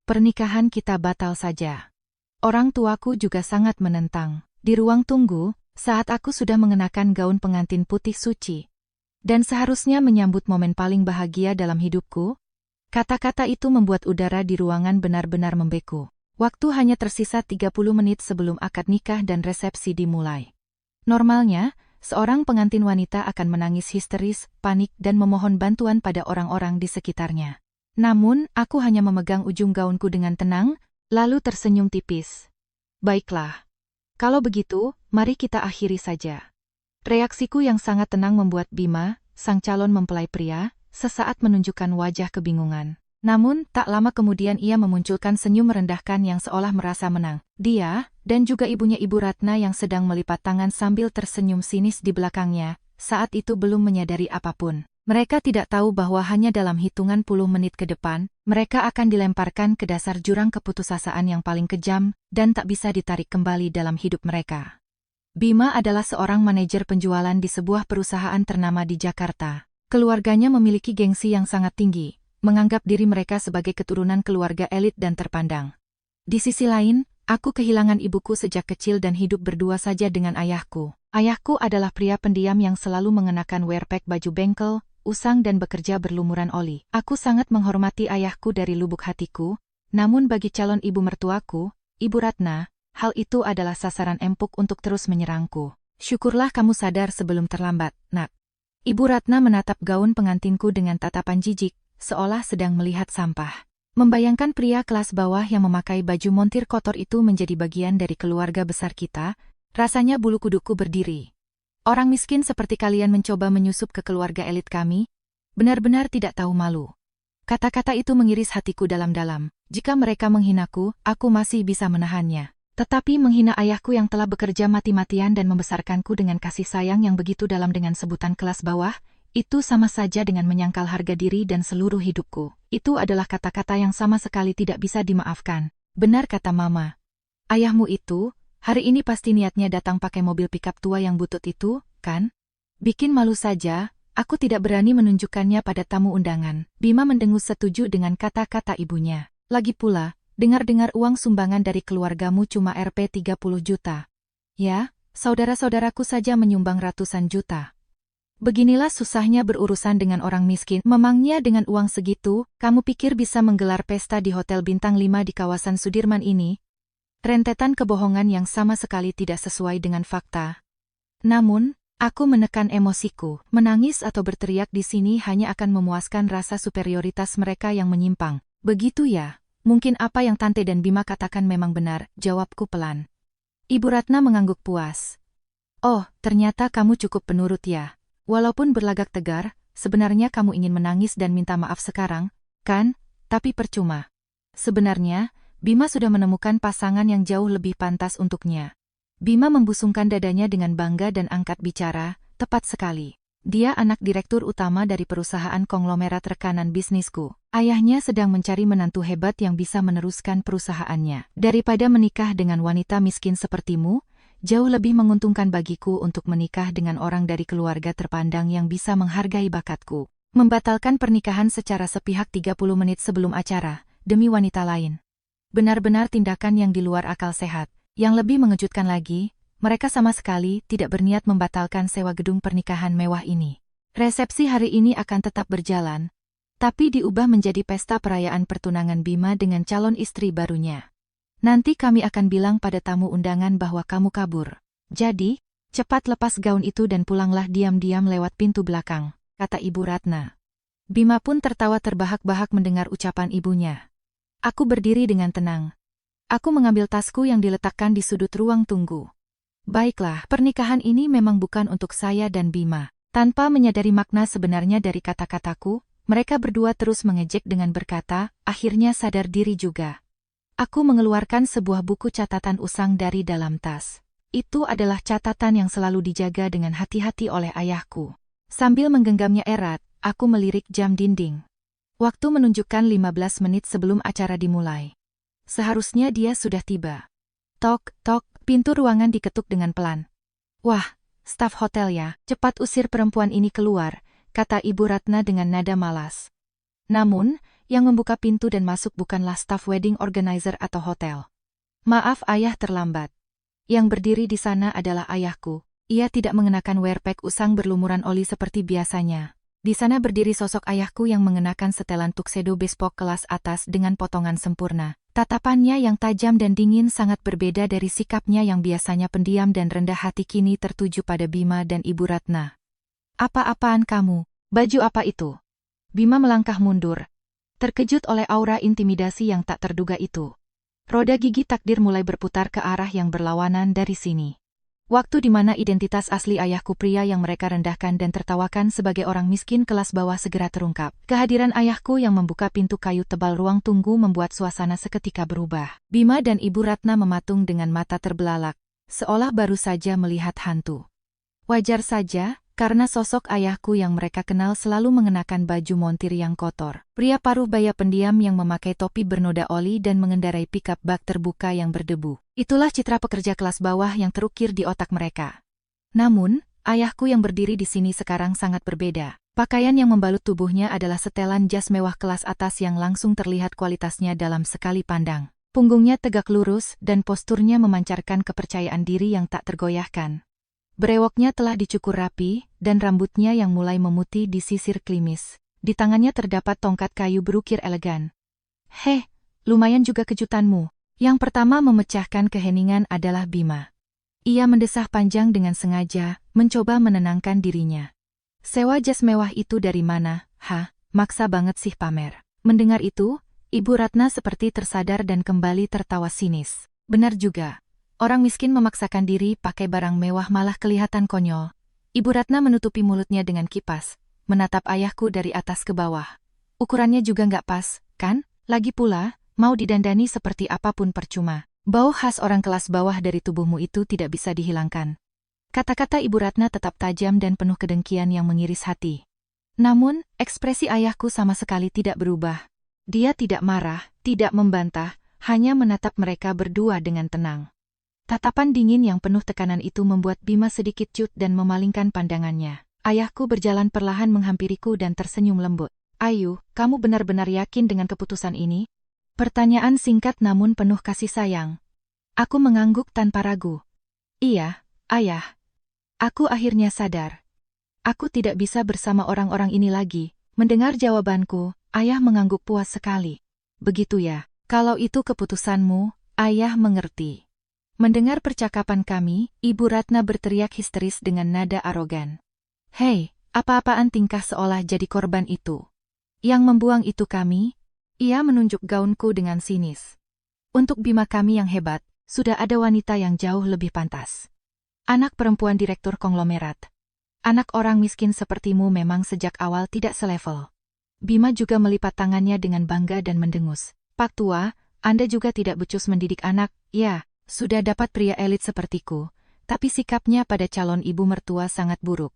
pernikahan kita batal saja. Orang tuaku juga sangat menentang. Di ruang tunggu, saat aku sudah mengenakan gaun pengantin putih suci, dan seharusnya menyambut momen paling bahagia dalam hidupku, kata-kata itu membuat udara di ruangan benar-benar membeku. Waktu hanya tersisa 30 menit sebelum akad nikah dan resepsi dimulai. Normalnya, seorang pengantin wanita akan menangis histeris, panik dan memohon bantuan pada orang-orang di sekitarnya. Namun, aku hanya memegang ujung gaunku dengan tenang, lalu tersenyum tipis. Baiklah. Kalau begitu, mari kita akhiri saja. Reaksiku yang sangat tenang membuat Bima, sang calon mempelai pria, sesaat menunjukkan wajah kebingungan. Namun, tak lama kemudian ia memunculkan senyum merendahkan yang seolah merasa menang. Dia, dan juga ibunya Ibu Ratna yang sedang melipat tangan sambil tersenyum sinis di belakangnya, saat itu belum menyadari apapun. Mereka tidak tahu bahwa hanya dalam hitungan puluh menit ke depan, mereka akan dilemparkan ke dasar jurang keputusasaan yang paling kejam, dan tak bisa ditarik kembali dalam hidup mereka. Bima adalah seorang manajer penjualan di sebuah perusahaan ternama di Jakarta. Keluarganya memiliki gengsi yang sangat tinggi, menganggap diri mereka sebagai keturunan keluarga elit dan terpandang. Di sisi lain, aku kehilangan ibuku sejak kecil dan hidup berdua saja dengan ayahku. Ayahku adalah pria pendiam yang selalu mengenakan wearpack baju bengkel, usang dan bekerja berlumuran oli. Aku sangat menghormati ayahku dari lubuk hatiku, namun bagi calon ibu mertuaku, Ibu Ratna, hal itu adalah sasaran empuk untuk terus menyerangku. Syukurlah kamu sadar sebelum terlambat, Nak. Ibu Ratna menatap gaun pengantinku dengan tatapan jijik, seolah sedang melihat sampah. Membayangkan pria kelas bawah yang memakai baju montir kotor itu menjadi bagian dari keluarga besar kita, rasanya bulu kuduku berdiri. Orang miskin seperti kalian mencoba menyusup ke keluarga elit kami? Benar-benar tidak tahu malu. Kata-kata itu mengiris hatiku dalam-dalam. Jika mereka menghinaku, aku masih bisa menahannya. Tetapi menghina ayahku yang telah bekerja mati-matian dan membesarkanku dengan kasih sayang yang begitu dalam dengan sebutan kelas bawah, itu sama saja dengan menyangkal harga diri dan seluruh hidupku. Itu adalah kata-kata yang sama sekali tidak bisa dimaafkan. Benar kata Mama. Ayahmu itu, hari ini pasti niatnya datang pakai mobil pickup tua yang butut itu, kan? Bikin malu saja, aku tidak berani menunjukkannya pada tamu undangan. Bima mendengus setuju dengan kata-kata ibunya. Lagi pula, dengar-dengar uang sumbangan dari keluargamu cuma Rp 30 juta. Ya, saudara-saudaraku saja menyumbang ratusan juta. Beginilah susahnya berurusan dengan orang miskin. Memangnya dengan uang segitu, kamu pikir bisa menggelar pesta di Hotel Bintang 5 di kawasan Sudirman ini? Rentetan kebohongan yang sama sekali tidak sesuai dengan fakta. Namun, aku menekan emosiku. Menangis atau berteriak di sini hanya akan memuaskan rasa superioritas mereka yang menyimpang. Begitu ya? Mungkin apa yang Tante dan Bima katakan memang benar, jawabku pelan. Ibu Ratna mengangguk puas. Oh, ternyata kamu cukup penurut ya. Walaupun berlagak tegar, sebenarnya kamu ingin menangis dan minta maaf sekarang, kan? Tapi percuma. Sebenarnya, Bima sudah menemukan pasangan yang jauh lebih pantas untuknya. Bima membusungkan dadanya dengan bangga dan angkat bicara, tepat sekali. Dia anak direktur utama dari perusahaan konglomerat rekanan bisnisku. Ayahnya sedang mencari menantu hebat yang bisa meneruskan perusahaannya. Daripada menikah dengan wanita miskin sepertimu, jauh lebih menguntungkan bagiku untuk menikah dengan orang dari keluarga terpandang yang bisa menghargai bakatku. Membatalkan pernikahan secara sepihak 30 menit sebelum acara, demi wanita lain. Benar-benar tindakan yang di luar akal sehat. Yang lebih mengejutkan lagi, mereka sama sekali tidak berniat membatalkan sewa gedung pernikahan mewah ini. Resepsi hari ini akan tetap berjalan, tapi diubah menjadi pesta perayaan pertunangan Bima dengan calon istri barunya. Nanti kami akan bilang pada tamu undangan bahwa kamu kabur. Jadi, cepat lepas gaun itu dan pulanglah diam-diam lewat pintu belakang, kata Ibu Ratna. Bima pun tertawa terbahak-bahak mendengar ucapan ibunya. Aku berdiri dengan tenang. Aku mengambil tasku yang diletakkan di sudut ruang tunggu. Baiklah, pernikahan ini memang bukan untuk saya dan Bima. Tanpa menyadari makna sebenarnya dari kata-kataku, mereka berdua terus mengejek dengan berkata, akhirnya sadar diri juga. Aku mengeluarkan sebuah buku catatan usang dari dalam tas. Itu adalah catatan yang selalu dijaga dengan hati-hati oleh ayahku. Sambil menggenggamnya erat, aku melirik jam dinding. Waktu menunjukkan 15 menit sebelum acara dimulai. Seharusnya dia sudah tiba. Tok, tok, pintu ruangan diketuk dengan pelan. Wah, staf hotel ya, cepat usir perempuan ini keluar, kata Ibu Ratna dengan nada malas. Namun, Yang membuka pintu dan masuk bukanlah staf wedding organizer atau hotel. Maaf ayah terlambat. Yang berdiri di sana adalah ayahku. Ia tidak mengenakan wearpack usang berlumuran oli seperti biasanya. Di sana berdiri sosok ayahku yang mengenakan setelan tuxedo bespoke kelas atas dengan potongan sempurna. Tatapannya yang tajam dan dingin sangat berbeda dari sikapnya yang biasanya pendiam dan rendah hati kini tertuju pada Bima dan Ibu Ratna. Apa-apaan kamu? Baju apa itu? Bima melangkah mundur, terkejut oleh aura intimidasi yang tak terduga itu. Roda gigi takdir mulai berputar ke arah yang berlawanan dari sini. Waktu di mana identitas asli ayahku, pria yang mereka rendahkan dan tertawakan sebagai orang miskin kelas bawah, segera terungkap. Kehadiran ayahku yang membuka pintu kayu tebal ruang tunggu membuat suasana seketika berubah. Bima dan Ibu Ratna mematung dengan mata terbelalak, seolah baru saja melihat hantu. Wajar saja, karena sosok ayahku yang mereka kenal selalu mengenakan baju montir yang kotor. Pria paruh baya pendiam yang memakai topi bernoda oli dan mengendarai pickup bak terbuka yang berdebu. Itulah citra pekerja kelas bawah yang terukir di otak mereka. Namun, ayahku yang berdiri di sini sekarang sangat berbeda. Pakaian yang membalut tubuhnya adalah setelan jas mewah kelas atas yang langsung terlihat kualitasnya dalam sekali pandang. Punggungnya tegak lurus dan posturnya memancarkan kepercayaan diri yang tak tergoyahkan. Brewoknya telah dicukur rapi, dan rambutnya yang mulai memutih disisir klimis. Di tangannya terdapat tongkat kayu berukir elegan. Heh, lumayan juga kejutanmu. Yang pertama memecahkan keheningan adalah Bima. Ia mendesah panjang dengan sengaja, mencoba menenangkan dirinya. Sewa jas mewah itu dari mana? Hah, maksa banget sih pamer. Mendengar itu, Ibu Ratna seperti tersadar dan kembali tertawa sinis. Benar juga. Orang miskin memaksakan diri pakai barang mewah malah kelihatan konyol. Ibu Ratna menutupi mulutnya dengan kipas, menatap ayahku dari atas ke bawah. Ukurannya juga nggak pas, kan? Lagi pula, mau didandani seperti apapun percuma. Bau khas orang kelas bawah dari tubuhmu itu tidak bisa dihilangkan. Kata-kata Ibu Ratna tetap tajam dan penuh kedengkian yang mengiris hati. Namun, ekspresi ayahku sama sekali tidak berubah. Dia tidak marah, tidak membantah, hanya menatap mereka berdua dengan tenang. Tatapan dingin yang penuh tekanan itu membuat Bima sedikit cut dan memalingkan pandangannya. Ayahku berjalan perlahan menghampiriku dan tersenyum lembut. Ayu, kamu benar-benar yakin dengan keputusan ini? Pertanyaan singkat namun penuh kasih sayang. Aku mengangguk tanpa ragu. Iya, ayah. Aku akhirnya sadar. Aku tidak bisa bersama orang-orang ini lagi. Mendengar jawabanku, ayah mengangguk puas sekali. Begitu ya, kalau itu keputusanmu, ayah mengerti. Mendengar percakapan kami, Ibu Ratna berteriak histeris dengan nada arogan. Hei, apa-apaan tingkah seolah jadi korban itu? Yang membuang itu kami? Ia menunjuk gaunku dengan sinis. Untuk Bima kami yang hebat, sudah ada wanita yang jauh lebih pantas. Anak perempuan direktur konglomerat. Anak orang miskin sepertimu memang sejak awal tidak selevel. Bima juga melipat tangannya dengan bangga dan mendengus. Pak Tua, Anda juga tidak becus mendidik anak, ya? Sudah dapat pria elit sepertiku, tapi sikapnya pada calon ibu mertua sangat buruk.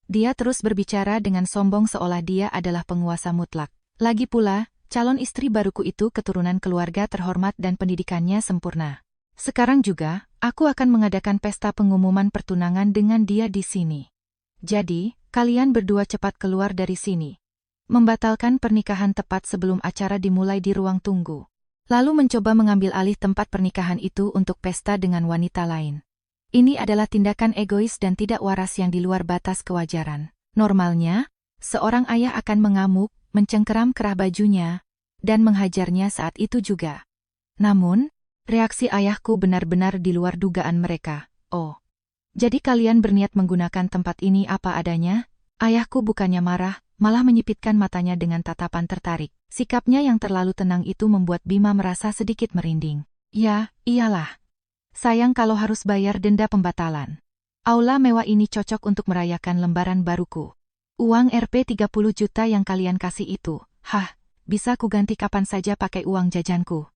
Dia terus berbicara dengan sombong seolah dia adalah penguasa mutlak. Lagi pula, calon istri baruku itu keturunan keluarga terhormat dan pendidikannya sempurna. Sekarang juga, aku akan mengadakan pesta pengumuman pertunangan dengan dia di sini. Jadi, kalian berdua cepat keluar dari sini. Membatalkan pernikahan tepat sebelum acara dimulai di ruang tunggu. Lalu mencoba mengambil alih tempat pernikahan itu untuk pesta dengan wanita lain. Ini adalah tindakan egois dan tidak waras yang di luar batas kewajaran. Normalnya, seorang ayah akan mengamuk, mencengkeram kerah bajunya, dan menghajarnya saat itu juga. Namun, reaksi ayahku benar-benar di luar dugaan mereka. Oh, jadi kalian berniat menggunakan tempat ini apa adanya? Ayahku bukannya marah, malah menyipitkan matanya dengan tatapan tertarik. Sikapnya yang terlalu tenang itu membuat Bima merasa sedikit merinding. Ya, iyalah. Sayang kalau harus bayar denda pembatalan. Aula mewah ini cocok untuk merayakan lembaran baruku. Uang Rp 30 juta yang kalian kasih itu, bisa ku ganti kapan saja pakai uang jajanku.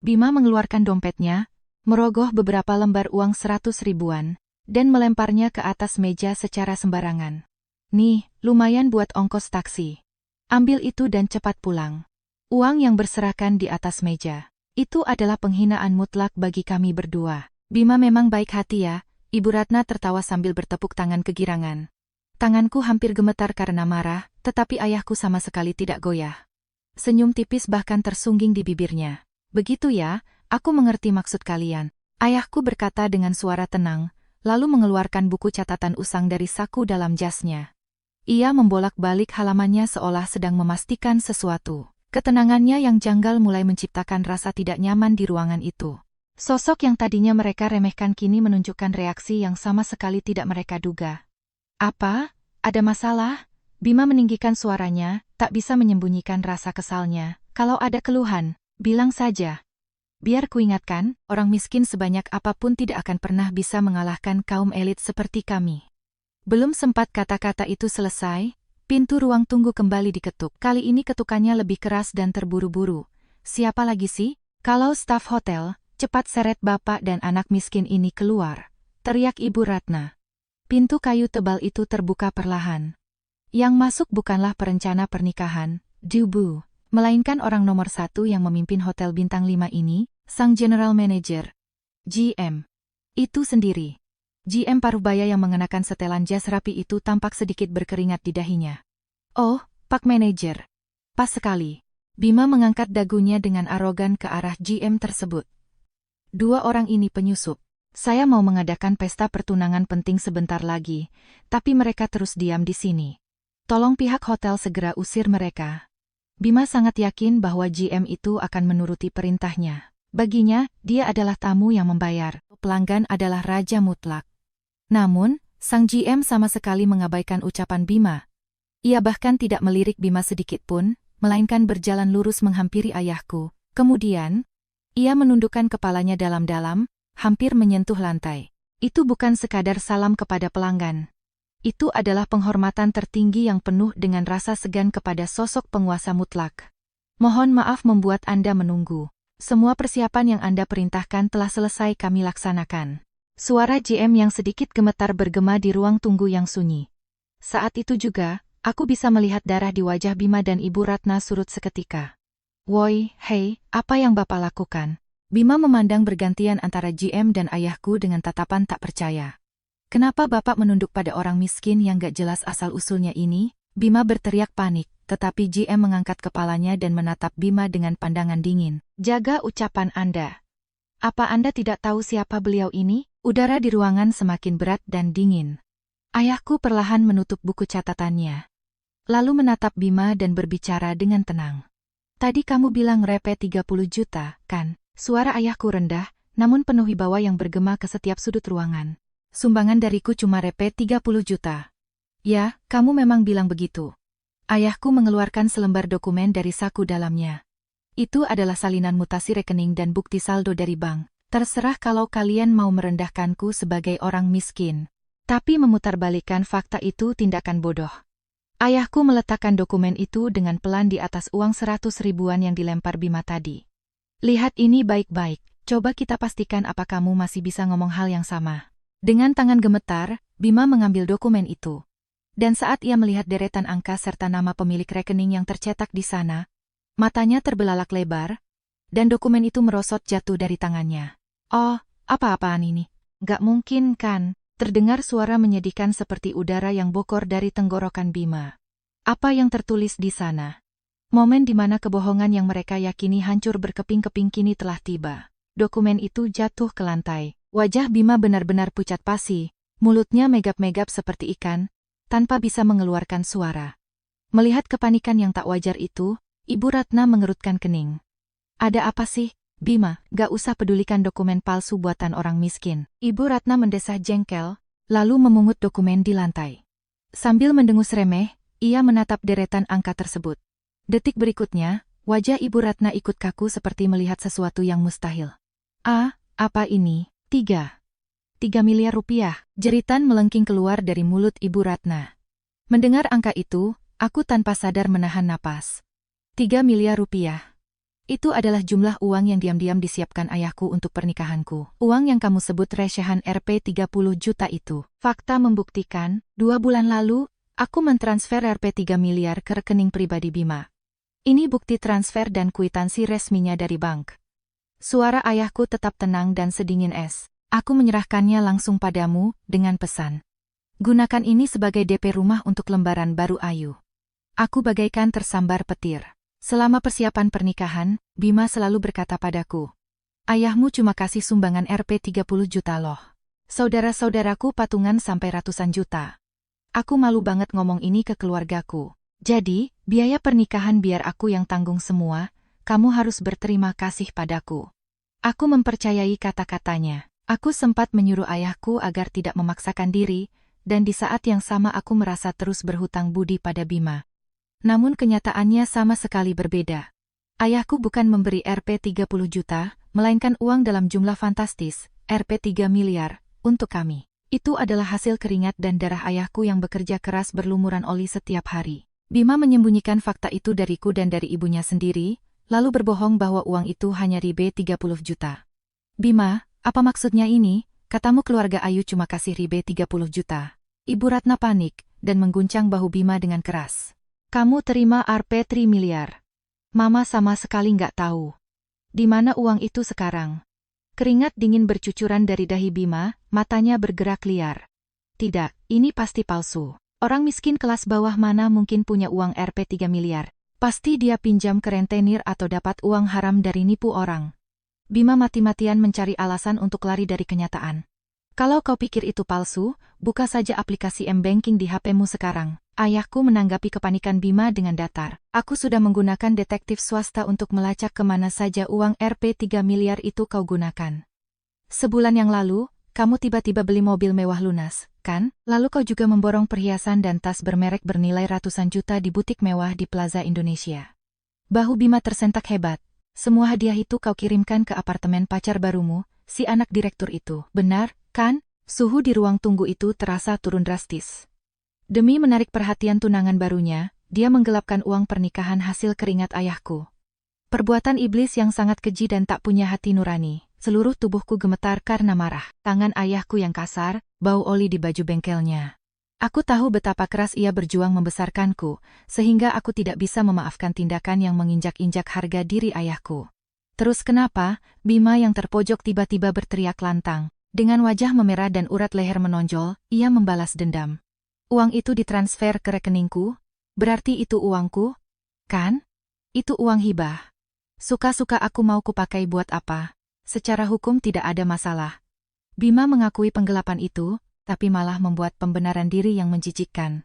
Bima mengeluarkan dompetnya, merogoh beberapa lembar uang 100 ribuan, dan melemparnya ke atas meja secara sembarangan. Nih, lumayan buat ongkos taksi. Ambil itu dan cepat pulang. Uang yang berserakan di atas meja. Itu adalah penghinaan mutlak bagi kami berdua. Bima memang baik hati ya, Ibu Ratna tertawa sambil bertepuk tangan kegirangan. Tanganku hampir gemetar karena marah, tetapi ayahku sama sekali tidak goyah. Senyum tipis bahkan tersungging di bibirnya. Begitu ya, aku mengerti maksud kalian. Ayahku berkata dengan suara tenang, lalu mengeluarkan buku catatan usang dari saku dalam jasnya. Ia membolak-balik halamannya seolah sedang memastikan sesuatu. Ketenangannya yang janggal mulai menciptakan rasa tidak nyaman di ruangan itu. Sosok yang tadinya mereka remehkan kini menunjukkan reaksi yang sama sekali tidak mereka duga. Apa? Ada masalah? Bima meninggikan suaranya, tak bisa menyembunyikan rasa kesalnya. Kalau ada keluhan, bilang saja. Biar kuingatkan, orang miskin sebanyak apapun tidak akan pernah bisa mengalahkan kaum elit seperti kami. Belum sempat kata-kata itu selesai, pintu ruang tunggu kembali diketuk. Kali ini ketukannya lebih keras dan terburu-buru. Siapa lagi sih? Kalau staf hotel, cepat seret bapak dan anak miskin ini keluar, teriak Ibu Ratna. Pintu kayu tebal itu terbuka perlahan. Yang masuk bukanlah perencana pernikahan, Dubu, melainkan orang nomor 1 yang memimpin hotel bintang 5 ini, sang general manager, GM. Itu sendiri. GM Parubaya yang mengenakan setelan jas rapi itu tampak sedikit berkeringat di dahinya. Oh, Pak Manager. Pas sekali. Bima mengangkat dagunya dengan arogan ke arah GM tersebut. Dua orang ini penyusup. Saya mau mengadakan pesta pertunangan penting sebentar lagi, tapi mereka terus diam di sini. Tolong pihak hotel segera usir mereka. Bima sangat yakin bahwa GM itu akan menuruti perintahnya. Baginya, dia adalah tamu yang membayar. Pelanggan adalah raja mutlak. Namun, sang GM sama sekali mengabaikan ucapan Bima. Ia bahkan tidak melirik Bima sedikit pun, melainkan berjalan lurus menghampiri ayahku. Kemudian, ia menundukkan kepalanya dalam-dalam, hampir menyentuh lantai. Itu bukan sekadar salam kepada pelanggan. Itu adalah penghormatan tertinggi yang penuh dengan rasa segan kepada sosok penguasa mutlak. Mohon maaf membuat Anda menunggu. Semua persiapan yang Anda perintahkan telah selesai kami laksanakan. Suara GM yang sedikit gemetar bergema di ruang tunggu yang sunyi. Saat itu juga, aku bisa melihat darah di wajah Bima dan Ibu Ratna surut seketika. Woi, hei, apa yang Bapak lakukan? Bima memandang bergantian antara GM dan ayahku dengan tatapan tak percaya. Kenapa Bapak menunduk pada orang miskin yang gak jelas asal-usulnya ini? Bima berteriak panik, tetapi GM mengangkat kepalanya dan menatap Bima dengan pandangan dingin. Jaga ucapan Anda. Apa Anda tidak tahu siapa beliau ini? Udara di ruangan semakin berat dan dingin. Ayahku perlahan menutup buku catatannya. Lalu menatap Bima dan berbicara dengan tenang. Tadi kamu bilang repe 30 juta, kan? Suara ayahku rendah, namun penuh wibawa yang bergema ke setiap sudut ruangan. Sumbangan dariku cuma repe 30 juta. Ya, kamu memang bilang begitu. Ayahku mengeluarkan selembar dokumen dari saku dalamnya. Itu adalah salinan mutasi rekening dan bukti saldo dari bank. Terserah kalau kalian mau merendahkanku sebagai orang miskin. Tapi memutarbalikkan fakta itu tindakan bodoh. Ayahku meletakkan dokumen itu dengan pelan di atas uang 100 ribuan yang dilempar Bima tadi. Lihat ini baik-baik, coba kita pastikan apa kamu masih bisa ngomong hal yang sama. Dengan tangan gemetar, Bima mengambil dokumen itu. Dan saat ia melihat deretan angka serta nama pemilik rekening yang tercetak di sana, matanya terbelalak lebar, dan dokumen itu merosot jatuh dari tangannya. Oh, apa-apaan ini? Gak mungkin kan? Terdengar suara menyedihkan seperti udara yang bokor dari tenggorokan Bima. Apa yang tertulis di sana? Momen di mana kebohongan yang mereka yakini hancur berkeping-keping kini telah tiba. Dokumen itu jatuh ke lantai. Wajah Bima benar-benar pucat pasi, mulutnya megap-megap seperti ikan, tanpa bisa mengeluarkan suara. Melihat kepanikan yang tak wajar itu, Ibu Ratna mengerutkan kening. Ada apa sih? Bima, gak usah pedulikan dokumen palsu buatan orang miskin. Ibu Ratna mendesah jengkel, lalu memungut dokumen di lantai. Sambil mendengus remeh, ia menatap deretan angka tersebut. Detik berikutnya, wajah Ibu Ratna ikut kaku seperti melihat sesuatu yang mustahil. Apa ini? 3 miliar rupiah. Jeritan melengking keluar dari mulut Ibu Ratna. Mendengar angka itu, aku tanpa sadar menahan napas. 3 miliar rupiah. Itu adalah jumlah uang yang diam-diam disiapkan ayahku untuk pernikahanku. Uang yang kamu sebut recehan Rp 30 juta itu. Fakta membuktikan, 2 bulan lalu, aku mentransfer Rp 3 miliar ke rekening pribadi Bima. Ini bukti transfer dan kwitansi resminya dari bank. Suara ayahku tetap tenang dan sedingin es. Aku menyerahkannya langsung padamu, dengan pesan. Gunakan ini sebagai DP rumah untuk lembaran baru Ayu. Aku bagaikan tersambar petir. Selama persiapan pernikahan, Bima selalu berkata padaku, "Ayahmu cuma kasih sumbangan Rp 30 juta loh. Saudara-saudaraku patungan sampai ratusan juta. Aku malu banget ngomong ini ke keluargaku. Jadi, biaya pernikahan biar aku yang tanggung semua, kamu harus berterima kasih padaku." Aku mempercayai kata-katanya. Aku sempat menyuruh ayahku agar tidak memaksakan diri, dan di saat yang sama aku merasa terus berhutang budi pada Bima. Namun kenyataannya sama sekali berbeda. Ayahku bukan memberi Rp 30 juta, melainkan uang dalam jumlah fantastis, Rp 3 miliar, untuk kami. Itu adalah hasil keringat dan darah ayahku yang bekerja keras berlumuran oli setiap hari. Bima menyembunyikan fakta itu dariku dan dari ibunya sendiri, lalu berbohong bahwa uang itu hanya Rp 30 juta. "Bima, apa maksudnya ini? Katamu keluarga Ayu cuma kasih Rp 30 juta. Ibu Ratna panik, dan mengguncang bahu Bima dengan keras. "Kamu terima Rp 3 miliar. Mama sama sekali nggak tahu. Di mana uang itu sekarang?" Keringat dingin bercucuran dari dahi Bima, matanya bergerak liar. "Tidak, ini pasti palsu. Orang miskin kelas bawah mana mungkin punya uang Rp 3 miliar. Pasti dia pinjam ke rentenir atau dapat uang haram dari nipu orang." Bima mati-matian mencari alasan untuk lari dari kenyataan. "Kalau kau pikir itu palsu, buka saja aplikasi M-Banking di HP-mu sekarang." Ayahku menanggapi kepanikan Bima dengan datar. "Aku sudah menggunakan detektif swasta untuk melacak kemana saja uang Rp 3 miliar itu kau gunakan. Sebulan yang lalu, kamu tiba-tiba beli mobil mewah lunas, kan? Lalu kau juga memborong perhiasan dan tas bermerek bernilai ratusan juta di butik mewah di Plaza Indonesia." Bahu Bima tersentak hebat. "Semua hadiah itu kau kirimkan ke apartemen pacar barumu, si anak direktur itu. Benar, kan?" Suhu di ruang tunggu itu terasa turun drastis. Demi menarik perhatian tunangan barunya, dia menggelapkan uang pernikahan hasil keringat ayahku. Perbuatan iblis yang sangat keji dan tak punya hati nurani. Seluruh tubuhku gemetar karena marah. Tangan ayahku yang kasar, bau oli di baju bengkelnya. Aku tahu betapa keras ia berjuang membesarkanku, sehingga aku tidak bisa memaafkan tindakan yang menginjak-injak harga diri ayahku. Terus kenapa? Bima yang terpojok tiba-tiba berteriak lantang. Dengan wajah memerah dan urat leher menonjol, ia membalas dendam. "Uang itu ditransfer ke rekeningku? Berarti itu uangku? Kan? Itu uang hibah. Suka-suka aku mau kupakai buat apa? Secara hukum tidak ada masalah." Bima mengakui penggelapan itu, tapi malah membuat pembenaran diri yang menjijikkan.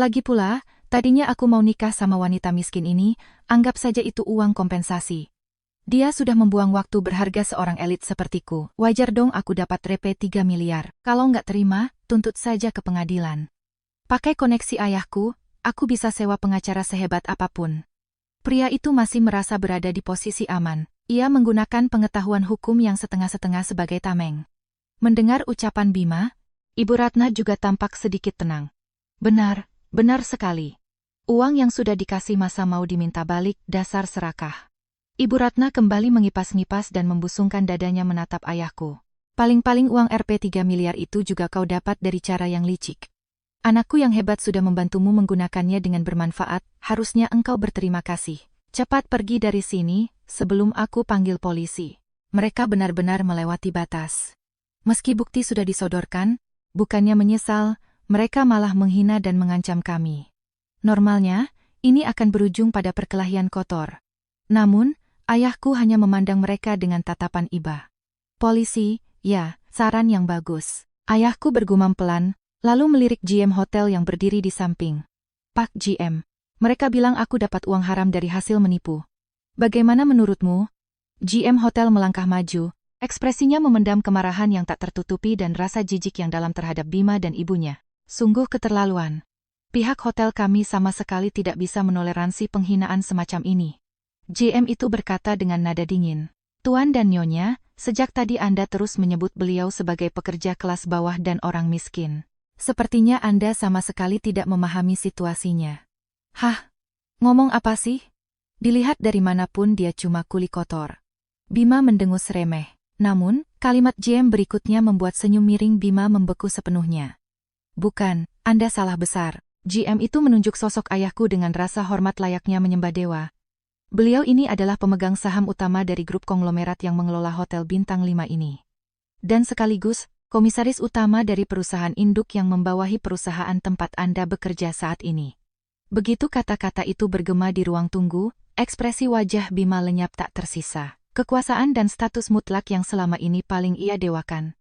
"Lagi pula, tadinya aku mau nikah sama wanita miskin ini, anggap saja itu uang kompensasi. Dia sudah membuang waktu berharga seorang elit sepertiku. Wajar dong aku dapat Rp 3 miliar. Kalau nggak terima, tuntut saja ke pengadilan. Pakai koneksi ayahku, aku bisa sewa pengacara sehebat apapun." Pria itu masih merasa berada di posisi aman. Ia menggunakan pengetahuan hukum yang setengah-setengah sebagai tameng. Mendengar ucapan Bima, Ibu Ratna juga tampak sedikit tenang. "Benar, benar sekali. Uang yang sudah dikasih masa mau diminta balik, dasar serakah." Ibu Ratna kembali mengipas-ngipas dan membusungkan dadanya menatap ayahku. "Paling-paling uang Rp 3 miliar itu juga kau dapat dari cara yang licik. Anakku yang hebat sudah membantumu menggunakannya dengan bermanfaat, harusnya engkau berterima kasih. Cepat pergi dari sini, sebelum aku panggil polisi." Mereka benar-benar melewati batas. Meski bukti sudah disodorkan, bukannya menyesal, mereka malah menghina dan mengancam kami. Normalnya, ini akan berujung pada perkelahian kotor. Namun, ayahku hanya memandang mereka dengan tatapan iba. "Polisi, ya, saran yang bagus." Ayahku bergumam pelan, lalu melirik GM hotel yang berdiri di samping. "Pak GM, mereka bilang aku dapat uang haram dari hasil menipu. Bagaimana menurutmu?" GM hotel melangkah maju, ekspresinya memendam kemarahan yang tak tertutupi dan rasa jijik yang dalam terhadap Bima dan ibunya. "Sungguh keterlaluan. Pihak hotel kami sama sekali tidak bisa menoleransi penghinaan semacam ini." GM itu berkata dengan nada dingin. "Tuan dan Nyonya, sejak tadi Anda terus menyebut beliau sebagai pekerja kelas bawah dan orang miskin. Sepertinya Anda sama sekali tidak memahami situasinya." "Hah? Ngomong apa sih? Dilihat dari manapun dia cuma kuli kotor." Bima mendengus remeh. Namun, kalimat GM berikutnya membuat senyum miring Bima membeku sepenuhnya. "Bukan, Anda salah besar." GM itu menunjuk sosok ayahku dengan rasa hormat layaknya menyembah dewa. "Beliau ini adalah pemegang saham utama dari grup konglomerat yang mengelola Hotel Bintang 5 ini. Dan sekaligus, komisaris utama dari perusahaan induk yang membawahi perusahaan tempat Anda bekerja saat ini." Begitu kata-kata itu bergema di ruang tunggu, Ekspresi wajah Bima lenyap tak tersisa. Kekuasaan dan status mutlak yang selama ini paling ia dewakan.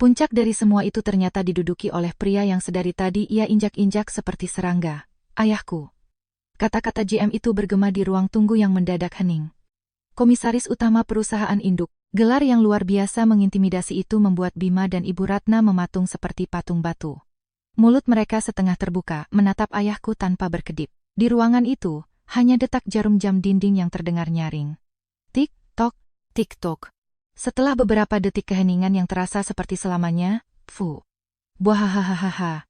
Puncak dari semua itu ternyata diduduki oleh pria yang sedari tadi ia injak-injak seperti serangga. Ayahku. Kata-kata GM itu bergema di ruang tunggu yang mendadak hening. Komisaris utama perusahaan induk. Gelar yang luar biasa mengintimidasi itu membuat Bima dan Ibu Ratna mematung seperti patung batu. Mulut mereka setengah terbuka, menatap ayahku tanpa berkedip. Di ruangan itu, hanya detak jarum jam dinding yang terdengar nyaring. Tik-tok, tik-tok. Setelah beberapa detik keheningan yang terasa seperti selamanya, Buahahaha.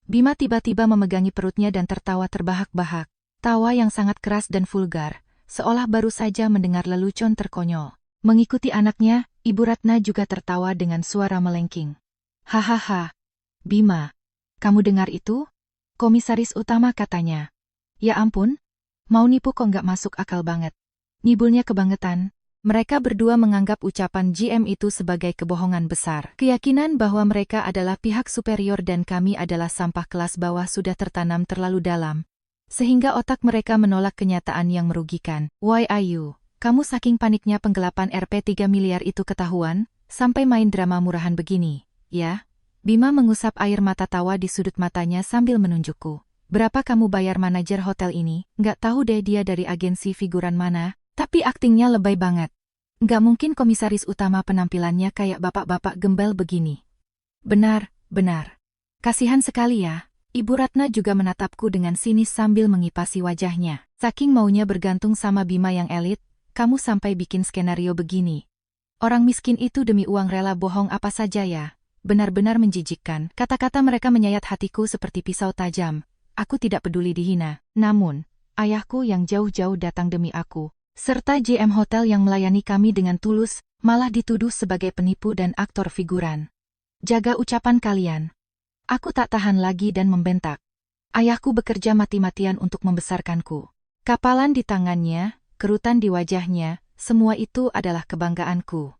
Bima tiba-tiba memegangi perutnya dan tertawa terbahak-bahak. Tawa yang sangat keras dan vulgar, seolah baru saja mendengar lelucon terkonyol. Mengikuti anaknya, Ibu Ratna juga tertawa dengan suara melengking. Hahaha. Bima, kamu dengar itu? Komisaris utama katanya. Ya ampun, mau nipu kok nggak masuk akal banget. Nyibulnya kebangetan. Mereka berdua menganggap ucapan GM itu sebagai kebohongan besar. Keyakinan bahwa mereka adalah pihak superior dan kami adalah sampah kelas bawah sudah tertanam terlalu dalam. Sehingga otak mereka menolak kenyataan yang merugikan. Why are you? Kamu saking paniknya penggelapan Rp 3 miliar itu ketahuan, sampai main drama murahan begini, ya? Bima mengusap air mata tawa di sudut matanya sambil menunjukku. Berapa kamu bayar manajer hotel ini? Nggak tahu deh dia dari agensi figuran mana, tapi aktingnya lebay banget. Nggak mungkin komisaris utama penampilannya kayak bapak-bapak gembel begini. Benar, benar. Kasihan sekali ya. Ibu Ratna juga menatapku dengan sinis sambil mengipasi wajahnya. Saking maunya bergantung sama Bima yang elit, kamu sampai bikin skenario begini. Orang miskin itu demi uang rela bohong apa saja ya. Benar-benar menjijikkan. Kata-kata mereka menyayat hatiku seperti pisau tajam. Aku tidak peduli dihina. Namun, ayahku yang jauh-jauh datang demi aku, serta GM hotel yang melayani kami dengan tulus, malah dituduh sebagai penipu dan aktor figuran. Jaga ucapan kalian. Aku tak tahan lagi dan membentak. Ayahku bekerja mati-matian untuk membesarkanku. Kapalan di tangannya, kerutan di wajahnya, semua itu adalah kebanggaanku.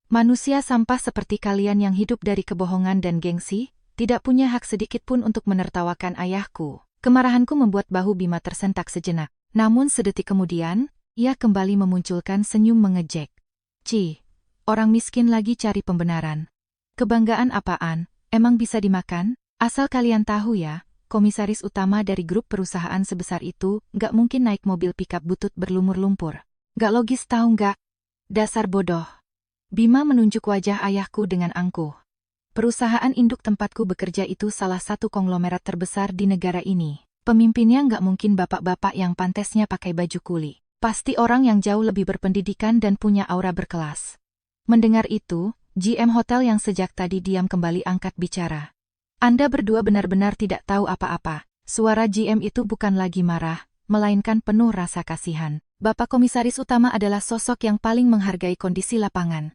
Manusia sampah seperti kalian yang hidup dari kebohongan dan gengsi, tidak punya hak sedikit pun untuk menertawakan ayahku. Kemarahanku membuat bahu Bima tersentak sejenak. Namun sedetik kemudian, ia kembali memunculkan senyum mengejek. Orang miskin lagi cari pembenaran. Kebanggaan apaan? Emang bisa dimakan? Asal kalian tahu ya, komisaris utama dari grup perusahaan sebesar itu nggak mungkin naik mobil pickup butut berlumur lumpur. Nggak logis tahu nggak? Dasar bodoh. Bima menunjuk wajah ayahku dengan angkuh. Perusahaan induk tempatku bekerja itu salah satu konglomerat terbesar di negara ini. Pemimpinnya nggak mungkin bapak-bapak yang pantesnya pakai baju kuli. Pasti orang yang jauh lebih berpendidikan dan punya aura berkelas. Mendengar itu, GM hotel yang sejak tadi diam kembali angkat bicara. Anda berdua benar-benar tidak tahu apa-apa. Suara GM itu bukan lagi marah, melainkan penuh rasa kasihan. Bapak komisaris utama adalah sosok yang paling menghargai kondisi lapangan.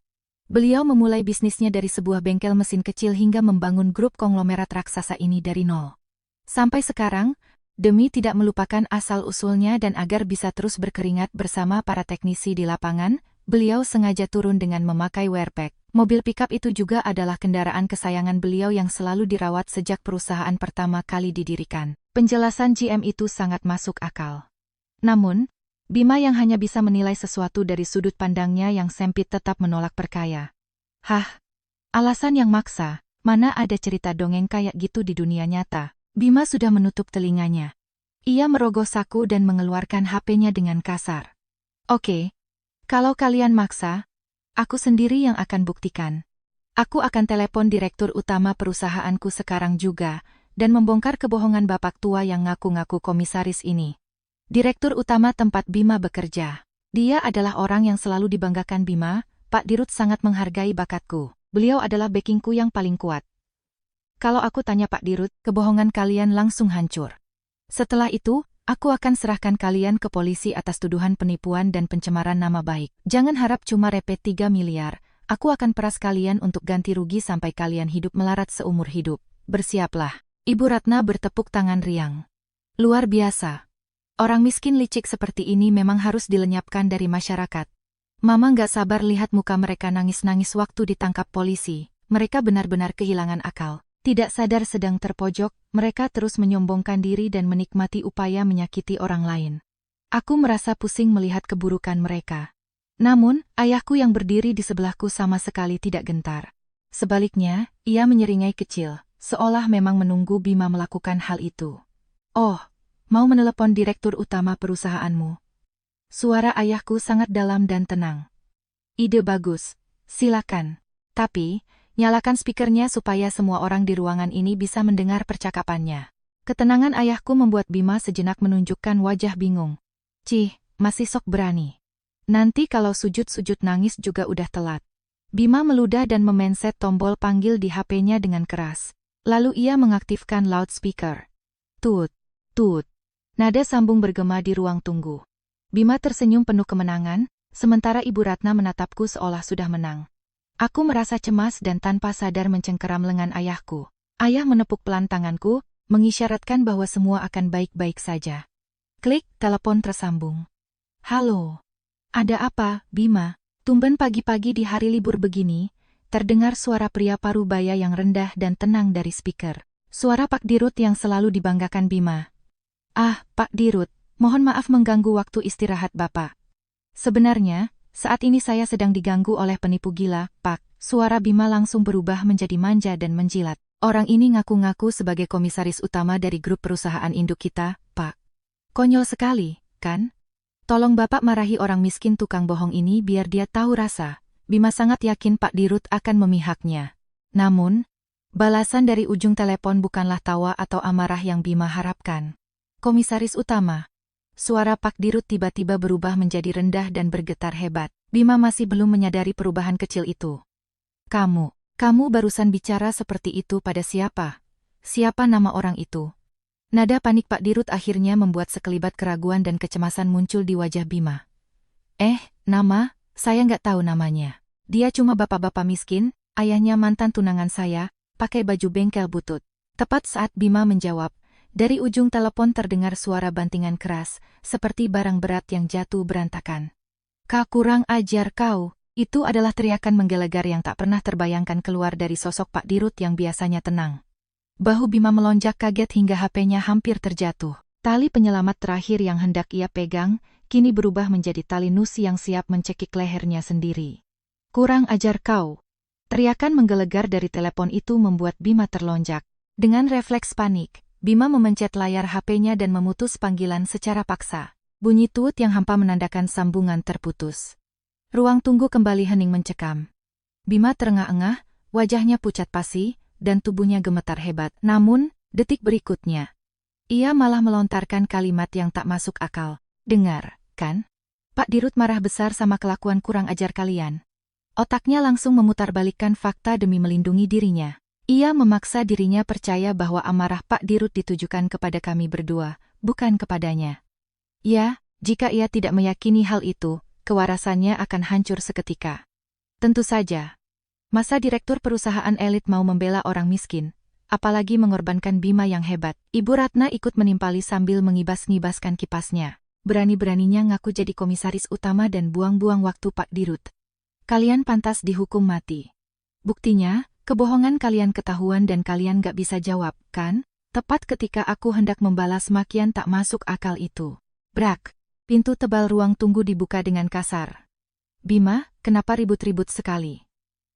Beliau memulai bisnisnya dari sebuah bengkel mesin kecil hingga membangun grup konglomerat raksasa ini dari nol. Sampai sekarang, demi tidak melupakan asal-usulnya dan agar bisa terus berkeringat bersama para teknisi di lapangan, beliau sengaja turun dengan memakai wearpack. Mobil pickup itu juga adalah kendaraan kesayangan beliau yang selalu dirawat sejak perusahaan pertama kali didirikan. Penjelasan GM itu sangat masuk akal. Namun, Bima yang hanya bisa menilai sesuatu dari sudut pandangnya yang sempit tetap menolak perkaya. Alasan yang maksa, mana ada cerita dongeng kayak gitu di dunia nyata. Bima sudah menutup telinganya. Ia merogoh saku dan mengeluarkan HP-nya dengan kasar. Oke, kalau kalian maksa, aku sendiri yang akan buktikan. Aku akan telepon direktur utama perusahaanku sekarang juga, dan membongkar kebohongan bapak tua yang ngaku-ngaku komisaris ini. Direktur utama tempat Bima bekerja. Dia adalah orang yang selalu dibanggakan Bima. Pak Dirut sangat menghargai bakatku. Beliau adalah backingku yang paling kuat. Kalau aku tanya Pak Dirut, kebohongan kalian langsung hancur. Setelah itu, aku akan serahkan kalian ke polisi atas tuduhan penipuan dan pencemaran nama baik. Jangan harap cuma Rp 3 miliar, aku akan peras kalian untuk ganti rugi sampai kalian hidup melarat seumur hidup. Bersiaplah. Ibu Ratna bertepuk tangan riang. Luar biasa. Orang miskin licik seperti ini memang harus dilenyapkan dari masyarakat. Mama nggak sabar lihat muka mereka nangis-nangis waktu ditangkap polisi. Mereka benar-benar kehilangan akal. Tidak sadar sedang terpojok, mereka terus menyombongkan diri dan menikmati upaya menyakiti orang lain. Aku merasa pusing melihat keburukan mereka. Namun, ayahku yang berdiri di sebelahku sama sekali tidak gentar. Sebaliknya, ia menyeringai kecil, seolah memang menunggu Bima melakukan hal itu. "Oh, mau menelepon direktur utama perusahaanmu?" Suara ayahku sangat dalam dan tenang. "Ide bagus, silakan. Tapi, nyalakan speakernya supaya semua orang di ruangan ini bisa mendengar percakapannya." Ketenangan ayahku membuat Bima sejenak menunjukkan wajah bingung. "Cih, masih sok berani. Nanti kalau sujud-sujud nangis juga udah telat." Bima meludah dan memencet tombol panggil di HP-nya dengan keras. Lalu ia mengaktifkan loudspeaker. Tut, tut. Nada sambung bergema di ruang tunggu. Bima tersenyum penuh kemenangan, sementara Ibu Ratna menatapku seolah sudah menang. Aku merasa cemas dan tanpa sadar mencengkeram lengan ayahku. Ayah menepuk pelan tanganku, mengisyaratkan bahwa semua akan baik-baik saja. Klik, telepon tersambung. "Halo. Ada apa, Bima?" Tumben pagi-pagi di hari libur begini, terdengar suara pria parubaya yang rendah dan tenang dari speaker. Suara Pak Dirut yang selalu dibanggakan Bima. "Ah, Pak Dirut, mohon maaf mengganggu waktu istirahat Bapak. Sebenarnya, saat ini saya sedang diganggu oleh penipu gila, Pak." Suara Bima langsung berubah menjadi manja dan menjilat. "Orang ini ngaku-ngaku sebagai komisaris utama dari grup perusahaan induk kita, Pak. Konyol sekali, kan? Tolong Bapak marahi orang miskin tukang bohong ini biar dia tahu rasa." Bima sangat yakin Pak Dirut akan memihaknya. Namun, balasan dari ujung telepon bukanlah tawa atau amarah yang Bima harapkan. "Komisaris utama." Suara Pak Dirut tiba-tiba berubah menjadi rendah dan bergetar hebat. Bima masih belum menyadari perubahan kecil itu. Kamu barusan bicara seperti itu pada siapa? Siapa nama orang itu?" Nada panik Pak Dirut akhirnya membuat sekelibat keraguan dan kecemasan muncul di wajah Bima. Nama? Saya nggak tahu namanya. Dia cuma bapak-bapak miskin, ayahnya mantan tunangan saya, pakai baju bengkel butut." Tepat saat Bima menjawab, dari ujung telepon terdengar suara bantingan keras, seperti barang berat yang jatuh berantakan. "Kau kurang ajar kau." Itu adalah teriakan menggelegar yang tak pernah terbayangkan keluar dari sosok Pak Dirut yang biasanya tenang. Bahu Bima melonjak kaget hingga HP-nya hampir terjatuh. Tali penyelamat terakhir yang hendak ia pegang, kini berubah menjadi tali nusi yang siap mencekik lehernya sendiri. "Kurang ajar kau." Teriakan menggelegar dari telepon itu membuat Bima terlonjak. Dengan refleks panik, Bima memencet layar HP-nya dan memutus panggilan secara paksa. Bunyi tuut yang hampa menandakan sambungan terputus. Ruang tunggu kembali hening mencekam. Bima terengah-engah, wajahnya pucat pasi, dan tubuhnya gemetar hebat. Namun, detik berikutnya, ia malah melontarkan kalimat yang tak masuk akal. "Dengar, kan? Pak Dirut marah besar sama kelakuan kurang ajar kalian." Otaknya langsung memutarbalikkan fakta demi melindungi dirinya. Ia memaksa dirinya percaya bahwa amarah Pak Dirut ditujukan kepada kami berdua, bukan kepadanya. Ya, jika ia tidak meyakini hal itu, kewarasannya akan hancur seketika. Tentu saja. Masa direktur perusahaan elit mau membela orang miskin, apalagi mengorbankan Bima yang hebat? Ibu Ratna ikut menimpali sambil mengibas-ngibaskan kipasnya. "Berani-beraninya ngaku jadi komisaris utama dan buang-buang waktu Pak Dirut. Kalian pantas dihukum mati. Buktinya, kebohongan kalian ketahuan dan kalian gak bisa jawab, kan?" Tepat ketika aku hendak membalas makian tak masuk akal itu. Brak! Pintu tebal ruang tunggu dibuka dengan kasar. "Bima, kenapa ribut-ribut sekali?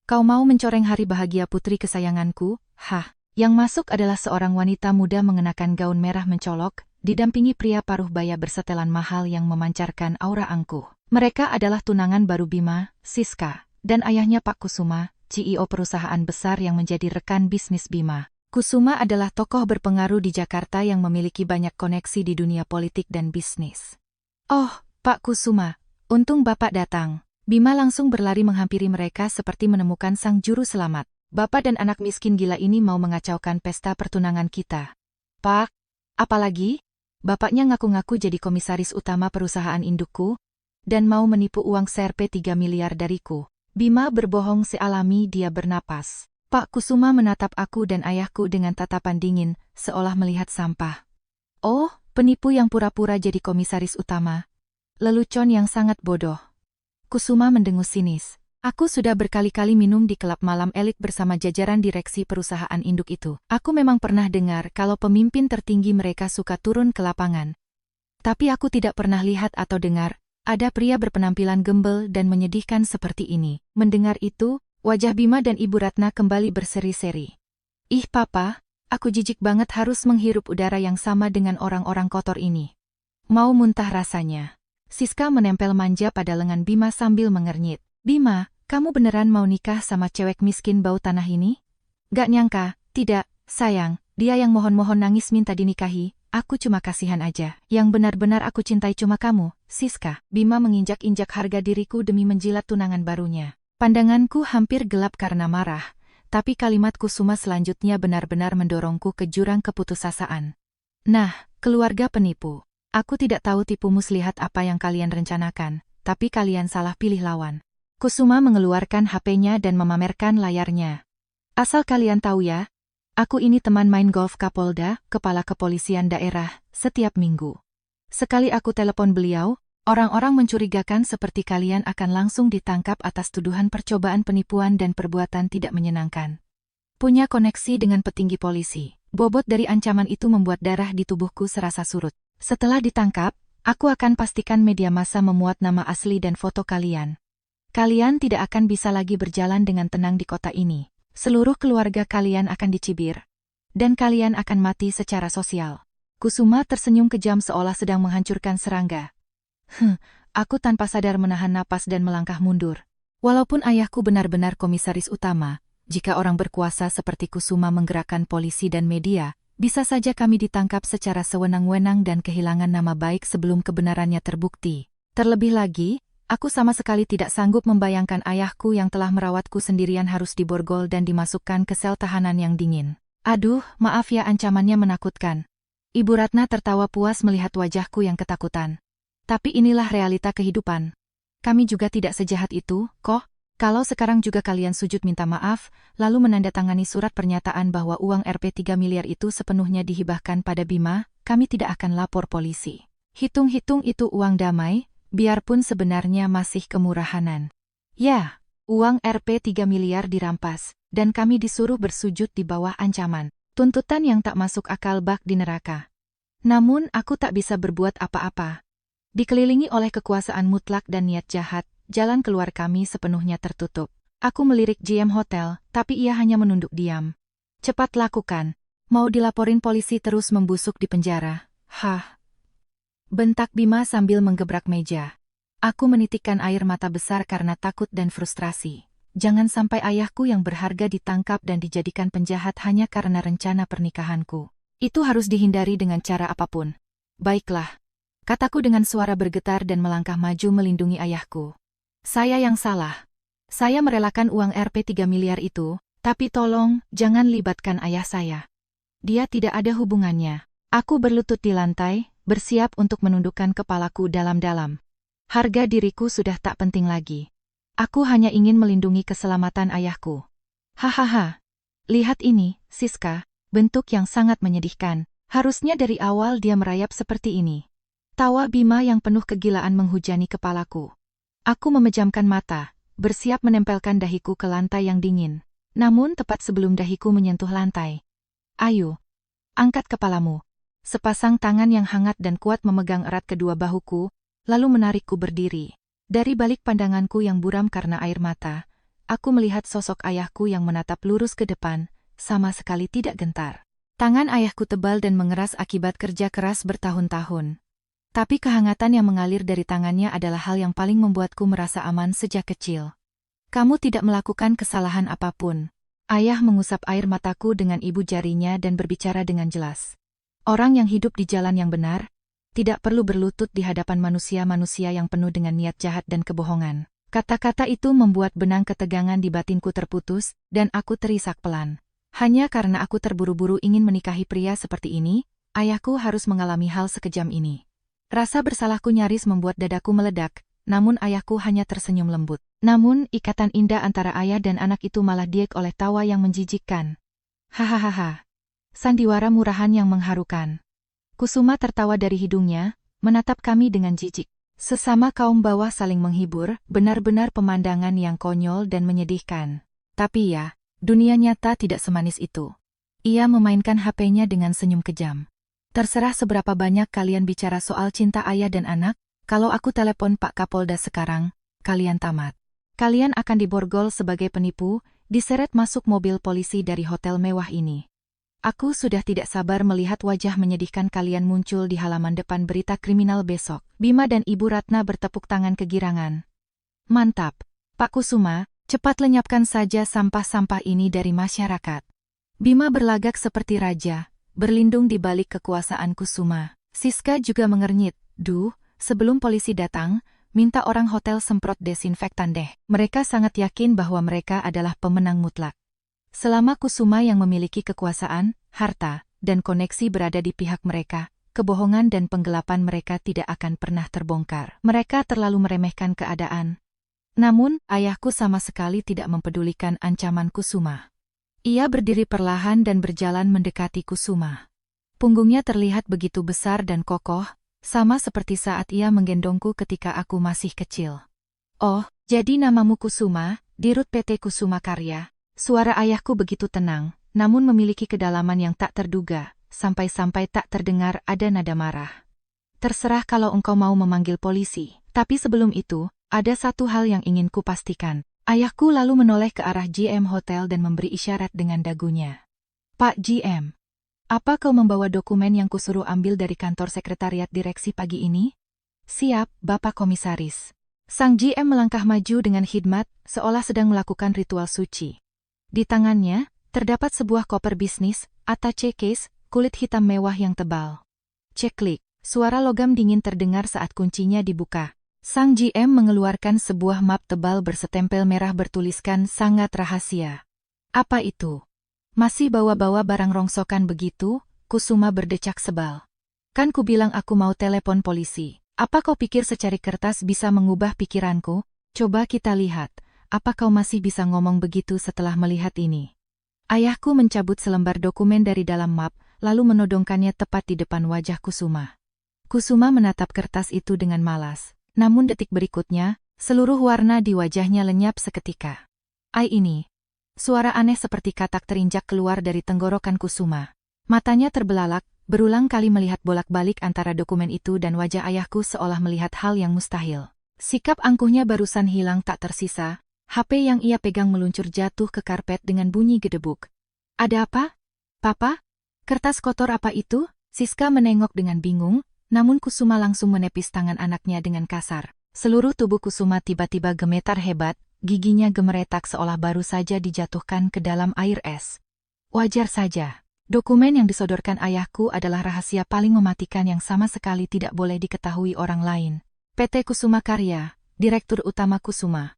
Kau mau mencoreng hari bahagia putri kesayanganku?" Hah! Yang masuk adalah seorang wanita muda mengenakan gaun merah mencolok, didampingi pria paruh baya bersetelan mahal yang memancarkan aura angkuh. Mereka adalah tunangan baru Bima, Siska, dan ayahnya Pak Kusuma, CEO perusahaan besar yang menjadi rekan bisnis Bima. Kusuma adalah tokoh berpengaruh di Jakarta yang memiliki banyak koneksi di dunia politik dan bisnis. "Oh, Pak Kusuma, untung Bapak datang." Bima langsung berlari menghampiri mereka seperti menemukan sang juru selamat. "Bapak dan anak miskin gila ini mau mengacaukan pesta pertunangan kita." "Pak, apalagi? Bapaknya ngaku-ngaku jadi komisaris utama perusahaan indukku, dan mau menipu uang Serpe 3 miliar dariku." Bima berbohong sealami dia bernapas. Pak Kusuma menatap aku dan ayahku dengan tatapan dingin, seolah melihat sampah. "Oh, penipu yang pura-pura jadi komisaris utama. Lelucon yang sangat bodoh." Kusuma mendengus sinis. "Aku sudah berkali-kali minum di klub malam elit bersama jajaran direksi perusahaan induk itu. Aku memang pernah dengar kalau pemimpin tertinggi mereka suka turun ke lapangan. Tapi aku tidak pernah lihat atau dengar ada pria berpenampilan gembel dan menyedihkan seperti ini. Mendengar itu, wajah Bima dan Ibu Ratna kembali berseri-seri. Ih papa, aku jijik banget harus menghirup udara yang sama dengan orang-orang kotor ini. Mau muntah rasanya. Siska menempel manja pada lengan Bima sambil mengernyit. Bima, kamu beneran mau nikah sama cewek miskin bau tanah ini? Gak nyangka, tidak, sayang, dia yang mohon-mohon nangis minta dinikahi. Aku cuma kasihan aja. Yang benar-benar aku cintai cuma kamu, Siska. Bima menginjak-injak harga diriku demi menjilat tunangan barunya. Pandanganku hampir gelap karena marah, tapi kalimat Kusuma selanjutnya benar-benar mendorongku ke jurang keputusasaan. Nah, keluarga penipu. Aku tidak tahu tipu muslihat apa yang kalian rencanakan, tapi kalian salah pilih lawan. Kusuma mengeluarkan HP-nya dan memamerkan layarnya. Asal kalian tahu ya, aku ini teman main golf Kapolda, kepala kepolisian daerah, setiap minggu. Sekali aku telepon beliau, orang-orang mencurigakan seperti kalian akan langsung ditangkap atas tuduhan percobaan penipuan dan perbuatan tidak menyenangkan. Punya koneksi dengan petinggi polisi. Bobot dari ancaman itu membuat darah di tubuhku serasa surut. Setelah ditangkap, aku akan pastikan media massa memuat nama asli dan foto kalian. Kalian tidak akan bisa lagi berjalan dengan tenang di kota ini. Seluruh keluarga kalian akan dicibir. Dan kalian akan mati secara sosial. Kusuma tersenyum kejam seolah sedang menghancurkan serangga. Aku tanpa sadar menahan napas dan melangkah mundur. Walaupun ayahku benar-benar komisaris utama, jika orang berkuasa seperti Kusuma menggerakkan polisi dan media, bisa saja kami ditangkap secara sewenang-wenang dan kehilangan nama baik sebelum kebenarannya terbukti. Terlebih lagi, aku sama sekali tidak sanggup membayangkan ayahku yang telah merawatku sendirian harus diborgol dan dimasukkan ke sel tahanan yang dingin. Aduh, maaf ya ancamannya menakutkan. Ibu Ratna tertawa puas melihat wajahku yang ketakutan. Tapi inilah realita kehidupan. Kami juga tidak sejahat itu, kok. Kalau sekarang juga kalian sujud minta maaf, lalu menandatangani surat pernyataan bahwa uang Rp 3 miliar itu sepenuhnya dihibahkan pada Bima, kami tidak akan lapor polisi. Hitung-hitung itu uang damai, biarpun sebenarnya masih kemurahanan. Ya, uang Rp 3 miliar dirampas, dan kami disuruh bersujud di bawah ancaman. Tuntutan yang tak masuk akal bak di neraka. Namun aku tak bisa berbuat apa-apa. Dikelilingi oleh kekuasaan mutlak dan niat jahat, jalan keluar kami sepenuhnya tertutup. Aku melirik GM hotel, tapi ia hanya menunduk diam. Cepat lakukan. Mau dilaporin polisi terus membusuk di penjara. Hah. Bentak Bima sambil menggebrak meja. Aku menitikkan air mata besar karena takut dan frustrasi. Jangan sampai ayahku yang berharga ditangkap dan dijadikan penjahat hanya karena rencana pernikahanku. Itu harus dihindari dengan cara apapun. Baiklah. Kataku dengan suara bergetar dan melangkah maju melindungi ayahku. Saya yang salah. Saya merelakan uang Rp 3 miliar itu, tapi tolong, jangan libatkan ayah saya. Dia tidak ada hubungannya. Aku berlutut di lantai, bersiap untuk menundukkan kepalaku dalam-dalam. Harga diriku sudah tak penting lagi. Aku hanya ingin melindungi keselamatan ayahku. Hahaha. Lihat ini, Siska, bentuk yang sangat menyedihkan. Harusnya dari awal dia merayap seperti ini. Tawa Bima yang penuh kegilaan menghujani kepalaku. Aku memejamkan mata, bersiap menempelkan dahiku ke lantai yang dingin. Namun tepat sebelum dahiku menyentuh lantai. Ayo, angkat kepalamu. Sepasang tangan yang hangat dan kuat memegang erat kedua bahuku, lalu menarikku berdiri. Dari balik pandanganku yang buram karena air mata, aku melihat sosok ayahku yang menatap lurus ke depan, sama sekali tidak gentar. Tangan ayahku tebal dan mengeras akibat kerja keras bertahun-tahun. Tapi kehangatan yang mengalir dari tangannya adalah hal yang paling membuatku merasa aman sejak kecil. Kamu tidak melakukan kesalahan apapun. Ayah mengusap air mataku dengan ibu jarinya dan berbicara dengan jelas. Orang yang hidup di jalan yang benar, tidak perlu berlutut di hadapan manusia-manusia yang penuh dengan niat jahat dan kebohongan. Kata-kata itu membuat benang ketegangan di batinku terputus, dan aku terisak pelan. Hanya karena aku terburu-buru ingin menikahi pria seperti ini, ayahku harus mengalami hal sekejam ini. Rasa bersalahku nyaris membuat dadaku meledak, namun ayahku hanya tersenyum lembut. Namun, ikatan indah antara ayah dan anak itu malah diek oleh tawa yang menjijikkan. Hahaha. Sandiwara murahan yang mengharukan. Kusuma tertawa dari hidungnya, menatap kami dengan jijik. Sesama kaum bawah saling menghibur, benar-benar pemandangan yang konyol dan menyedihkan. Tapi ya, dunia nyata tidak semanis itu. Ia memainkan HP-nya dengan senyum kejam. Terserah seberapa banyak kalian bicara soal cinta ayah dan anak, kalau aku telepon Pak Kapolda sekarang, kalian tamat. Kalian akan diborgol sebagai penipu, diseret masuk mobil polisi dari hotel mewah ini. Aku sudah tidak sabar melihat wajah menyedihkan kalian muncul di halaman depan berita kriminal besok. Bima dan Ibu Ratna bertepuk tangan kegirangan. Mantap, Pak Kusuma, cepat lenyapkan saja sampah-sampah ini dari masyarakat. Bima berlagak seperti raja, berlindung di balik kekuasaan Kusuma. Siska juga mengernyit, duh, sebelum polisi datang, minta orang hotel semprot desinfektan deh. Mereka sangat yakin bahwa mereka adalah pemenang mutlak. Selama Kusuma yang memiliki kekuasaan, harta, dan koneksi berada di pihak mereka, kebohongan dan penggelapan mereka tidak akan pernah terbongkar. Mereka terlalu meremehkan keadaan. Namun, ayahku sama sekali tidak mempedulikan ancaman Kusuma. Ia berdiri perlahan dan berjalan mendekati Kusuma. Punggungnya terlihat begitu besar dan kokoh, sama seperti saat ia menggendongku ketika aku masih kecil. Oh, jadi namamu Kusuma, Dirut PT Kusuma Karya. Suara ayahku begitu tenang, namun memiliki kedalaman yang tak terduga, sampai-sampai tak terdengar ada nada marah. Terserah kalau engkau mau memanggil polisi, tapi sebelum itu, ada satu hal yang ingin ku pastikan. Ayahku lalu menoleh ke arah GM Hotel dan memberi isyarat dengan dagunya. Pak GM, apa kau membawa dokumen yang kusuruh ambil dari kantor sekretariat direksi pagi ini? Siap, Bapak Komisaris. Sang GM melangkah maju dengan khidmat, seolah sedang melakukan ritual suci. Di tangannya, terdapat sebuah koper bisnis, attaché case, kulit hitam mewah yang tebal. Ceklik, suara logam dingin terdengar saat kuncinya dibuka. Sang GM mengeluarkan sebuah map tebal bersetempel merah bertuliskan sangat rahasia. Apa itu? Masih bawa-bawa barang rongsokan begitu? Kusuma berdecak sebal. Kan ku bilang aku mau telepon polisi. Apa kau pikir secari kertas bisa mengubah pikiranku? Coba kita lihat. Apa kau masih bisa ngomong begitu setelah melihat ini? Ayahku mencabut selembar dokumen dari dalam map, lalu menodongkannya tepat di depan wajah Kusuma. Kusuma menatap kertas itu dengan malas. Namun detik berikutnya, seluruh warna di wajahnya lenyap seketika. Ai ini. Suara aneh seperti katak terinjak keluar dari tenggorokan Kusuma. Matanya terbelalak, berulang kali melihat bolak-balik antara dokumen itu dan wajah ayahku seolah melihat hal yang mustahil. Sikap angkuhnya barusan hilang tak tersisa. HP yang ia pegang meluncur jatuh ke karpet dengan bunyi gedebuk. Ada apa? Papa? Kertas kotor apa itu? Siska menengok dengan bingung, namun Kusuma langsung menepis tangan anaknya dengan kasar. Seluruh tubuh Kusuma tiba-tiba gemetar hebat, giginya gemeretak seolah baru saja dijatuhkan ke dalam air es. Wajar saja. Dokumen yang disodorkan ayahku adalah rahasia paling mematikan yang sama sekali tidak boleh diketahui orang lain. PT Kusuma Karya, Direktur Utama Kusuma.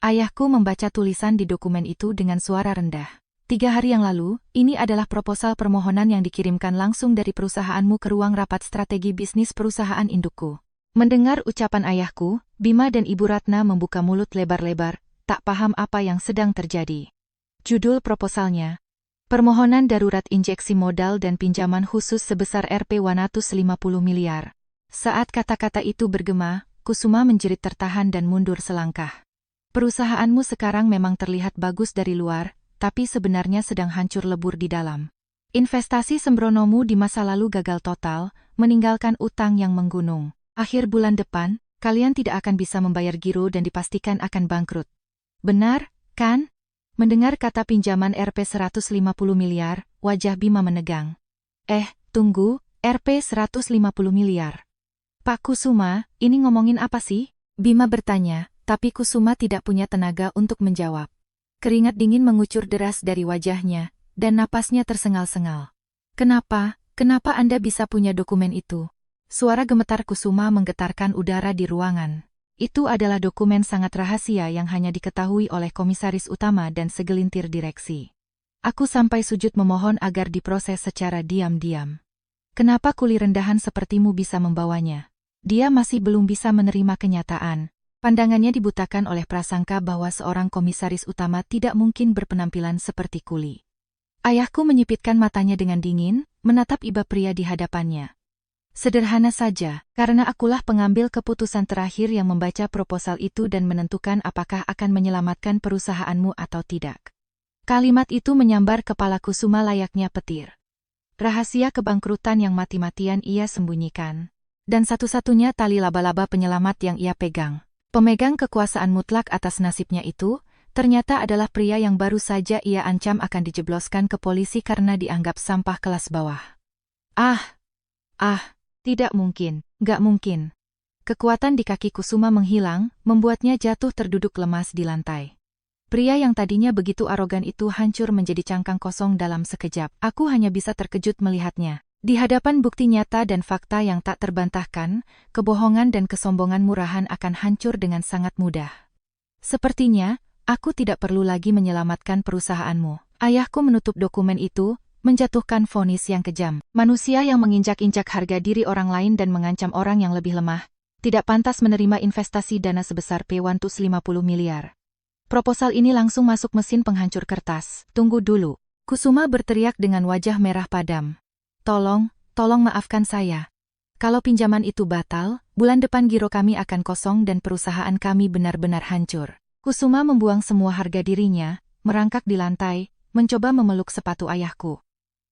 Ayahku membaca tulisan di dokumen itu dengan suara rendah. 3 hari yang lalu, ini adalah proposal permohonan yang dikirimkan langsung dari perusahaanmu ke ruang rapat strategi bisnis perusahaan indukku. Mendengar ucapan ayahku, Bima dan Ibu Ratna membuka mulut lebar-lebar, tak paham apa yang sedang terjadi. Judul proposalnya, Permohonan Darurat Injeksi Modal dan Pinjaman Khusus sebesar Rp150 miliar. Saat kata-kata itu bergema, Kusuma menjerit tertahan dan mundur selangkah. Perusahaanmu sekarang memang terlihat bagus dari luar, tapi sebenarnya sedang hancur lebur di dalam. Investasi sembronomu di masa lalu gagal total, meninggalkan utang yang menggunung. Akhir bulan depan, kalian tidak akan bisa membayar giro dan dipastikan akan bangkrut. Benar, kan? Mendengar kata pinjaman Rp150 miliar, wajah Bima menegang. Tunggu, Rp150 miliar. Pak Kusuma, ini ngomongin apa sih? Bima bertanya. Tapi Kusuma tidak punya tenaga untuk menjawab. Keringat dingin mengucur deras dari wajahnya, dan napasnya tersengal-sengal. Kenapa Anda bisa punya dokumen itu? Suara gemetar Kusuma menggetarkan udara di ruangan. Itu adalah dokumen sangat rahasia yang hanya diketahui oleh komisaris utama dan segelintir direksi. Aku sampai sujud memohon agar diproses secara diam-diam. Kenapa kuli rendahan sepertimu bisa membawanya? Dia masih belum bisa menerima kenyataan. Pandangannya dibutakan oleh prasangka bahwa seorang komisaris utama tidak mungkin berpenampilan seperti kuli. Ayahku menyipitkan matanya dengan dingin, menatap iba pria di hadapannya. Sederhana saja, karena akulah pengambil keputusan terakhir yang membaca proposal itu dan menentukan apakah akan menyelamatkan perusahaanmu atau tidak. Kalimat itu menyambar kepala Kusuma layaknya petir. rahasia kebangkrutan yang mati-matian ia sembunyikan. Dan satu-satunya tali laba-laba penyelamat yang ia pegang. Pemegang kekuasaan mutlak atas nasibnya itu, ternyata adalah pria yang baru saja ia ancam akan dijebloskan ke polisi karena dianggap sampah kelas bawah. Tidak mungkin, gak mungkin. Kekuatan di kaki Kusuma menghilang, membuatnya jatuh terduduk lemas di lantai. Pria yang tadinya begitu arogan itu hancur menjadi cangkang kosong dalam sekejap. Aku hanya bisa terkejut melihatnya. Di hadapan bukti nyata dan fakta yang tak terbantahkan, kebohongan dan kesombongan murahan akan hancur dengan sangat mudah. Sepertinya, aku tidak perlu lagi menyelamatkan perusahaanmu. Ayahku menutup dokumen itu, menjatuhkan vonis yang kejam. Manusia yang menginjak-injak harga diri orang lain dan mengancam orang yang lebih lemah, tidak pantas menerima investasi dana sebesar P150 miliar. Proposal ini langsung masuk mesin penghancur kertas. Tunggu dulu. Kusuma berteriak dengan wajah merah padam. Tolong maafkan saya. Kalau pinjaman itu batal, bulan depan giro kami akan kosong dan perusahaan kami benar-benar hancur. Kusuma membuang semua harga dirinya, merangkak di lantai, mencoba memeluk sepatu ayahku.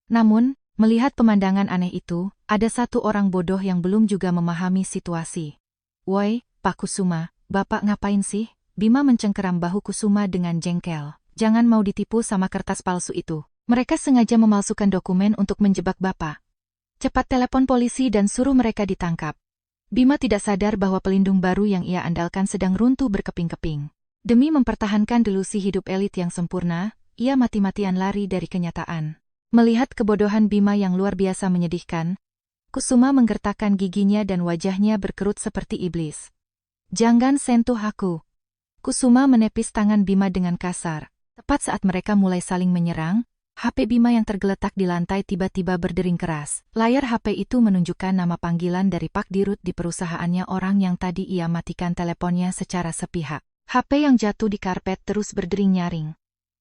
Namun, melihat pemandangan aneh itu, ada satu orang bodoh yang belum juga memahami situasi. Woi, Pak Kusuma, Bapak ngapain sih? Bima mencengkeram bahu Kusuma dengan jengkel. Jangan mau ditipu sama kertas palsu itu. Mereka sengaja memalsukan dokumen untuk menjebak Bapak. Cepat telepon polisi dan suruh mereka ditangkap. Bima tidak sadar bahwa pelindung baru yang ia andalkan sedang runtuh berkeping-keping. Demi mempertahankan delusi hidup elit yang sempurna, ia mati-matian lari dari kenyataan. Melihat kebodohan Bima yang luar biasa menyedihkan, Kusuma menggertakkan giginya dan wajahnya berkerut seperti iblis. Jangan sentuh aku. Kusuma menepis tangan Bima dengan kasar. Tepat saat mereka mulai saling menyerang, HP Bima yang tergeletak di lantai tiba-tiba berdering keras. Layar HP itu menunjukkan nama panggilan dari Pak Dirut di perusahaannya orang yang tadi ia matikan teleponnya secara sepihak. HP yang jatuh di karpet terus berdering nyaring.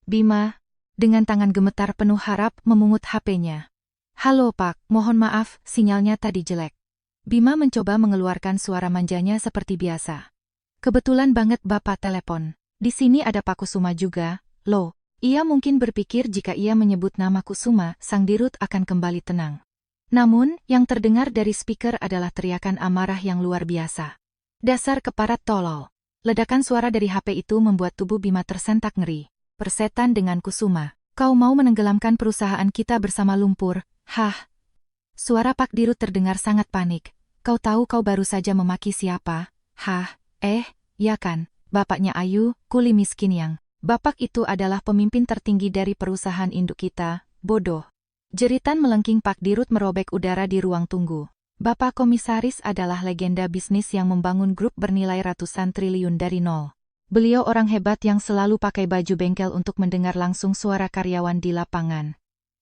Bima, dengan tangan gemetar penuh harap, memungut HP-nya. Halo Pak, mohon maaf, sinyalnya tadi jelek. Bima mencoba mengeluarkan suara manjanya seperti biasa. Kebetulan banget Bapak telepon. Di sini ada Pak Kusuma juga, loh. Ia mungkin berpikir jika ia menyebut nama Kusuma, sang Dirut akan kembali tenang. Namun, yang terdengar dari speaker adalah teriakan amarah yang luar biasa. Dasar keparat tolol. Ledakan suara dari HP itu membuat tubuh Bima tersentak ngeri. Persetan dengan Kusuma. Kau mau menenggelamkan perusahaan kita bersama lumpur? Hah? Suara Pak Dirut terdengar sangat panik. Kau tahu kau baru saja memaki siapa? Hah? Ya kan, bapaknya Ayu, kuli miskin yang. Bapak itu adalah pemimpin tertinggi dari perusahaan induk kita, bodoh. Jeritan melengking Pak Dirut merobek udara di ruang tunggu. Bapak komisaris adalah legenda bisnis yang membangun grup bernilai ratusan triliun dari nol. Beliau orang hebat yang selalu pakai baju bengkel untuk mendengar langsung suara karyawan di lapangan.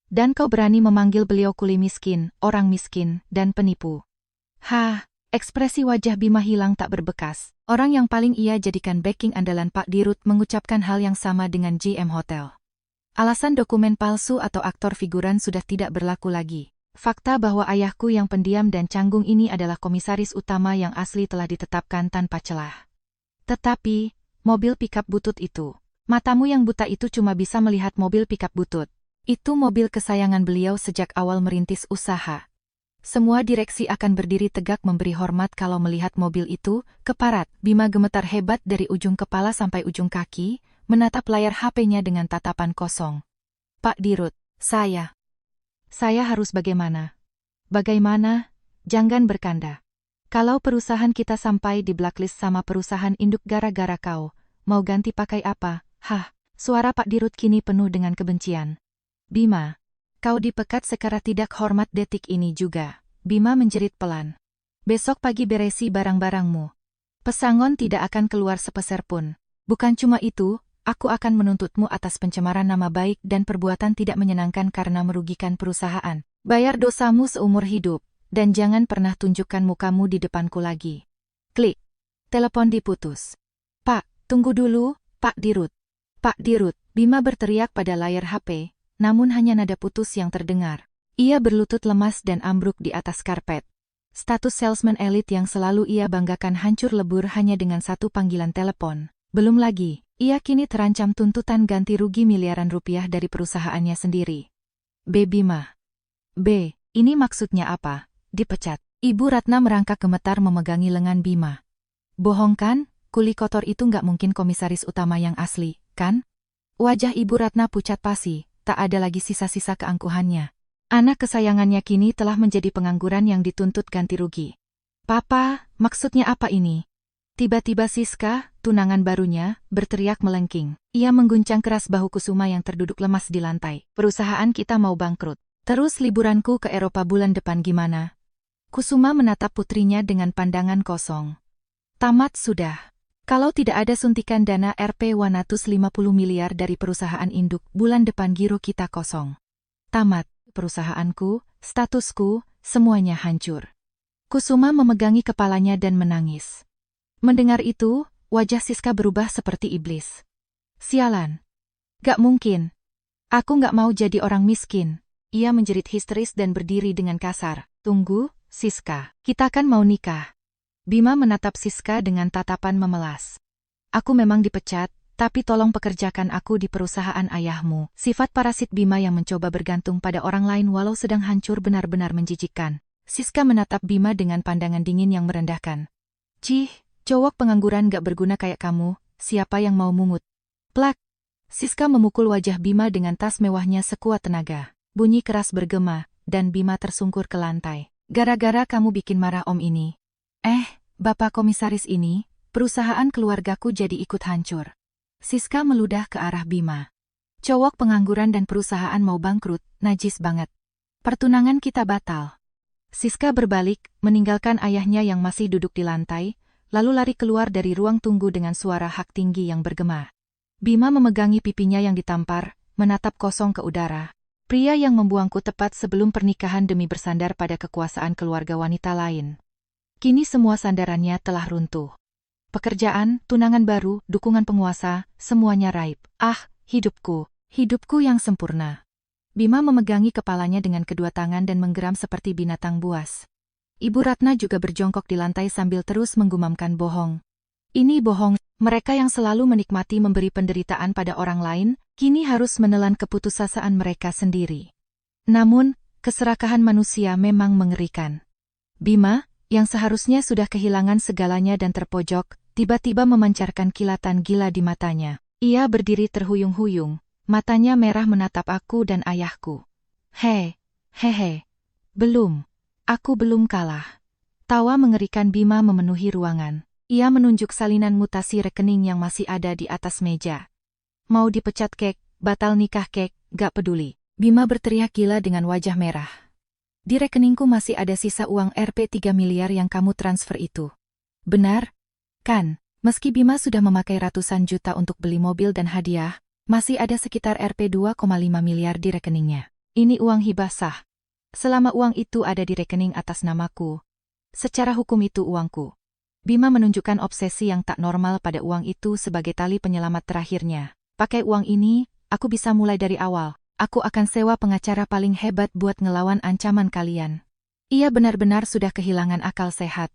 Dan kau berani memanggil beliau kuli miskin, orang miskin, dan penipu. Hah, ekspresi wajah Bima hilang tak berbekas. Orang yang paling ia jadikan backing andalan Pak Dirut mengucapkan hal yang sama dengan GM Hotel. Alasan dokumen palsu atau aktor figuran sudah tidak berlaku lagi. Fakta bahwa ayahku yang pendiam dan canggung ini adalah komisaris utama yang asli telah ditetapkan tanpa celah. Tetapi, mobil pikap butut itu. Matamu yang buta itu cuma bisa melihat mobil pikap butut. Itu mobil kesayangan beliau sejak awal merintis usaha. Semua direksi akan berdiri tegak memberi hormat kalau melihat mobil itu, keparat. Bima gemetar hebat dari ujung kepala sampai ujung kaki, menatap layar HP-nya dengan tatapan kosong. Pak Dirut, saya harus bagaimana? Bagaimana? Jangan bercanda. Kalau perusahaan kita sampai di blacklist sama perusahaan induk gara-gara kau, mau ganti pakai apa? Hah, suara Pak Dirut kini penuh dengan kebencian. Bima, kau dipecat secara tidak hormat detik ini juga. Bima menjerit pelan. Besok pagi beresi barang-barangmu. Pesangon tidak akan keluar sepeser pun. Bukan cuma itu, aku akan menuntutmu atas pencemaran nama baik dan perbuatan tidak menyenangkan karena merugikan perusahaan. Bayar dosamu seumur hidup, dan jangan pernah tunjukkan mukamu di depanku lagi. Klik. Telepon diputus. Pak, tunggu dulu, Pak Dirut. Pak Dirut, Bima berteriak pada layar HP. Namun hanya nada putus yang terdengar. Ia berlutut lemas dan ambruk di atas karpet. Status salesman elit yang selalu ia banggakan hancur lebur hanya dengan satu panggilan telepon. Belum lagi, ia kini terancam tuntutan ganti rugi miliaran rupiah dari perusahaannya sendiri. Bima, B. Ini maksudnya apa? Dipecat. Ibu Ratna merangkak gemetar memegangi lengan Bima. Bohong kan? Kuli kotor itu nggak mungkin komisaris utama yang asli, kan? Wajah Ibu Ratna pucat pasi, tak ada lagi sisa-sisa keangkuhannya. Anak kesayangannya kini telah menjadi pengangguran yang dituntut ganti rugi. Papa, maksudnya apa ini? Tiba-tiba Siska, tunangan barunya, berteriak melengking. Ia mengguncang keras bahu Kusuma yang terduduk lemas di lantai. Perusahaan kita mau bangkrut. Terus liburanku ke Eropa bulan depan gimana? Kusuma menatap putrinya dengan pandangan kosong. Tamat sudah. Kalau tidak ada suntikan dana Rp150 miliar dari perusahaan induk, bulan depan giro kita kosong. Tamat. Perusahaanku, statusku, semuanya hancur. Kusuma memegangi kepalanya dan menangis. Mendengar itu, wajah Siska berubah seperti iblis. Sialan. Gak mungkin. Aku gak mau jadi orang miskin. Ia menjerit histeris dan berdiri dengan kasar. Tunggu, Siska. Kita kan mau nikah. Bima menatap Siska dengan tatapan memelas. Aku memang dipecat, tapi tolong pekerjakan aku di perusahaan ayahmu. Sifat parasit Bima yang mencoba bergantung pada orang lain walau sedang hancur benar-benar menjijikkan. Siska menatap Bima dengan pandangan dingin yang merendahkan. Cih, cowok pengangguran gak berguna kayak kamu, siapa yang mau mungut? Plak! Siska memukul wajah Bima dengan tas mewahnya sekuat tenaga. Bunyi keras bergema, dan Bima tersungkur ke lantai. Gara-gara kamu bikin marah om ini. Bapak komisaris ini, perusahaan keluargaku jadi ikut hancur. Siska meludah ke arah Bima. Cowok pengangguran dan perusahaan mau bangkrut, najis banget. Pertunangan kita batal. Siska berbalik, meninggalkan ayahnya yang masih duduk di lantai, lalu lari keluar dari ruang tunggu dengan suara hak tinggi yang bergema. Bima memegangi pipinya yang ditampar, menatap kosong ke udara. Pria yang membuangku tepat sebelum pernikahan demi bersandar pada kekuasaan keluarga wanita lain. Kini semua sandarannya telah runtuh. Pekerjaan, tunangan baru, dukungan penguasa, semuanya raib. Hidupku yang sempurna. Bima memegangi kepalanya dengan kedua tangan dan menggeram seperti binatang buas. Ibu Ratna juga berjongkok di lantai sambil terus menggumamkan bohong. Ini bohong, mereka yang selalu menikmati memberi penderitaan pada orang lain, kini harus menelan keputusasaan mereka sendiri. Namun, keserakahan manusia memang mengerikan. Bima, yang seharusnya sudah kehilangan segalanya dan terpojok, tiba-tiba memancarkan kilatan gila di matanya. Ia berdiri terhuyung-huyung, matanya merah menatap aku dan ayahku. Hehe. Belum. Aku belum kalah. Tawa mengerikan Bima memenuhi ruangan. Ia menunjuk salinan mutasi rekening yang masih ada di atas meja. Mau dipecat kek, batal nikah kek, gak peduli. Bima berteriak gila dengan wajah merah. Di rekeningku masih ada sisa uang Rp3 miliar yang kamu transfer itu. Benar? Kan, meski Bima sudah memakai ratusan juta untuk beli mobil dan hadiah, masih ada sekitar Rp2,5 miliar di rekeningnya. Ini uang hibah sah. Selama uang itu ada di rekening atas namaku, secara hukum itu uangku. Bima menunjukkan obsesi yang tak normal pada uang itu sebagai tali penyelamat terakhirnya. Pakai uang ini, aku bisa mulai dari awal. Aku akan sewa pengacara paling hebat buat ngelawan ancaman kalian. Ia benar-benar sudah kehilangan akal sehat.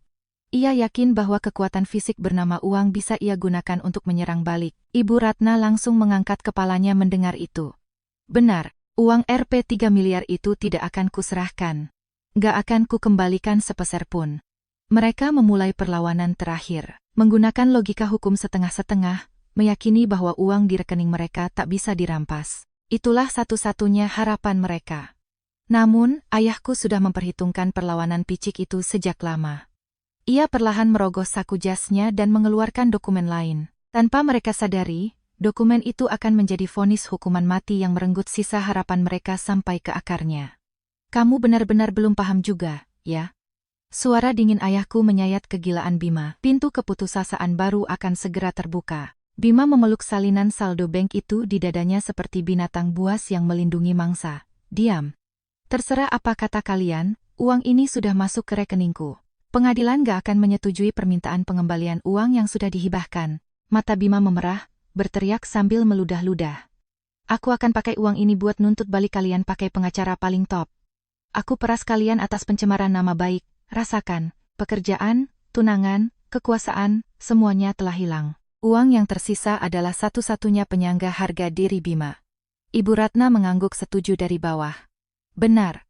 Ia yakin bahwa kekuatan fisik bernama uang bisa ia gunakan untuk menyerang balik. Ibu Ratna langsung mengangkat kepalanya mendengar itu. Benar, uang Rp3 miliar itu tidak akan kuserahkan. Gak akan kukembalikan sepeser pun. Mereka memulai perlawanan terakhir. Menggunakan logika hukum setengah-setengah, meyakini bahwa uang di rekening mereka tak bisa dirampas. Itulah satu-satunya harapan mereka. Namun, ayahku sudah memperhitungkan perlawanan picik itu sejak lama. Ia perlahan merogoh saku jasnya dan mengeluarkan dokumen lain. Tanpa mereka sadari, dokumen itu akan menjadi vonis hukuman mati yang merenggut sisa harapan mereka sampai ke akarnya. Kamu benar-benar belum paham juga, ya? Suara dingin ayahku menyayat kegilaan Bima. Pintu keputusasaan baru akan segera terbuka. Bima memeluk salinan saldo bank itu di dadanya seperti binatang buas yang melindungi mangsa. Diam. Terserah apa kata kalian, uang ini sudah masuk ke rekeningku. Pengadilan gak akan menyetujui permintaan pengembalian uang yang sudah dihibahkan. Mata Bima memerah, berteriak sambil meludah-ludah. Aku akan pakai uang ini buat nuntut balik kalian pakai pengacara paling top. Aku peras kalian atas pencemaran nama baik, rasakan, pekerjaan, tunangan, kekuasaan, semuanya telah hilang. Uang yang tersisa adalah satu-satunya penyangga harga diri Bima. Ibu Ratna mengangguk setuju dari bawah. Benar.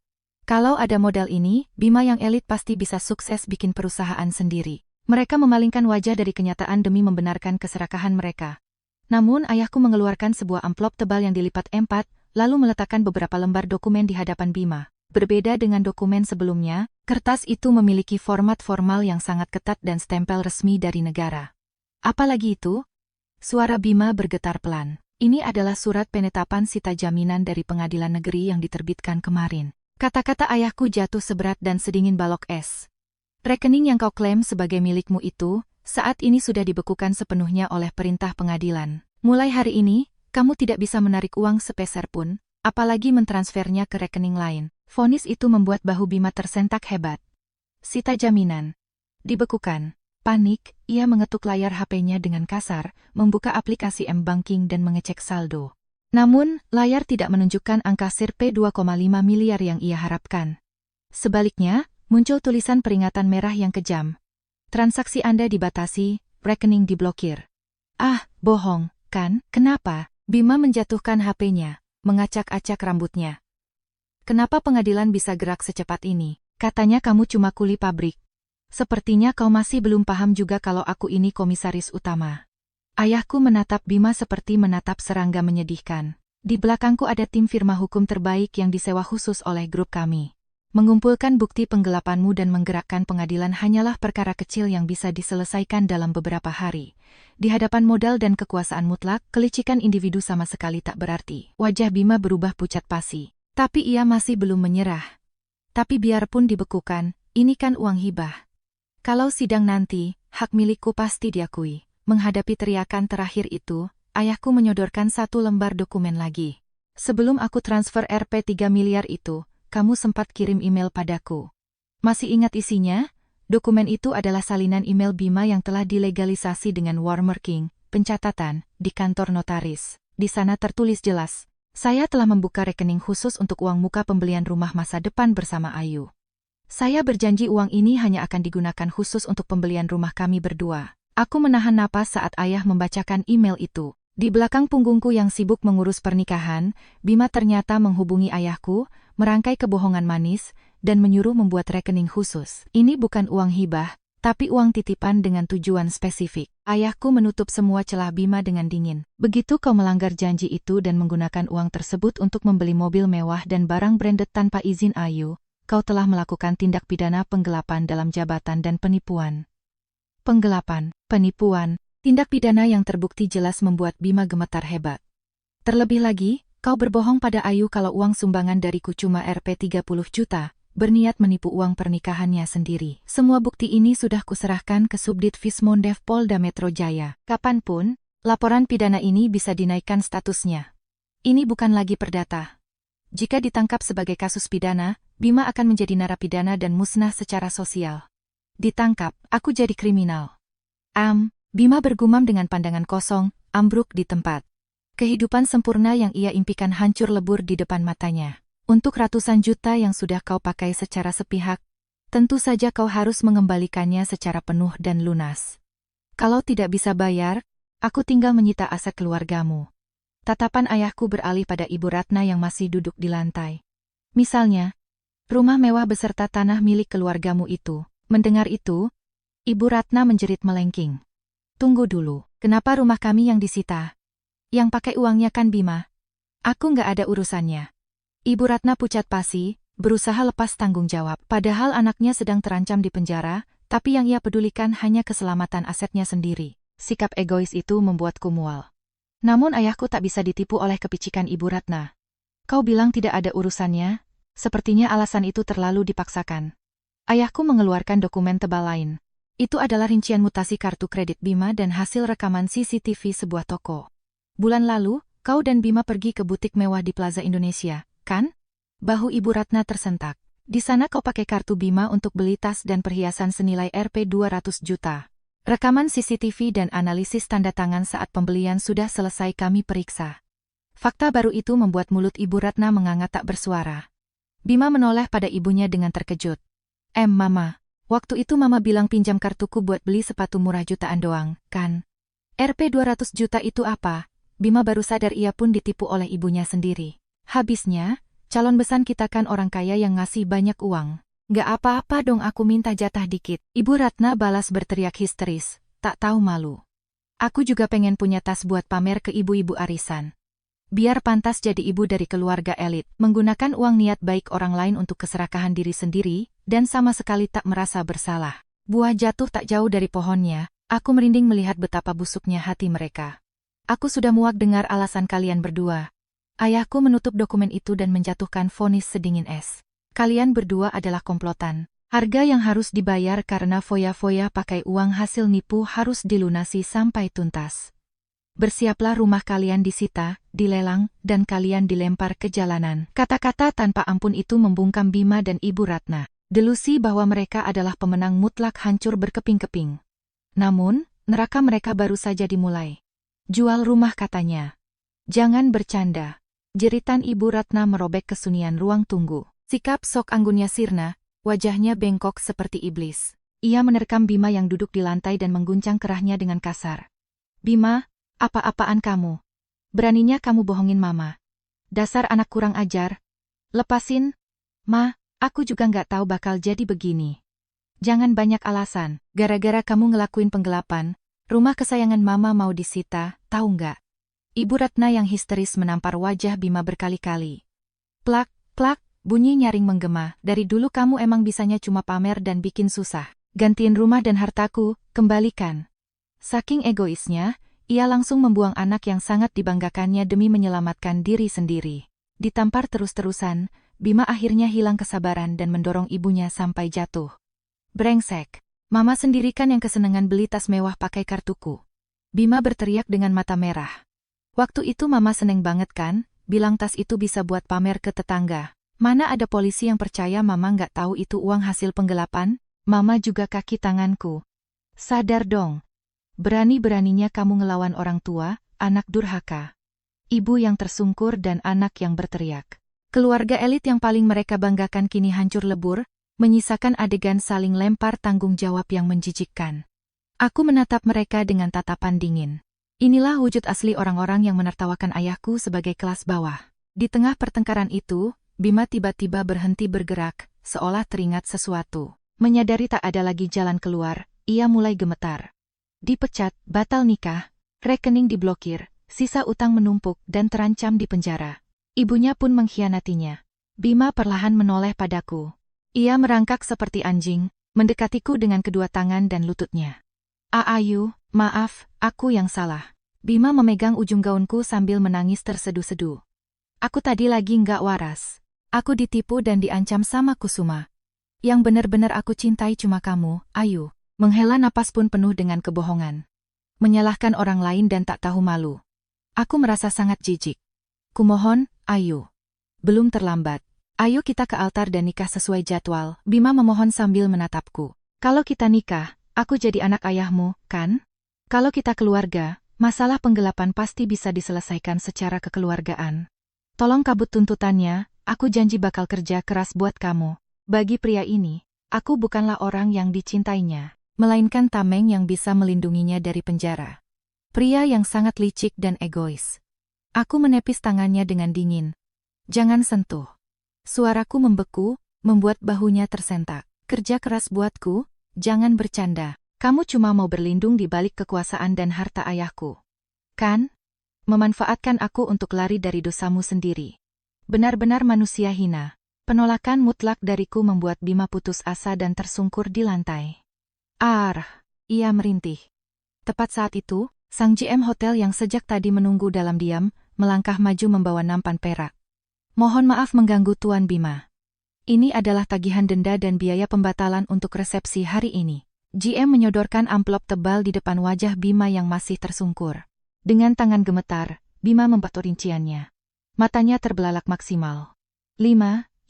Kalau ada modal ini, Bima yang elit pasti bisa sukses bikin perusahaan sendiri. Mereka memalingkan wajah dari kenyataan demi membenarkan keserakahan mereka. Namun ayahku mengeluarkan sebuah amplop tebal yang dilipat empat, lalu meletakkan beberapa lembar dokumen di hadapan Bima. Berbeda dengan dokumen sebelumnya, kertas itu memiliki format formal yang sangat ketat dan stempel resmi dari negara. Apalagi itu? Suara Bima bergetar pelan. Ini adalah surat penetapan sita jaminan dari pengadilan negeri yang diterbitkan kemarin. Kata-kata ayahku jatuh seberat dan sedingin balok es. Rekening yang kau klaim sebagai milikmu itu, saat ini sudah dibekukan sepenuhnya oleh perintah pengadilan. Mulai hari ini, kamu tidak bisa menarik uang sepeser pun, apalagi mentransfernya ke rekening lain. Vonis itu membuat bahu Bima tersentak hebat. Sita jaminan. Dibekukan. Panik, ia mengetuk layar HP-nya dengan kasar, membuka aplikasi M-Banking dan mengecek saldo. Namun, layar tidak menunjukkan angka Rp 2,5 miliar yang ia harapkan. Sebaliknya, muncul tulisan peringatan merah yang kejam. Transaksi Anda dibatasi, rekening diblokir. Ah, bohong, kan? Kenapa? Bima menjatuhkan HP-nya, mengacak-acak rambutnya. Kenapa pengadilan bisa gerak secepat ini? Katanya kamu cuma kuli pabrik. Sepertinya kau masih belum paham juga kalau aku ini komisaris utama. Ayahku menatap Bima seperti menatap serangga menyedihkan. Di belakangku ada tim firma hukum terbaik yang disewa khusus oleh grup kami. Mengumpulkan bukti penggelapanmu dan menggerakkan pengadilan hanyalah perkara kecil yang bisa diselesaikan dalam beberapa hari. Di hadapan modal dan kekuasaan mutlak, kelicikan individu sama sekali tak berarti. Wajah Bima berubah pucat pasi. Tapi ia masih belum menyerah. Tapi biarpun dibekukan, ini kan uang hibah. Kalau sidang nanti, hak milikku pasti diakui. Menghadapi teriakan terakhir itu, ayahku menyodorkan satu lembar dokumen lagi. Sebelum aku transfer Rp 3 miliar itu, kamu sempat kirim email padaku. Masih ingat isinya? Dokumen itu adalah salinan email Bima yang telah dilegalisasi dengan watermarking, pencatatan, di kantor notaris. Di sana tertulis jelas, saya telah membuka rekening khusus untuk uang muka pembelian rumah masa depan bersama Ayu. Saya berjanji uang ini hanya akan digunakan khusus untuk pembelian rumah kami berdua. Aku menahan napas saat ayah membacakan email itu. Di belakang punggungku yang sibuk mengurus pernikahan, Bima ternyata menghubungi ayahku, merangkai kebohongan manis, dan menyuruh membuat rekening khusus. Ini bukan uang hibah, tapi uang titipan dengan tujuan spesifik. Ayahku menutup semua celah Bima dengan dingin. Begitu kau melanggar janji itu dan menggunakan uang tersebut untuk membeli mobil mewah dan barang branded tanpa izin Ayu, kau telah melakukan tindak pidana penggelapan dalam jabatan dan penipuan. Penggelapan, penipuan, tindak pidana yang terbukti jelas membuat Bima gemetar hebat. Terlebih lagi, kau berbohong pada Ayu kalau uang sumbangan dariku cuma Rp 30 juta, berniat menipu uang pernikahannya sendiri. Semua bukti ini sudah kuserahkan ke Subdit Vismondev Polda Metro Jaya. Kapanpun, laporan pidana ini bisa dinaikkan statusnya. Ini bukan lagi perdata. Jika ditangkap sebagai kasus pidana, Bima akan menjadi narapidana dan musnah secara sosial. Ditangkap, aku jadi kriminal. Bima bergumam dengan pandangan kosong, ambruk di tempat. Kehidupan sempurna yang ia impikan hancur lebur di depan matanya. Untuk ratusan juta yang sudah kau pakai secara sepihak, tentu saja kau harus mengembalikannya secara penuh dan lunas. Kalau tidak bisa bayar, aku tinggal menyita aset keluargamu. Tatapan ayahku beralih pada Ibu Ratna yang masih duduk di lantai. Misalnya, rumah mewah beserta tanah milik keluargamu itu. Mendengar itu, Ibu Ratna menjerit melengking. Tunggu dulu, kenapa rumah kami yang disita? Yang pakai uangnya kan Bima? Aku nggak ada urusannya. Ibu Ratna pucat pasi, berusaha lepas tanggung jawab. Padahal anaknya sedang terancam di penjara, tapi yang ia pedulikan hanya keselamatan asetnya sendiri. Sikap egois itu membuatku mual. Namun ayahku tak bisa ditipu oleh kepicikan Ibu Ratna. Kau bilang tidak ada urusannya? Sepertinya alasan itu terlalu dipaksakan. Ayahku mengeluarkan dokumen tebal lain. Itu adalah rincian mutasi kartu kredit Bima dan hasil rekaman CCTV sebuah toko. Bulan lalu, kau dan Bima pergi ke butik mewah di Plaza Indonesia, kan? Bahu Ibu Ratna tersentak. Di sana kau pakai kartu Bima untuk beli tas dan perhiasan senilai Rp 200 juta. Rekaman CCTV dan analisis tanda tangan saat pembelian sudah selesai kami periksa. Fakta baru itu membuat mulut Ibu Ratna menganga tak bersuara. Bima menoleh pada ibunya dengan terkejut. Mama, waktu itu Mama bilang pinjam kartuku buat beli sepatu murah jutaan doang, kan? Rp 200 juta itu apa? Bima baru sadar ia pun ditipu oleh ibunya sendiri. Habisnya, Calon besan kita kan orang kaya yang ngasih banyak uang. Nggak apa-apa dong aku minta jatah dikit. Ibu Ratna balas berteriak histeris, tak tahu malu. Aku juga pengen punya tas buat pamer ke ibu-ibu arisan. Biar pantas jadi ibu dari keluarga elit, menggunakan uang niat baik orang lain untuk keserakahan diri sendiri, dan sama sekali tak merasa bersalah. Buah jatuh tak jauh dari pohonnya, aku merinding melihat betapa busuknya hati mereka. Aku sudah muak dengar alasan kalian berdua. Ayahku menutup dokumen itu dan menjatuhkan vonis sedingin es. Kalian berdua adalah komplotan. Harga yang harus dibayar karena foya-foya pakai uang hasil nipu harus dilunasi sampai tuntas. Bersiaplah rumah kalian disita, dilelang, dan kalian dilempar ke jalanan. Kata-kata tanpa ampun itu membungkam Bima dan Ibu Ratna. Delusi bahwa mereka adalah pemenang mutlak hancur berkeping-keping. Namun, neraka mereka baru saja dimulai. Jual rumah katanya. Jangan bercanda. Jeritan Ibu Ratna merobek kesunyian ruang tunggu. Sikap sok anggunnya sirna, wajahnya bengkok seperti iblis. Ia menerkam Bima yang duduk di lantai dan mengguncang kerahnya dengan kasar. Bima, apa-apaan kamu? Beraninya kamu bohongin mama. Dasar anak kurang ajar. Lepasin. Ma, aku juga nggak tahu bakal jadi begini. Jangan banyak alasan, gara-gara kamu ngelakuin penggelapan, rumah kesayangan mama mau disita, tahu nggak? Ibu Ratna yang histeris menampar wajah Bima berkali-kali. Plak, plak. Bunyi nyaring menggema, dari dulu kamu emang bisanya cuma pamer dan bikin susah. Gantiin rumah dan hartaku, kembalikan. Saking egoisnya, ia langsung membuang anak yang sangat dibanggakannya demi menyelamatkan diri sendiri. Ditampar terus-terusan, Bima akhirnya hilang kesabaran dan mendorong ibunya sampai jatuh. Brengsek, mama sendiri kan yang kesenangan beli tas mewah pakai kartuku. Bima berteriak dengan mata merah. Waktu itu mama seneng banget kan, bilang tas itu bisa buat pamer ke tetangga. Mana ada polisi yang percaya mama nggak tahu itu uang hasil penggelapan? Mama juga kaki tanganku. Sadar dong. Berani-beraninya kamu ngelawan orang tua, anak durhaka. Ibu yang tersungkur dan anak yang berteriak. Keluarga elit yang paling mereka banggakan kini hancur lebur, menyisakan adegan saling lempar tanggung jawab yang menjijikkan. Aku menatap mereka dengan tatapan dingin. Inilah wujud asli orang-orang yang menertawakan ayahku sebagai kelas bawah. Di tengah pertengkaran itu, Bima tiba-tiba berhenti bergerak, seolah teringat sesuatu. Menyadari tak ada lagi jalan keluar, ia mulai gemetar. Dipecat, batal nikah, rekening diblokir, sisa utang menumpuk dan terancam di penjara. Ibunya pun mengkhianatinya. Bima perlahan menoleh padaku. Ia merangkak seperti anjing, mendekatiku dengan kedua tangan dan lututnya. Ayu, maaf, aku yang salah. Bima memegang ujung gaunku sambil menangis terseduh-seduh. Aku tadi lagi nggak waras. Aku ditipu dan diancam sama Kusuma. Yang benar-benar aku cintai cuma kamu, Ayu. Menghela napas pun penuh dengan kebohongan. Menyalahkan orang lain dan tak tahu malu. Aku merasa sangat jijik. Kumohon, Ayu. Belum terlambat. Ayo kita ke altar dan nikah sesuai jadwal, Bima memohon sambil menatapku. Kalau kita nikah, aku jadi anak ayahmu, kan? Kalau kita keluarga, masalah penggelapan pasti bisa diselesaikan secara kekeluargaan. Tolong kabut tuntutannya. Aku janji bakal kerja keras buat kamu. Bagi pria ini, aku bukanlah orang yang dicintainya, melainkan tameng yang bisa melindunginya dari penjara. Pria yang sangat licik dan egois. Aku menepis tangannya dengan dingin. Jangan sentuh. Suaraku membeku, membuat bahunya tersentak. Kerja keras buatku, jangan bercanda. Kamu cuma mau berlindung di balik kekuasaan dan harta ayahku. Kan? Memanfaatkan aku untuk lari dari dosamu sendiri. Benar-benar manusia hina. Penolakan mutlak dariku membuat Bima putus asa dan tersungkur di lantai. Ia merintih. Tepat saat itu, sang GM hotel yang sejak tadi menunggu dalam diam, melangkah maju membawa nampan perak. Mohon maaf mengganggu Tuan Bima. Ini adalah tagihan denda dan biaya pembatalan untuk resepsi hari ini. GM menyodorkan amplop tebal di depan wajah Bima yang masih tersungkur. Dengan tangan gemetar, Bima membuat rinciannya. Matanya terbelalak maksimal. 500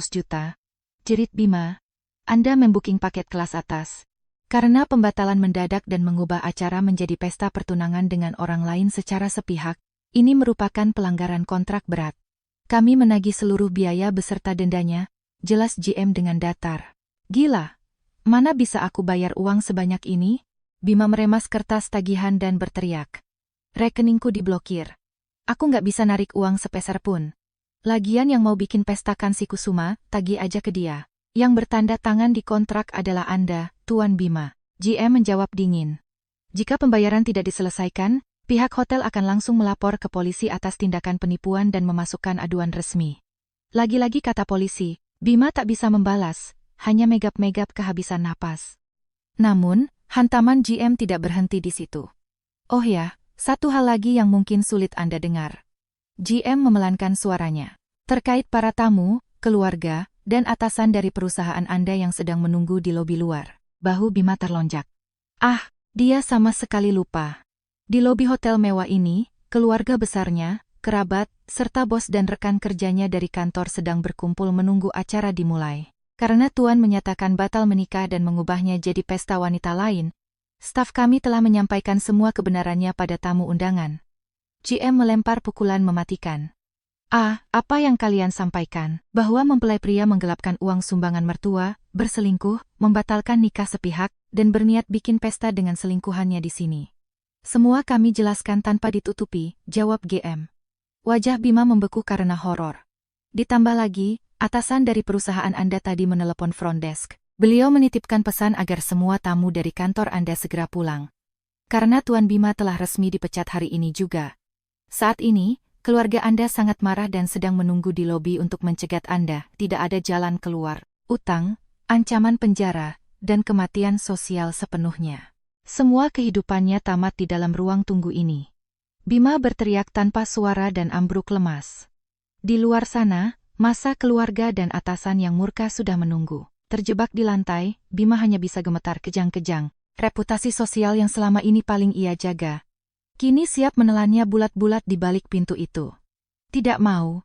juta. Jerit Bima. Anda membuking paket kelas atas. Karena pembatalan mendadak dan mengubah acara menjadi pesta pertunangan dengan orang lain secara sepihak, ini merupakan pelanggaran kontrak berat. Kami menagih seluruh biaya beserta dendanya, jelas GM dengan datar. Gila. Mana bisa aku bayar uang sebanyak ini? Bima meremas kertas tagihan dan berteriak. Rekeningku diblokir. Aku nggak bisa narik uang sepeser pun. Lagian yang mau bikin pestakan si Kusuma, tagih aja ke dia. Yang bertanda tangan di kontrak adalah Anda, Tuan Bima. GM menjawab dingin. Jika pembayaran tidak diselesaikan, pihak hotel akan langsung melapor ke polisi atas tindakan penipuan dan memasukkan aduan resmi. Lagi-lagi kata polisi, Bima tak bisa membalas, hanya megap-megap kehabisan napas. Namun, hantaman GM tidak berhenti di situ. Oh ya, satu hal lagi yang mungkin sulit Anda dengar. GM memelankan suaranya. Terkait para tamu, keluarga, dan atasan dari perusahaan Anda yang sedang menunggu di lobi luar. Bahu Bima terlonjak. Ah, dia sama sekali lupa. Di lobi hotel mewah ini, keluarga besarnya, kerabat, serta bos dan rekan kerjanya dari kantor sedang berkumpul menunggu acara dimulai. Karena Tuan menyatakan batal menikah dan mengubahnya jadi pesta wanita lain, staf kami telah menyampaikan semua kebenarannya pada tamu undangan. GM melempar pukulan mematikan. Apa yang kalian sampaikan? Bahwa mempelai pria menggelapkan uang sumbangan mertua, berselingkuh, membatalkan nikah sepihak, dan berniat bikin pesta dengan selingkuhannya di sini. Semua kami jelaskan tanpa ditutupi, jawab GM. Wajah Bima membeku karena horor. Ditambah lagi, atasan dari perusahaan Anda tadi menelepon front desk. Beliau menitipkan pesan agar semua tamu dari kantor Anda segera pulang. Karena Tuan Bima telah resmi dipecat hari ini juga. Saat ini, keluarga Anda sangat marah dan sedang menunggu di lobi untuk mencegat Anda. Tidak ada jalan keluar, utang, ancaman penjara, dan kematian sosial sepenuhnya. Semua kehidupannya tamat di dalam ruang tunggu ini. Bima berteriak tanpa suara dan ambruk lemas. Di luar sana, masa keluarga dan atasan yang murka sudah menunggu. Terjebak di lantai, Bima hanya bisa gemetar kejang-kejang. Reputasi sosial yang selama ini paling ia jaga, kini siap menelannya bulat-bulat di balik pintu itu. Tidak mau.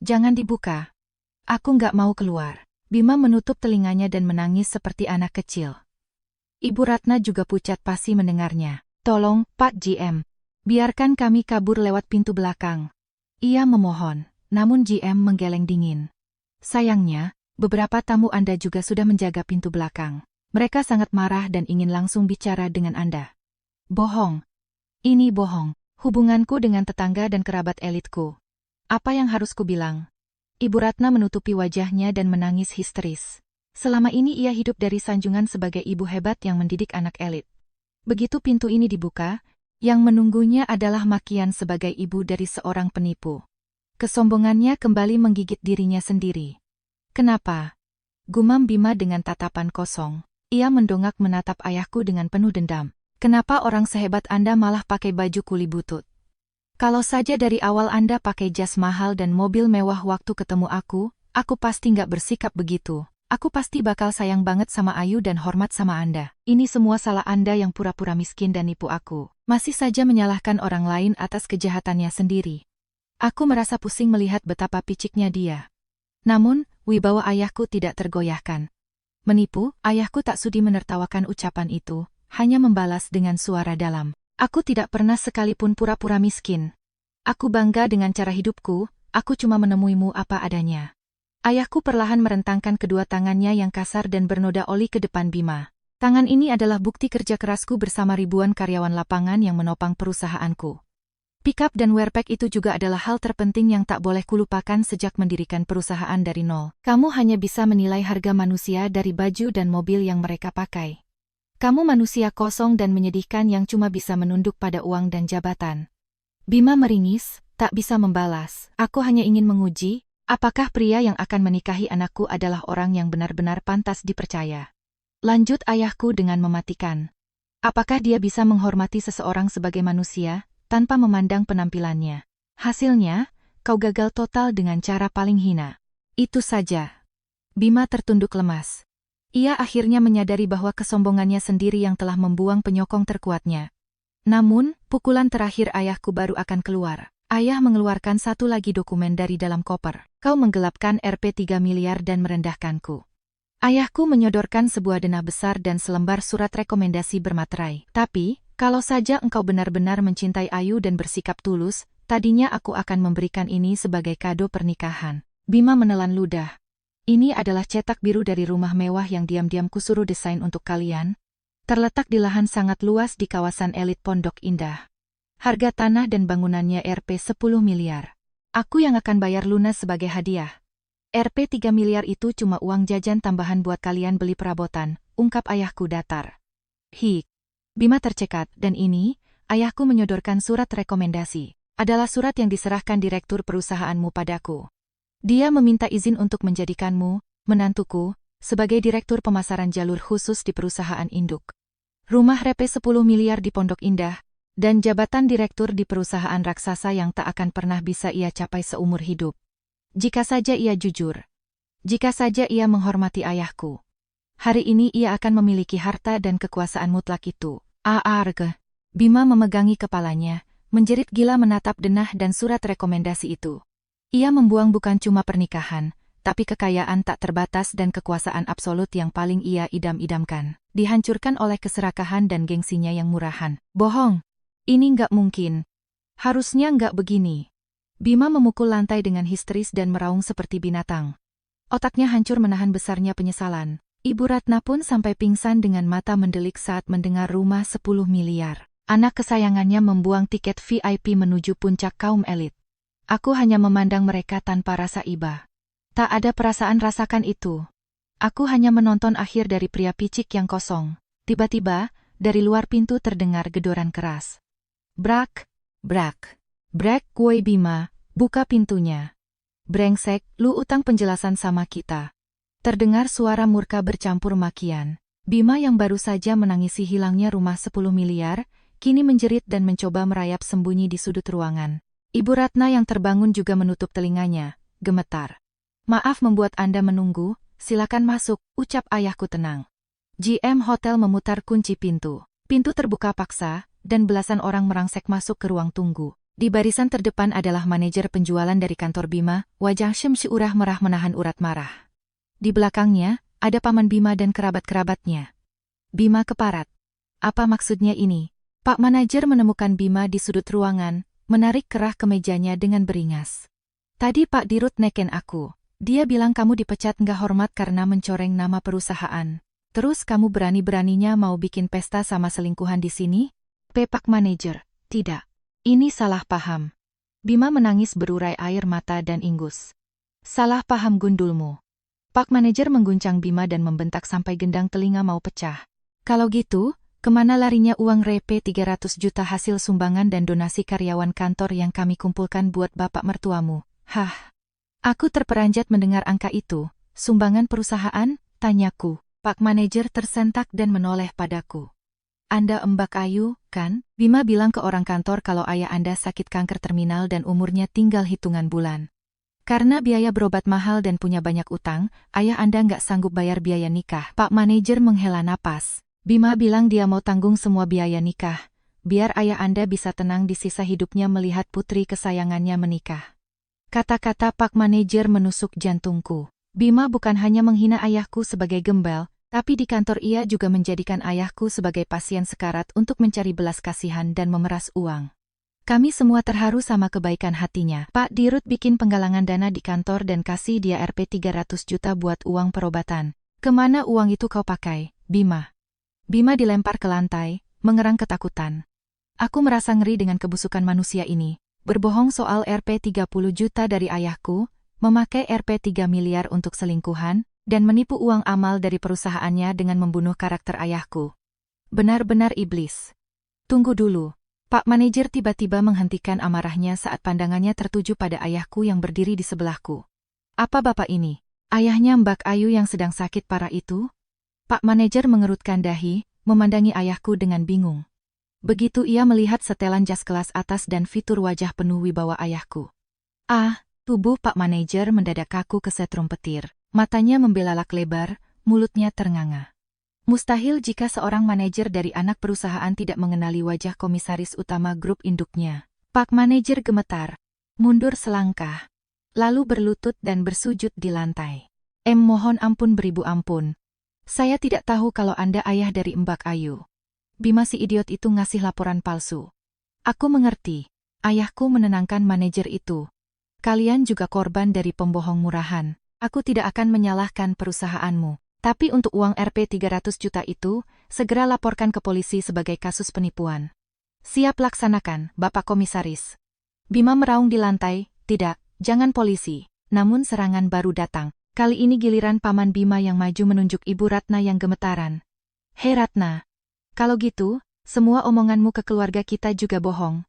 Jangan dibuka. Aku nggak mau keluar. Bima menutup telinganya dan menangis seperti anak kecil. Ibu Ratna juga pucat pasi mendengarnya. Tolong, Pak GM. Biarkan kami kabur lewat pintu belakang. Ia memohon, namun GM menggeleng dingin. Sayangnya, beberapa tamu Anda juga sudah menjaga pintu belakang. Mereka sangat marah dan ingin langsung bicara dengan Anda. Bohong. Ini bohong. Hubunganku dengan tetangga dan kerabat elitku. Apa yang harus kubilang? Ibu Ratna menutupi wajahnya dan menangis histeris. Selama ini ia hidup dari sanjungan sebagai ibu hebat yang mendidik anak elit. Begitu pintu ini dibuka, yang menunggunya adalah makian sebagai ibu dari seorang penipu. Kesombongannya kembali menggigit dirinya sendiri. Kenapa? Gumam Bima dengan tatapan kosong. Ia mendongak menatap ayahku dengan penuh dendam. Kenapa orang sehebat Anda malah pakai baju kuli butut? Kalau saja dari awal Anda pakai jas mahal dan mobil mewah waktu ketemu aku pasti nggak bersikap begitu. Aku pasti bakal sayang banget sama Ayu dan hormat sama Anda. Ini semua salah Anda yang pura-pura miskin dan nipu aku. Masih saja menyalahkan orang lain atas kejahatannya sendiri. Aku merasa pusing melihat betapa piciknya dia. Namun, wibawa ayahku tidak tergoyahkan. Menipu, ayahku tak sudi menertawakan ucapan itu, hanya membalas dengan suara dalam. Aku tidak pernah sekalipun pura-pura miskin. Aku bangga dengan cara hidupku, aku cuma menemuimu apa adanya. Ayahku perlahan merentangkan kedua tangannya yang kasar dan bernoda oli ke depan Bima. Tangan ini adalah bukti kerja kerasku bersama ribuan karyawan lapangan yang menopang perusahaanku. Pickup dan wearpack itu juga adalah hal terpenting yang tak boleh kulupakan sejak mendirikan perusahaan dari nol. Kamu hanya bisa menilai harga manusia dari baju dan mobil yang mereka pakai. Kamu manusia kosong dan menyedihkan yang cuma bisa menunduk pada uang dan jabatan. Bima meringis, tak bisa membalas. Aku hanya ingin menguji, apakah pria yang akan menikahi anakku adalah orang yang benar-benar pantas dipercaya. Lanjut ayahku dengan mematikan. Apakah dia bisa menghormati seseorang sebagai manusia, tanpa memandang penampilannya? Hasilnya, kau gagal total dengan cara paling hina. Itu saja. Bima tertunduk lemas. Ia akhirnya menyadari bahwa kesombongannya sendiri yang telah membuang penyokong terkuatnya. Namun, pukulan terakhir ayahku baru akan keluar. Ayah mengeluarkan satu lagi dokumen dari dalam koper. Kau menggelapkan Rp3 miliar dan merendahkanku. Ayahku menyodorkan sebuah denah besar dan selembar surat rekomendasi bermaterai. Tapi, kalau saja engkau benar-benar mencintai Ayu dan bersikap tulus, tadinya aku akan memberikan ini sebagai kado pernikahan. Bima menelan ludah. Ini adalah cetak biru dari rumah mewah yang diam-diam kusuruh desain untuk kalian. Terletak di lahan sangat luas di kawasan elit Pondok Indah. Harga tanah dan bangunannya Rp10 miliar. Aku yang akan bayar lunas sebagai hadiah. Rp 3 miliar itu cuma uang jajan tambahan buat kalian beli perabotan, ungkap ayahku datar. Hik. Bima tercekat, dan ini, ayahku menyodorkan surat rekomendasi. Adalah surat yang diserahkan direktur perusahaanmu padaku. Dia meminta izin untuk menjadikanmu, menantuku, sebagai direktur pemasaran jalur khusus di perusahaan induk. Rumah Rp 10 miliar di Pondok Indah, dan jabatan direktur di perusahaan raksasa yang tak akan pernah bisa ia capai seumur hidup. Jika saja ia jujur. Jika saja ia menghormati ayahku. Hari ini ia akan memiliki harta dan kekuasaan mutlak itu. Aarge. Bima memegangi kepalanya, menjerit gila menatap denah dan surat rekomendasi itu. Ia membuang bukan cuma pernikahan, tapi kekayaan tak terbatas dan kekuasaan absolut yang paling ia idam-idamkan. Dihancurkan oleh keserakahan dan gengsinya yang murahan. Bohong. Ini nggak mungkin. Harusnya nggak begini. Bima memukul lantai dengan histeris dan meraung seperti binatang. Otaknya hancur menahan besarnya penyesalan. Ibu Ratna pun sampai pingsan dengan mata mendelik saat mendengar rumah 10 miliar. Anak kesayangannya membuang tiket VIP menuju puncak kaum elit. Aku hanya memandang mereka tanpa rasa iba. Tak ada perasaan rasakan itu. Aku hanya menonton akhir dari pria picik yang kosong. Tiba-tiba, dari luar pintu terdengar gedoran keras. Brak, brak, brak, woi Bima, buka pintunya. Brengsek, lu utang penjelasan sama kita. Terdengar suara murka bercampur makian. Bima yang baru saja menangisi hilangnya rumah 10 miliar, kini menjerit dan mencoba merayap sembunyi di sudut ruangan. Ibu Ratna yang terbangun juga menutup telinganya, gemetar. Maaf membuat Anda menunggu, silakan masuk, ucap ayahku tenang. GM Hotel memutar kunci pintu. Pintu terbuka paksa, dan belasan orang merangsek masuk ke ruang tunggu. Di barisan terdepan adalah manajer penjualan dari kantor Bima, wajah Syemsyurah merah menahan urat marah. Di belakangnya, ada paman Bima dan kerabat-kerabatnya. Bima keparat. Apa maksudnya ini? Pak manajer menemukan Bima di sudut ruangan, menarik kerah kemejanya dengan beringas. Tadi Pak Dirut neken aku. Dia bilang kamu dipecat nggak hormat karena mencoreng nama perusahaan. Terus kamu berani-beraninya mau bikin pesta sama selingkuhan di sini? Pak manajer, tidak. Ini salah paham. Bima menangis berurai air mata dan ingus. Salah paham gundulmu. Pak manajer mengguncang Bima dan membentak sampai gendang telinga mau pecah. Kalau gitu, kemana larinya uang Rp 300 juta hasil sumbangan dan donasi karyawan kantor yang kami kumpulkan buat bapak mertuamu? Hah? Aku terperanjat mendengar angka itu. Sumbangan perusahaan? Tanyaku. Pak manajer tersentak dan menoleh padaku. Anda Mbak Ayu, kan? Bima bilang ke orang kantor kalau ayah Anda sakit kanker terminal dan umurnya tinggal hitungan bulan. Karena biaya berobat mahal dan punya banyak utang, ayah Anda nggak sanggup bayar biaya nikah. Pak manajer menghela napas. Bima bilang dia mau tanggung semua biaya nikah, biar ayah Anda bisa tenang di sisa hidupnya melihat putri kesayangannya menikah. Kata-kata Pak manajer menusuk jantungku. Bima bukan hanya menghina ayahku sebagai gembel, tapi di kantor ia juga menjadikan ayahku sebagai pasien sekarat untuk mencari belas kasihan dan memeras uang. Kami semua terharu sama kebaikan hatinya. Pak Dirut bikin penggalangan dana di kantor dan kasih dia Rp 300 juta buat uang perobatan. Kemana uang itu kau pakai, Bima? Bima dilempar ke lantai, mengerang ketakutan. Aku merasa ngeri dengan kebusukan manusia ini. Berbohong soal Rp 30 juta dari ayahku, memakai Rp 3 miliar untuk selingkuhan, dan menipu uang amal dari perusahaannya dengan membunuh karakter ayahku. Benar-benar iblis. Tunggu dulu. Pak manajer tiba-tiba menghentikan amarahnya saat pandangannya tertuju pada ayahku yang berdiri di sebelahku. Apa bapak ini? Ayahnya Mbak Ayu yang sedang sakit parah itu? Pak manajer mengerutkan dahi, memandangi ayahku dengan bingung. Begitu ia melihat setelan jas kelas atas dan fitur wajah penuh wibawa ayahku. Tubuh Pak manajer mendadak kaku kesetrum petir. Matanya membelalak lebar, mulutnya ternganga. Mustahil jika seorang manajer dari anak perusahaan tidak mengenali wajah komisaris utama grup induknya. Pak manajer gemetar, mundur selangkah, lalu berlutut dan bersujud di lantai. Mohon ampun beribu ampun. Saya tidak tahu kalau Anda ayah dari Mbak Ayu. Bima si idiot itu ngasih laporan palsu. Aku mengerti. Ayahku menenangkan manajer itu. Kalian juga korban dari pembohong murahan. Aku tidak akan menyalahkan perusahaanmu. Tapi untuk uang Rp 300 juta itu, segera laporkan ke polisi sebagai kasus penipuan. Siap laksanakan, Bapak Komisaris. Bima meraung di lantai, tidak, jangan polisi. Namun serangan baru datang. Kali ini giliran Paman Bima yang maju menunjuk Ibu Ratna yang gemetaran. Hei Ratna, kalau gitu, semua omonganmu ke keluarga kita juga bohong.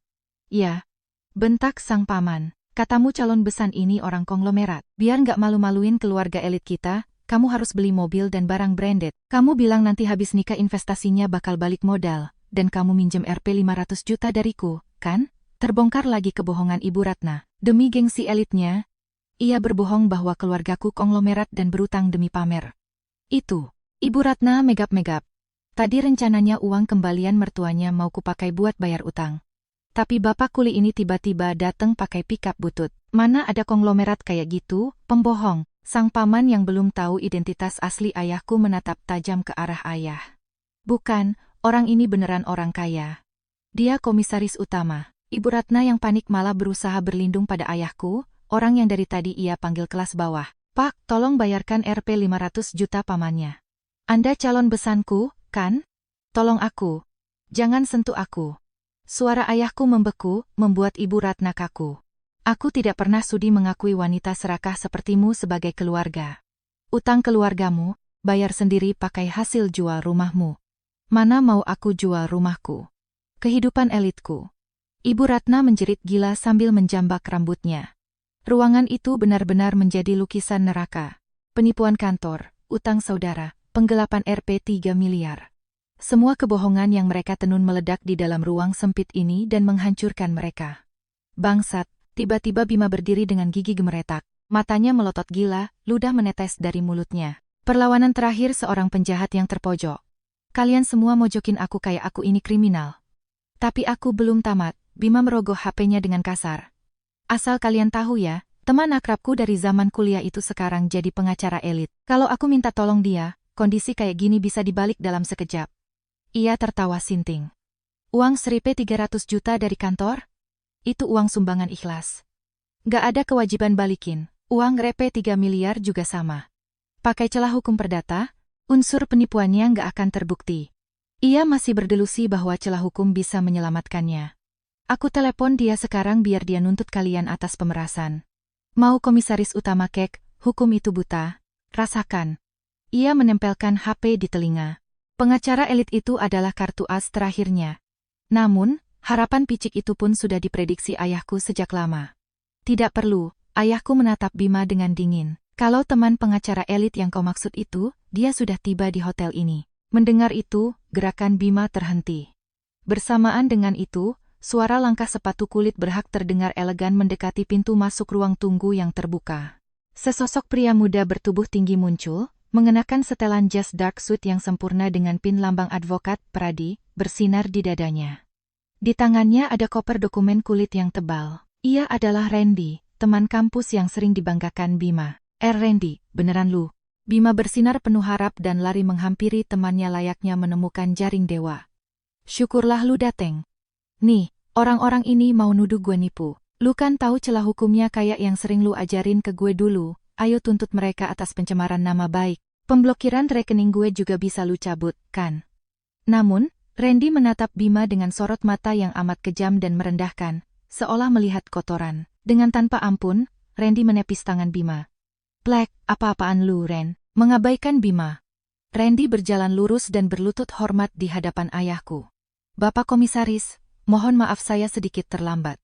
Ya, bentak sang paman. Katamu calon besan ini orang konglomerat. Biar nggak malu-maluin keluarga elit kita, kamu harus beli mobil dan barang branded. Kamu bilang nanti habis nikah investasinya bakal balik modal, dan kamu minjem Rp 500 juta dariku, kan? Terbongkar lagi kebohongan Ibu Ratna. Demi gengsi elitnya, ia berbohong bahwa keluargaku konglomerat dan berutang demi pamer. Itu, Ibu Ratna megap-megap. Tadi rencananya uang kembalian mertuanya mau kupakai buat bayar utang. Tapi bapak kuli ini tiba-tiba datang pakai pikap butut. Mana ada konglomerat kayak gitu, pembohong. Sang paman yang belum tahu identitas asli ayahku menatap tajam ke arah ayah. Bukan, orang ini beneran orang kaya. Dia komisaris utama. Ibu Ratna yang panik malah berusaha berlindung pada ayahku, orang yang dari tadi ia panggil kelas bawah. Pak, tolong bayarkan Rp 500 juta pamannya. Anda calon besanku, kan? Tolong aku. Jangan sentuh aku. Suara ayahku membeku, membuat Ibu Ratna kaku. Aku tidak pernah sudi mengakui wanita serakah sepertimu sebagai keluarga. Utang keluargamu, bayar sendiri pakai hasil jual rumahmu. Mana mau aku jual rumahku? Kehidupan elitku. Ibu Ratna menjerit gila sambil menjambak rambutnya. Ruangan itu benar-benar menjadi lukisan neraka. Penipuan kantor, utang saudara, penggelapan Rp 3 miliar. Semua kebohongan yang mereka tenun meledak di dalam ruang sempit ini dan menghancurkan mereka. Bangsat, tiba-tiba Bima berdiri dengan gigi gemeretak. Matanya melotot gila, ludah menetes dari mulutnya. Perlawanan terakhir seorang penjahat yang terpojok. Kalian semua mojokin aku kayak aku ini kriminal. Tapi aku belum tamat, Bima merogoh HP-nya dengan kasar. Asal kalian tahu ya, teman akrabku dari zaman kuliah itu sekarang jadi pengacara elit. Kalau aku minta tolong dia, kondisi kayak gini bisa dibalik dalam sekejap. Ia tertawa sinting. Uang Rp 300 juta dari kantor? Itu uang sumbangan ikhlas. Gak ada kewajiban balikin, uang Rp 3 miliar juga sama. Pakai celah hukum perdata, unsur penipuannya gak akan terbukti. Ia masih berdelusi bahwa celah hukum bisa menyelamatkannya. Aku telepon dia sekarang biar dia nuntut kalian atas pemerasan. Mau komisaris utama kek, hukum itu buta. Rasakan. Ia menempelkan HP di telinga. Pengacara elit itu adalah kartu as terakhirnya. Namun, harapan picik itu pun sudah diprediksi ayahku sejak lama. Tidak perlu, ayahku menatap Bima dengan dingin. Kalau teman pengacara elit yang kau maksud itu, dia sudah tiba di hotel ini. Mendengar itu, gerakan Bima terhenti. Bersamaan dengan itu, suara langkah sepatu kulit berhak terdengar elegan mendekati pintu masuk ruang tunggu yang terbuka. Sesosok pria muda bertubuh tinggi muncul, mengenakan setelan jas dark suit yang sempurna dengan pin lambang advokat Pradi, bersinar di dadanya. Di tangannya ada koper dokumen kulit yang tebal. Ia adalah Randy, teman kampus yang sering dibanggakan Bima. Randy, beneran lu? Bima bersinar penuh harap dan lari menghampiri temannya layaknya menemukan jaring dewa. Syukurlah lu dateng. Nih, orang-orang ini mau nuduh gue nipu. Lu kan tahu celah hukumnya kayak yang sering lu ajarin ke gue dulu. Ayo tuntut mereka atas pencemaran nama baik. Pemblokiran rekening gue juga bisa lu cabut, kan? Namun, Randy menatap Bima dengan sorot mata yang amat kejam dan merendahkan, seolah melihat kotoran. Dengan tanpa ampun, Randy menepis tangan Bima. Plek, apa-apaan lu, Ren? Mengabaikan Bima. Randy berjalan lurus dan berlutut hormat di hadapan ayahku. Bapak komisaris, mohon maaf saya sedikit terlambat.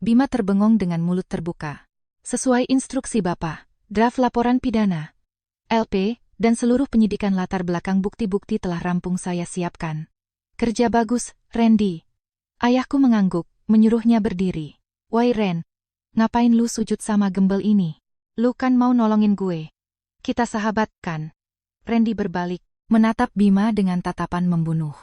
Bima terbengong dengan mulut terbuka. Sesuai instruksi Bapak, draft laporan pidana, LP, dan seluruh penyidikan latar belakang bukti-bukti telah rampung saya siapkan. Kerja bagus, Randy. Ayahku mengangguk, menyuruhnya berdiri. Woi Ren, ngapain lu sujud sama gembel ini? Lu kan mau nolongin gue. Kita sahabat, kan? Randy berbalik, menatap Bima dengan tatapan membunuh.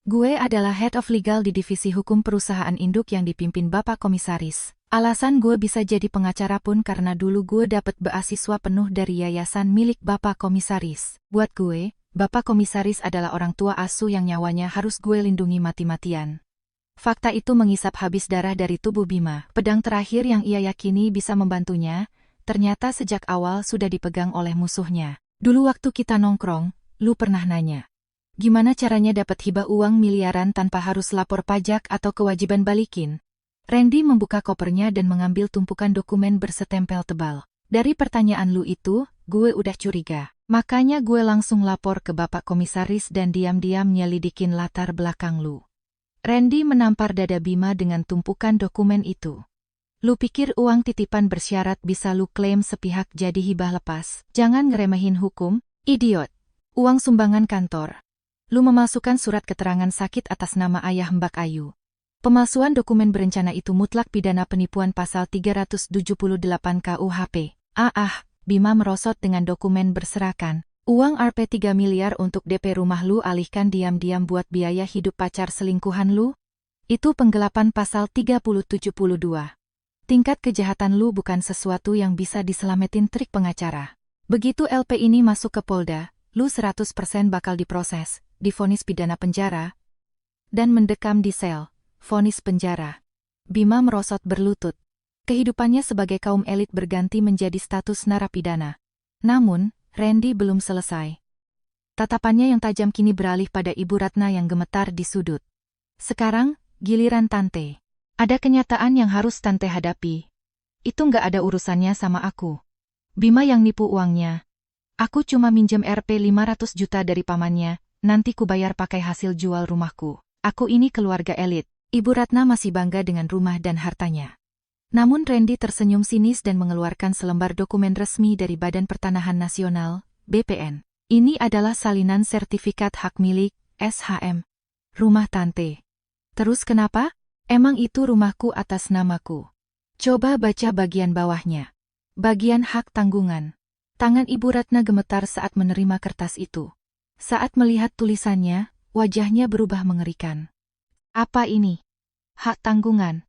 Gue adalah Head of Legal di Divisi Hukum Perusahaan Induk yang dipimpin Bapak Komisaris. Alasan gue bisa jadi pengacara pun karena dulu gue dapat beasiswa penuh dari yayasan milik Bapak Komisaris. Buat gue, Bapak Komisaris adalah orang tua asuh yang nyawanya harus gue lindungi mati-matian. Fakta itu mengisap habis darah dari tubuh Bima. Pedang terakhir yang ia yakini bisa membantunya, ternyata sejak awal sudah dipegang oleh musuhnya. Dulu waktu kita nongkrong, lu pernah nanya. Gimana caranya dapat hibah uang miliaran tanpa harus lapor pajak atau kewajiban balikin? Randy membuka kopernya dan mengambil tumpukan dokumen bersetempel tebal. Dari pertanyaan lu itu, gue udah curiga. Makanya gue langsung lapor ke Bapak Komisaris dan diam-diam nyelidikin latar belakang lu. Randy menampar dada Bima dengan tumpukan dokumen itu. Lu pikir uang titipan bersyarat bisa lu klaim sepihak jadi hibah lepas? Jangan ngeremehin hukum, idiot. Uang sumbangan kantor. Lu memalsukan surat keterangan sakit atas nama ayah Mbak Ayu. Pemalsuan dokumen berencana itu mutlak pidana penipuan pasal 378 KUHP. Bima merosot dengan dokumen berserakan. Uang Rp 3 miliar untuk DP rumah lu alihkan diam-diam buat biaya hidup pacar selingkuhan lu? Itu penggelapan pasal 3072. Tingkat kejahatan lu bukan sesuatu yang bisa diselamatin trik pengacara. Begitu LP ini masuk ke Polda, lu 100% bakal diproses, divonis pidana penjara, dan mendekam di sel. Vonis penjara. Bima merosot berlutut. Kehidupannya sebagai kaum elit berganti menjadi status narapidana. Namun, Randy belum selesai. Tatapannya yang tajam kini beralih pada Ibu Ratna yang gemetar di sudut. Sekarang, giliran Tante. Ada kenyataan yang harus Tante hadapi. Itu nggak ada urusannya sama aku. Bima yang nipu uangnya. Aku cuma minjem Rp 500 juta dari pamannya, nanti ku bayar pakai hasil jual rumahku. Aku ini keluarga elit. Ibu Ratna masih bangga dengan rumah dan hartanya. Namun Randy tersenyum sinis dan mengeluarkan selembar dokumen resmi dari Badan Pertanahan Nasional, BPN. Ini adalah salinan sertifikat hak milik, SHM. Rumah Tante. Terus kenapa? Emang itu rumahku atas namaku. Coba baca bagian bawahnya. Bagian hak tanggungan. Tangan Ibu Ratna gemetar saat menerima kertas itu. Saat melihat tulisannya, wajahnya berubah mengerikan. Apa ini? Hak tanggungan.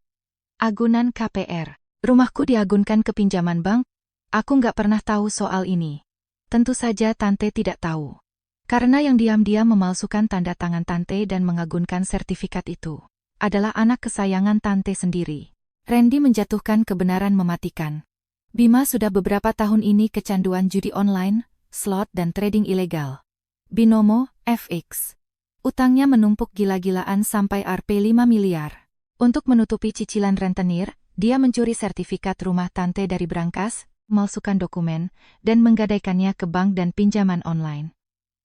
Agunan KPR. Rumahku diagunkan ke pinjaman bank? Aku nggak pernah tahu soal ini. Tentu saja Tante tidak tahu. Karena yang diam-diam memalsukan tanda tangan Tante dan mengagunkan sertifikat itu adalah anak kesayangan Tante sendiri. Randy menjatuhkan kebenaran mematikan. Bima sudah beberapa tahun ini kecanduan judi online, slot dan trading ilegal. Binomo, FX. Utangnya menumpuk gila-gilaan sampai Rp 5 miliar. Untuk menutupi cicilan rentenir, dia mencuri sertifikat rumah Tante dari brankas, memalsukan dokumen, dan menggadaikannya ke bank dan pinjaman online.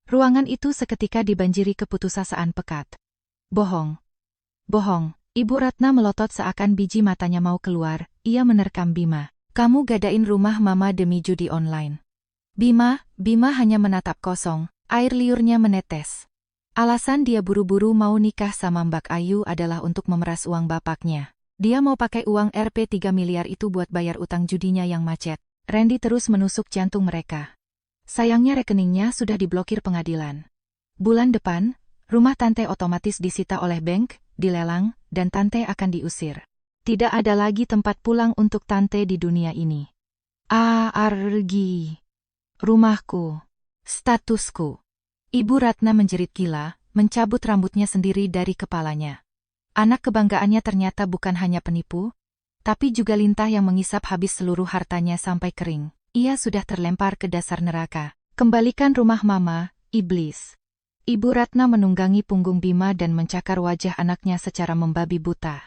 Ruangan itu seketika dibanjiri keputusasaan pekat. Bohong. Bohong. Ibu Ratna melotot seakan biji matanya mau keluar, ia menerkam Bima. Kamu gadain rumah mama demi judi online. Bima hanya menatap kosong, air liurnya menetes. Alasan dia buru-buru mau nikah sama Mbak Ayu adalah untuk memeras uang bapaknya. Dia mau pakai uang Rp 3 miliar itu buat bayar utang judinya yang macet. Randy terus menusuk jantung mereka. Sayangnya rekeningnya sudah diblokir pengadilan. Bulan depan, rumah Tante otomatis disita oleh bank, dilelang, dan Tante akan diusir. Tidak ada lagi tempat pulang untuk Tante di dunia ini. Argi. Rumahku. Statusku. Ibu Ratna menjerit gila, mencabut rambutnya sendiri dari kepalanya. Anak kebanggaannya ternyata bukan hanya penipu, tapi juga lintah yang mengisap habis seluruh hartanya sampai kering. Ia sudah terlempar ke dasar neraka. Kembalikan rumah mama, iblis. Ibu Ratna menunggangi punggung Bima dan mencakar wajah anaknya secara membabi buta.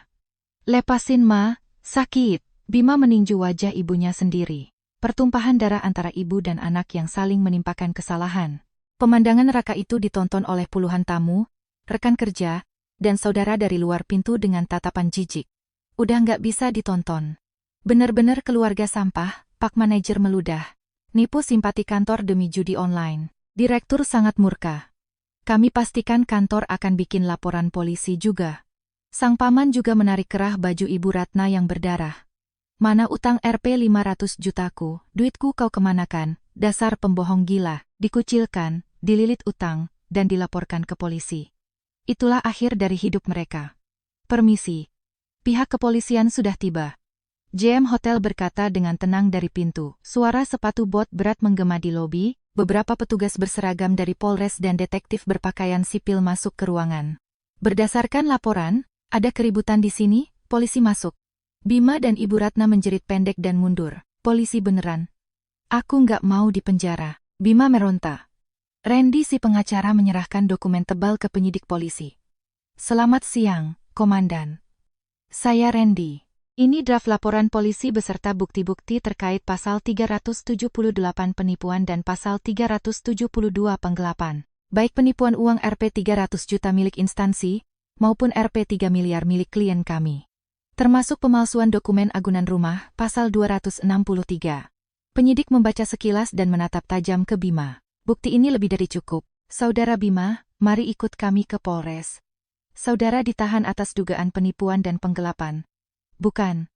Lepasin ma, sakit. Bima meninju wajah ibunya sendiri. Pertumpahan darah antara ibu dan anak yang saling menimpakan kesalahan. Pemandangan neraka itu ditonton oleh puluhan tamu, rekan kerja, dan saudara dari luar pintu dengan tatapan jijik. Udah nggak bisa ditonton. Bener-bener keluarga sampah, Pak Manajer meludah. Nipu simpati kantor demi judi online. Direktur sangat murka. Kami pastikan kantor akan bikin laporan polisi juga. Sang paman juga menarik kerah baju Ibu Ratna yang berdarah. Mana utang Rp 500 jutaku, duitku kau kemanakan, dasar pembohong gila. Dikucilkan, dililit utang, dan dilaporkan ke polisi. Itulah akhir dari hidup mereka. Permisi. Pihak kepolisian sudah tiba. JM Hotel berkata dengan tenang dari pintu. Suara sepatu bot berat menggema di lobi, beberapa petugas berseragam dari Polres dan detektif berpakaian sipil masuk ke ruangan. Berdasarkan laporan, ada keributan di sini, polisi masuk. Bima dan Ibu Ratna menjerit pendek dan mundur. Polisi beneran. Aku nggak mau dipenjara. Bima meronta. Randy si pengacara menyerahkan dokumen tebal ke penyidik polisi. Selamat siang, Komandan. Saya Randy. Ini draft laporan polisi beserta bukti-bukti terkait pasal 378 penipuan dan pasal 372 penggelapan. Baik penipuan uang Rp 300 juta milik instansi, maupun Rp 3 miliar milik klien kami. Termasuk pemalsuan dokumen agunan rumah, pasal 263. Penyidik membaca sekilas dan menatap tajam ke Bima. Bukti ini lebih dari cukup. Saudara Bima, mari ikut kami ke Polres. Saudara ditahan atas dugaan penipuan dan penggelapan. Bukan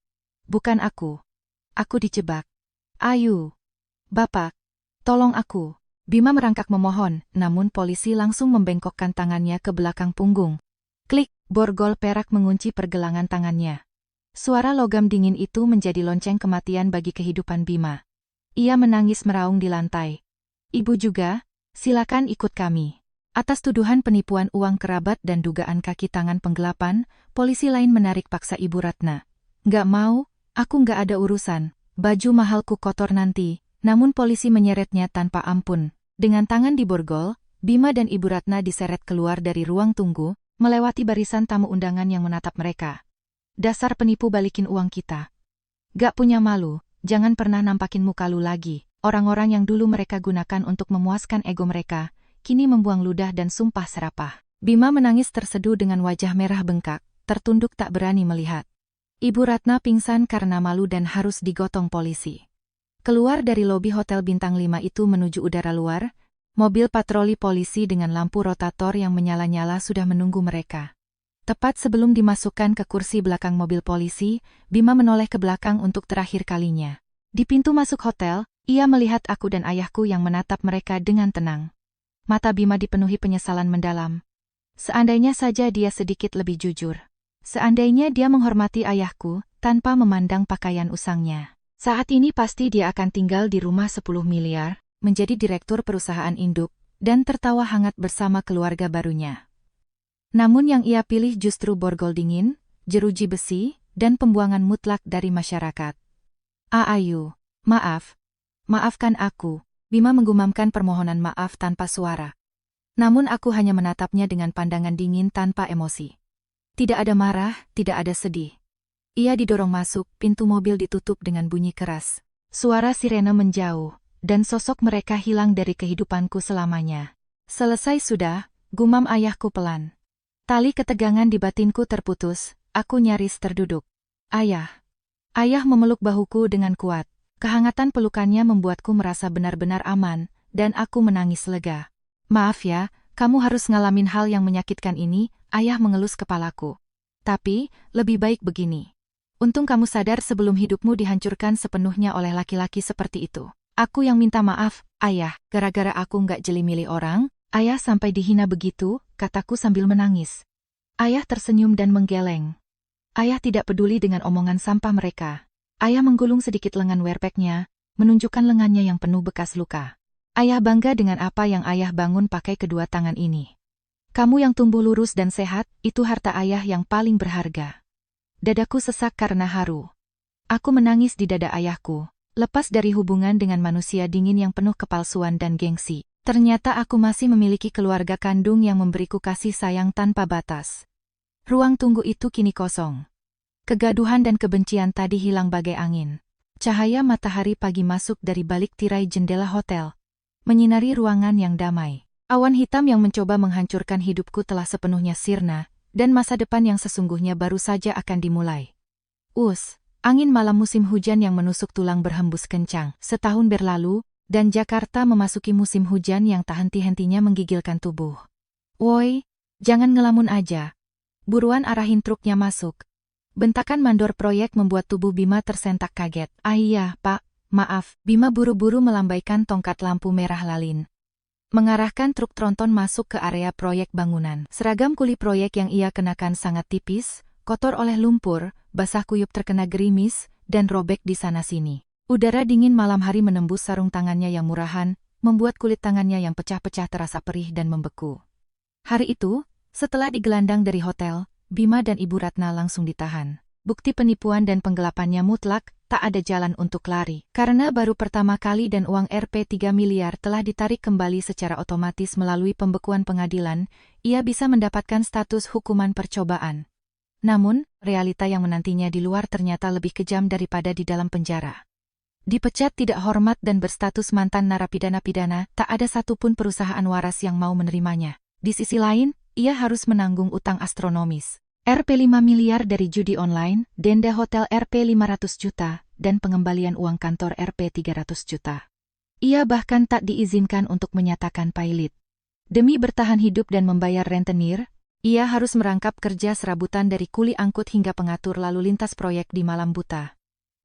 aku. Aku dijebak. Ayu. Bapak, tolong aku. Bima merangkak memohon, namun polisi langsung membengkokkan tangannya ke belakang punggung. Klik, borgol perak mengunci pergelangan tangannya. Suara logam dingin itu menjadi lonceng kematian bagi kehidupan Bima. Ia menangis meraung di lantai. Ibu juga, silakan ikut kami. Atas tuduhan penipuan uang kerabat dan dugaan kaki tangan penggelapan, polisi lain menarik paksa Ibu Ratna. Nggak mau, aku nggak ada urusan, baju mahalku kotor nanti, namun polisi menyeretnya tanpa ampun. Dengan tangan diborgol, Bima dan Ibu Ratna diseret keluar dari ruang tunggu, melewati barisan tamu undangan yang menatap mereka. Dasar penipu balikin uang kita. Gak punya malu, jangan pernah nampakin muka lu lagi. Orang-orang yang dulu mereka gunakan untuk memuaskan ego mereka, kini membuang ludah dan sumpah serapah. Bima menangis terseduh dengan wajah merah bengkak, tertunduk tak berani melihat. Ibu Ratna pingsan karena malu dan harus digotong polisi. Keluar dari lobi Hotel Bintang 5 itu menuju udara luar, mobil patroli polisi dengan lampu rotator yang menyala-nyala sudah menunggu mereka. Tepat sebelum dimasukkan ke kursi belakang mobil polisi, Bima menoleh ke belakang untuk terakhir kalinya. Di pintu masuk hotel, ia melihat aku dan ayahku yang menatap mereka dengan tenang. Mata Bima dipenuhi penyesalan mendalam. Seandainya saja dia sedikit lebih jujur. Seandainya dia menghormati ayahku, tanpa memandang pakaian usangnya. Saat ini pasti dia akan tinggal di rumah 10 miliar, menjadi direktur perusahaan induk, dan tertawa hangat bersama keluarga barunya. Namun yang ia pilih justru borgol dingin, jeruji besi, dan pembuangan mutlak dari masyarakat. Ayu, maafkan aku. Bima menggumamkan permohonan maaf tanpa suara. Namun aku hanya menatapnya dengan pandangan dingin tanpa emosi. Tidak ada marah, tidak ada sedih. Ia didorong masuk, pintu mobil ditutup dengan bunyi keras. Suara sirene menjauh, dan sosok mereka hilang dari kehidupanku selamanya. Selesai sudah, gumam ayahku pelan. Tali ketegangan di batinku terputus, aku nyaris terduduk. Ayah memeluk bahuku dengan kuat. Kehangatan pelukannya membuatku merasa benar-benar aman, dan aku menangis lega. Maaf ya, kamu harus ngalamin hal yang menyakitkan ini, ayah mengelus kepalaku. Tapi, lebih baik begini. Untung kamu sadar sebelum hidupmu dihancurkan sepenuhnya oleh laki-laki seperti itu. Aku yang minta maaf, ayah, gara-gara aku nggak jeli milih orang, ayah sampai dihina begitu, kataku sambil menangis. Ayah tersenyum dan menggeleng. Ayah tidak peduli dengan omongan sampah mereka. Ayah menggulung sedikit lengan werpeknya, menunjukkan lengannya yang penuh bekas luka. Ayah bangga dengan apa yang ayah bangun pakai kedua tangan ini. Kamu yang tumbuh lurus dan sehat, itu harta ayah yang paling berharga. Dadaku sesak karena haru. Aku menangis di dada ayahku, lepas dari hubungan dengan manusia dingin yang penuh kepalsuan dan gengsi. Ternyata aku masih memiliki keluarga kandung yang memberiku kasih sayang tanpa batas. Ruang tunggu itu kini kosong. Kegaduhan dan kebencian tadi hilang bagai angin. Cahaya matahari pagi masuk dari balik tirai jendela hotel, menyinari ruangan yang damai. Awan hitam yang mencoba menghancurkan hidupku telah sepenuhnya sirna, dan masa depan yang sesungguhnya baru saja akan dimulai. Angin malam musim hujan yang menusuk tulang berhembus kencang. Setahun berlalu, dan Jakarta memasuki musim hujan yang tak henti-hentinya menggigilkan tubuh. Woi, jangan ngelamun aja. Buruan arahin truknya masuk. Bentakan mandor proyek membuat tubuh Bima tersentak kaget. Iya, Pak, maaf. Bima buru-buru melambaikan tongkat lampu merah lalin, mengarahkan truk tronton masuk ke area proyek bangunan. Seragam kuli proyek yang ia kenakan sangat tipis, kotor oleh lumpur, basah kuyup terkena gerimis, dan robek di sana-sini. Udara dingin malam hari menembus sarung tangannya yang murahan, membuat kulit tangannya yang pecah-pecah terasa perih dan membeku. Hari itu, setelah digelandang dari hotel, Bima dan Ibu Ratna langsung ditahan. Bukti penipuan dan penggelapannya mutlak, tak ada jalan untuk lari. Karena baru pertama kali dan uang Rp 3 miliar telah ditarik kembali secara otomatis melalui pembekuan pengadilan, ia bisa mendapatkan status hukuman percobaan. Namun, realita yang menantinya di luar ternyata lebih kejam daripada di dalam penjara. Dipecat tidak hormat dan berstatus mantan narapidana-pidana, tak ada satupun perusahaan waras yang mau menerimanya. Di sisi lain, ia harus menanggung utang astronomis. Rp 5 miliar dari judi online, denda hotel Rp 500 juta, dan pengembalian uang kantor Rp 300 juta. Ia bahkan tak diizinkan untuk menyatakan pailit. Demi bertahan hidup dan membayar rentenir, ia harus merangkap kerja serabutan dari kuli angkut hingga pengatur lalu lintas proyek di malam buta.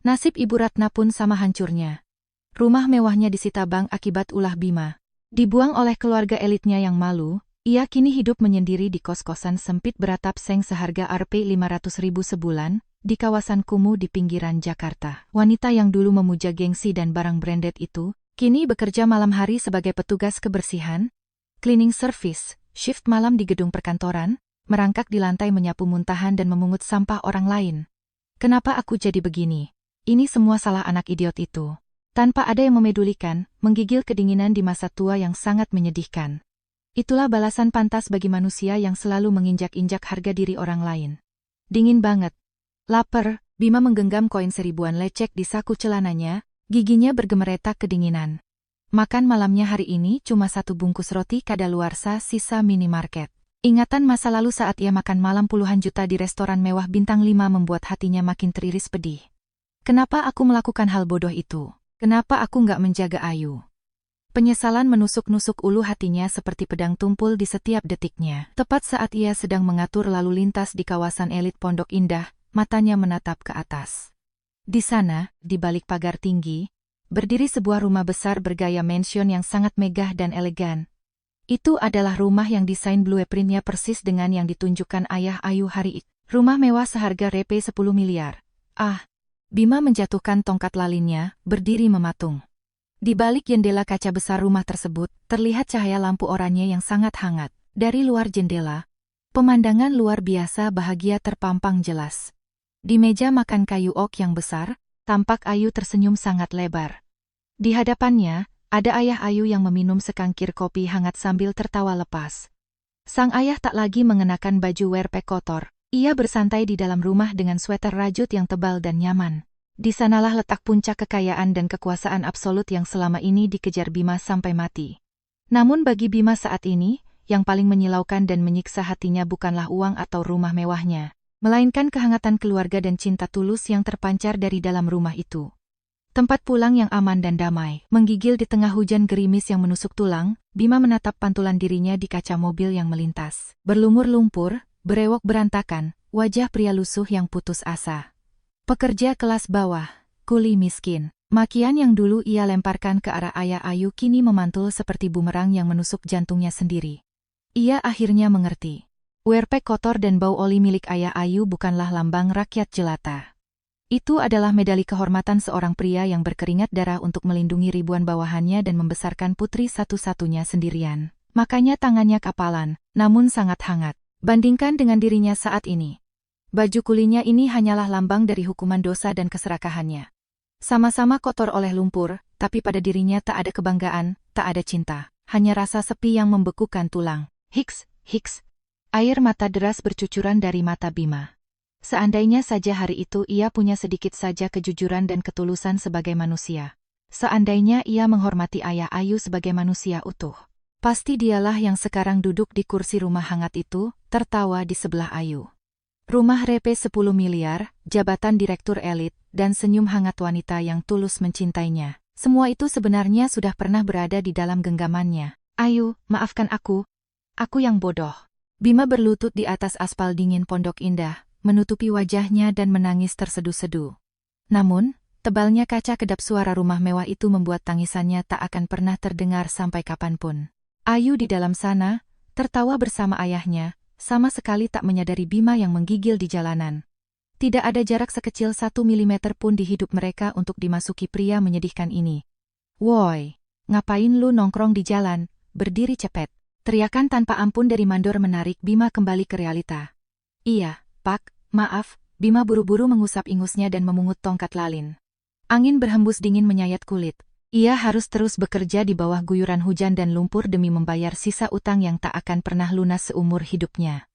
Nasib Ibu Ratna pun sama hancurnya. Rumah mewahnya disita bank akibat ulah Bima. Dibuang oleh keluarga elitnya yang malu, ia kini hidup menyendiri di kos-kosan sempit beratap seng seharga Rp 500.000 sebulan, di kawasan kumuh di pinggiran Jakarta. Wanita yang dulu memuja gengsi dan barang branded itu, kini bekerja malam hari sebagai petugas kebersihan, cleaning service, shift malam di gedung perkantoran, merangkak di lantai menyapu muntahan dan memungut sampah orang lain. Kenapa aku jadi begini? Ini semua salah anak idiot itu. Tanpa ada yang memedulikan, menggigil kedinginan di masa tua yang sangat menyedihkan. Itulah balasan pantas bagi manusia yang selalu menginjak-injak harga diri orang lain. Dingin banget. Lapar, Bima menggenggam koin seribuan lecek di saku celananya, giginya bergemeretak kedinginan. Makan malamnya hari ini cuma 1 bungkus roti kadaluarsa sisa minimarket. Ingatan masa lalu saat ia makan malam puluhan juta di restoran mewah bintang 5 membuat hatinya makin teriris pedih. Kenapa aku melakukan hal bodoh itu? Kenapa aku nggak menjaga Ayu? Penyesalan menusuk-nusuk ulu hatinya seperti pedang tumpul di setiap detiknya. Tepat saat ia sedang mengatur lalu lintas di kawasan elit Pondok Indah, matanya menatap ke atas. Di sana, di balik pagar tinggi, berdiri sebuah rumah besar bergaya mansion yang sangat megah dan elegan. Itu adalah rumah yang desain blueprintnya persis dengan yang ditunjukkan ayah Ayu hari itu. Rumah mewah seharga Rp 10 miliar. Bima menjatuhkan tongkat lalinnya, berdiri mematung. Di balik jendela kaca besar rumah tersebut, terlihat cahaya lampu oranye yang sangat hangat. Dari luar jendela, pemandangan luar biasa bahagia terpampang jelas. Di meja makan kayu oak yang besar, tampak Ayu tersenyum sangat lebar. Di hadapannya, ada ayah Ayu yang meminum sekangkir kopi hangat sambil tertawa lepas. Sang ayah tak lagi mengenakan baju werpek kotor. Ia bersantai di dalam rumah dengan sweater rajut yang tebal dan nyaman. Di sanalah letak puncak kekayaan dan kekuasaan absolut yang selama ini dikejar Bima sampai mati. Namun bagi Bima saat ini, yang paling menyilaukan dan menyiksa hatinya bukanlah uang atau rumah mewahnya, melainkan kehangatan keluarga dan cinta tulus yang terpancar dari dalam rumah itu. Tempat pulang yang aman dan damai. Menggigil di tengah hujan gerimis yang menusuk tulang, Bima menatap pantulan dirinya di kaca mobil yang melintas. Berlumur lumpur, berewok berantakan, wajah pria lusuh yang putus asa. Pekerja kelas bawah, kuli miskin. Makian yang dulu ia lemparkan ke arah ayah Ayu kini memantul seperti bumerang yang menusuk jantungnya sendiri. Ia akhirnya mengerti. Werpek kotor dan bau oli milik ayah Ayu bukanlah lambang rakyat jelata. Itu adalah medali kehormatan seorang pria yang berkeringat darah untuk melindungi ribuan bawahannya dan membesarkan putri satu-satunya sendirian. Makanya tangannya kapalan, namun sangat hangat. Bandingkan dengan dirinya saat ini. Baju kulinya ini hanyalah lambang dari hukuman dosa dan keserakahannya. Sama-sama kotor oleh lumpur, tapi pada dirinya tak ada kebanggaan, tak ada cinta. Hanya rasa sepi yang membekukan tulang. Hiks. Air mata deras bercucuran dari mata Bima. Seandainya saja hari itu ia punya sedikit saja kejujuran dan ketulusan sebagai manusia. Seandainya ia menghormati ayah Ayu sebagai manusia utuh. Pasti dialah yang sekarang duduk di kursi rumah hangat itu, tertawa di sebelah Ayu. Rumah Rp 10 miliar, jabatan direktur elit, dan senyum hangat wanita yang tulus mencintainya. Semua itu sebenarnya sudah pernah berada di dalam genggamannya. Ayu, maafkan aku. Aku yang bodoh. Bima berlutut di atas aspal dingin Pondok Indah, menutupi wajahnya dan menangis terseduh-seduh. Namun, tebalnya kaca kedap suara rumah mewah itu membuat tangisannya tak akan pernah terdengar sampai kapanpun. Ayu di dalam sana, tertawa bersama ayahnya, sama sekali tak menyadari Bima yang menggigil di jalanan. Tidak ada jarak sekecil 1 milimeter pun di hidup mereka untuk dimasuki pria menyedihkan ini. Woi, ngapain lu nongkrong di jalan, berdiri cepet. Teriakan tanpa ampun dari mandor menarik Bima kembali ke realita. Iya, Pak, maaf, Bima buru-buru mengusap ingusnya dan memungut tongkat lalin. Angin berhembus dingin menyayat kulit. Ia harus terus bekerja di bawah guyuran hujan dan lumpur demi membayar sisa utang yang tak akan pernah lunas seumur hidupnya.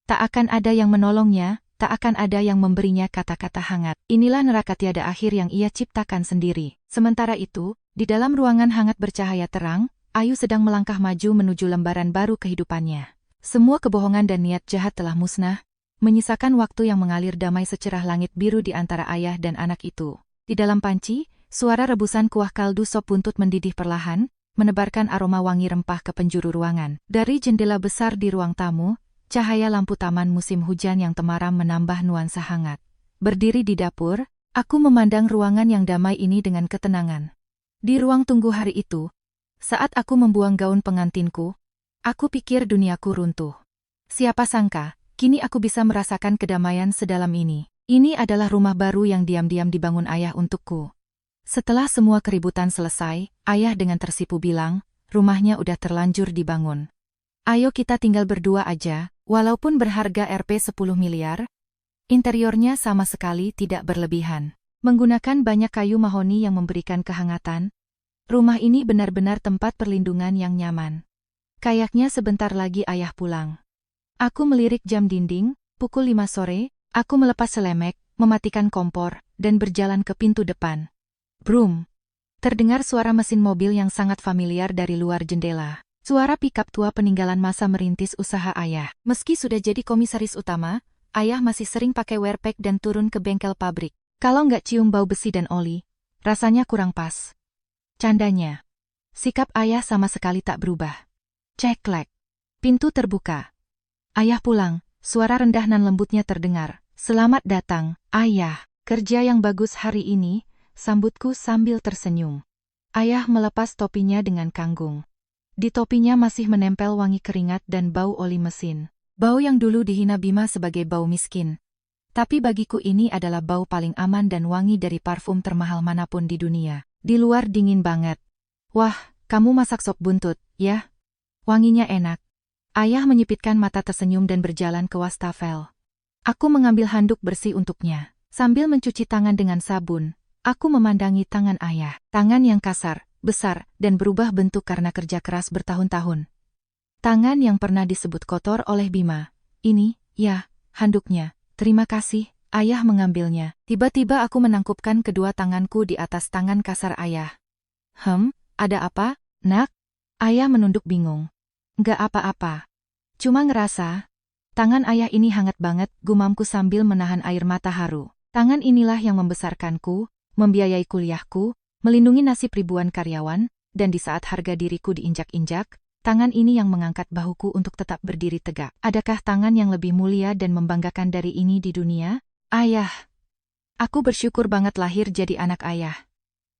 Tak akan ada yang menolongnya, tak akan ada yang memberinya kata-kata hangat. Inilah neraka tiada akhir yang ia ciptakan sendiri. Sementara itu, di dalam ruangan hangat bercahaya terang, Ayu sedang melangkah maju menuju lembaran baru kehidupannya. Semua kebohongan dan niat jahat telah musnah, menyisakan waktu yang mengalir damai secerah langit biru di antara ayah dan anak itu. Di dalam panci, suara rebusan kuah kaldu sop buntut mendidih perlahan, menebarkan aroma wangi rempah ke penjuru ruangan. Dari jendela besar di ruang tamu, cahaya lampu taman musim hujan yang temaram menambah nuansa hangat. Berdiri di dapur, aku memandang ruangan yang damai ini dengan ketenangan. Di ruang tunggu hari itu, saat aku membuang gaun pengantinku, aku pikir duniaku runtuh. Siapa sangka, kini aku bisa merasakan kedamaian sedalam ini. Ini adalah rumah baru yang diam-diam dibangun ayah untukku. Setelah semua keributan selesai, ayah dengan tersipu bilang, rumahnya udah terlanjur dibangun. Ayo kita tinggal berdua aja, walaupun berharga Rp 10 miliar. Interiornya sama sekali tidak berlebihan. Menggunakan banyak kayu mahoni yang memberikan kehangatan, rumah ini benar-benar tempat perlindungan yang nyaman. Kayaknya sebentar lagi ayah pulang. Aku melirik jam dinding, pukul 5 sore, aku melepas selemek, mematikan kompor, dan berjalan ke pintu depan. Brum! Terdengar suara mesin mobil yang sangat familiar dari luar jendela. Suara pikap tua peninggalan masa merintis usaha ayah. Meski sudah jadi komisaris utama, ayah masih sering pakai wearpack dan turun ke bengkel pabrik. Kalau nggak cium bau besi dan oli, rasanya kurang pas. Candanya. Sikap ayah sama sekali tak berubah. Ceklek. Pintu terbuka. Ayah pulang, suara rendah nan lembutnya terdengar. Selamat datang, ayah. Kerja yang bagus hari ini, sambutku sambil tersenyum. Ayah melepas topinya dengan kanggung. Di topinya masih menempel wangi keringat dan bau oli mesin. Bau yang dulu dihina Bima sebagai bau miskin. Tapi bagiku ini adalah bau paling aman dan wangi dari parfum termahal manapun di dunia. Di luar dingin banget. Wah, kamu masak sop buntut, ya? Wanginya enak. Ayah menyipitkan mata tersenyum dan berjalan ke wastafel. Aku mengambil handuk bersih untuknya. Sambil mencuci tangan dengan sabun, aku memandangi tangan ayah. Tangan yang kasar, besar, dan berubah bentuk karena kerja keras bertahun-tahun. Tangan yang pernah disebut kotor oleh Bima. Ini, ya, handuknya. Terima kasih, ayah mengambilnya. Tiba-tiba aku menangkupkan kedua tanganku di atas tangan kasar ayah. Ada apa, nak? Ayah menunduk bingung. Nggak apa-apa. Cuma ngerasa, tangan ayah ini hangat banget, gumamku sambil menahan air mata haru. Tangan inilah yang membesarkanku, membiayai kuliahku, melindungi nasib ribuan karyawan, dan di saat harga diriku diinjak-injak, tangan ini yang mengangkat bahuku untuk tetap berdiri tegak. Adakah tangan yang lebih mulia dan membanggakan dari ini di dunia? Ayah. Aku bersyukur banget lahir jadi anak ayah.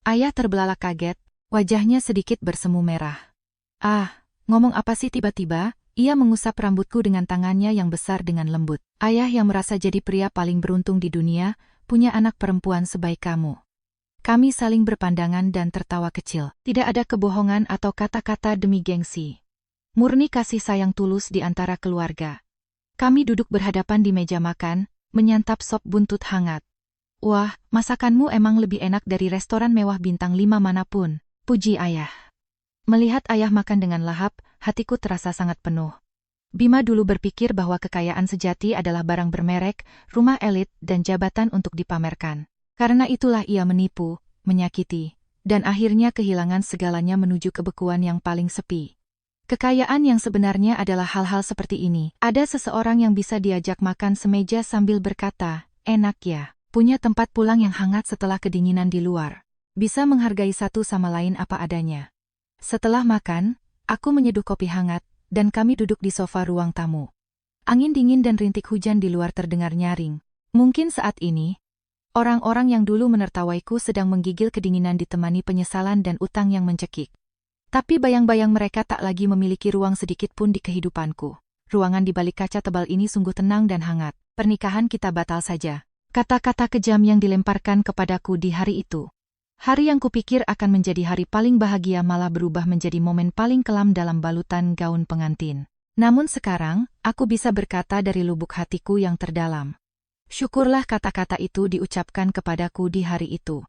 Ayah terbelalak kaget, wajahnya sedikit bersemu merah. Ngomong apa sih tiba-tiba? Ia mengusap rambutku dengan tangannya yang besar dengan lembut. Ayah yang merasa jadi pria paling beruntung di dunia, punya anak perempuan sebaik kamu. Kami saling berpandangan dan tertawa kecil. Tidak ada kebohongan atau kata-kata demi gengsi. Murni kasih sayang tulus di antara keluarga. Kami duduk berhadapan di meja makan, menyantap sop buntut hangat. Wah, masakanmu emang lebih enak dari restoran mewah bintang 5 manapun, puji ayah. Melihat ayah makan dengan lahap, hatiku terasa sangat penuh. Bima dulu berpikir bahwa kekayaan sejati adalah barang bermerek, rumah elit, dan jabatan untuk dipamerkan. Karena itulah ia menipu, menyakiti, dan akhirnya kehilangan segalanya menuju kebekuan yang paling sepi. Kekayaan yang sebenarnya adalah hal-hal seperti ini. Ada seseorang yang bisa diajak makan semeja sambil berkata, enak ya, punya tempat pulang yang hangat setelah kedinginan di luar. Bisa menghargai satu sama lain apa adanya. Setelah makan, aku menyeduh kopi hangat, dan kami duduk di sofa ruang tamu. Angin dingin dan rintik hujan di luar terdengar nyaring. Mungkin saat ini, orang-orang yang dulu menertawaiku sedang menggigil kedinginan ditemani penyesalan dan utang yang mencekik. Tapi bayang-bayang mereka tak lagi memiliki ruang sedikit pun di kehidupanku. Ruangan di balik kaca tebal ini sungguh tenang dan hangat. Pernikahan kita batal saja. Kata-kata kejam yang dilemparkan kepadaku di hari itu. Hari yang kupikir akan menjadi hari paling bahagia malah berubah menjadi momen paling kelam dalam balutan gaun pengantin. Namun sekarang, aku bisa berkata dari lubuk hatiku yang terdalam. Syukurlah kata-kata itu diucapkan kepadaku di hari itu.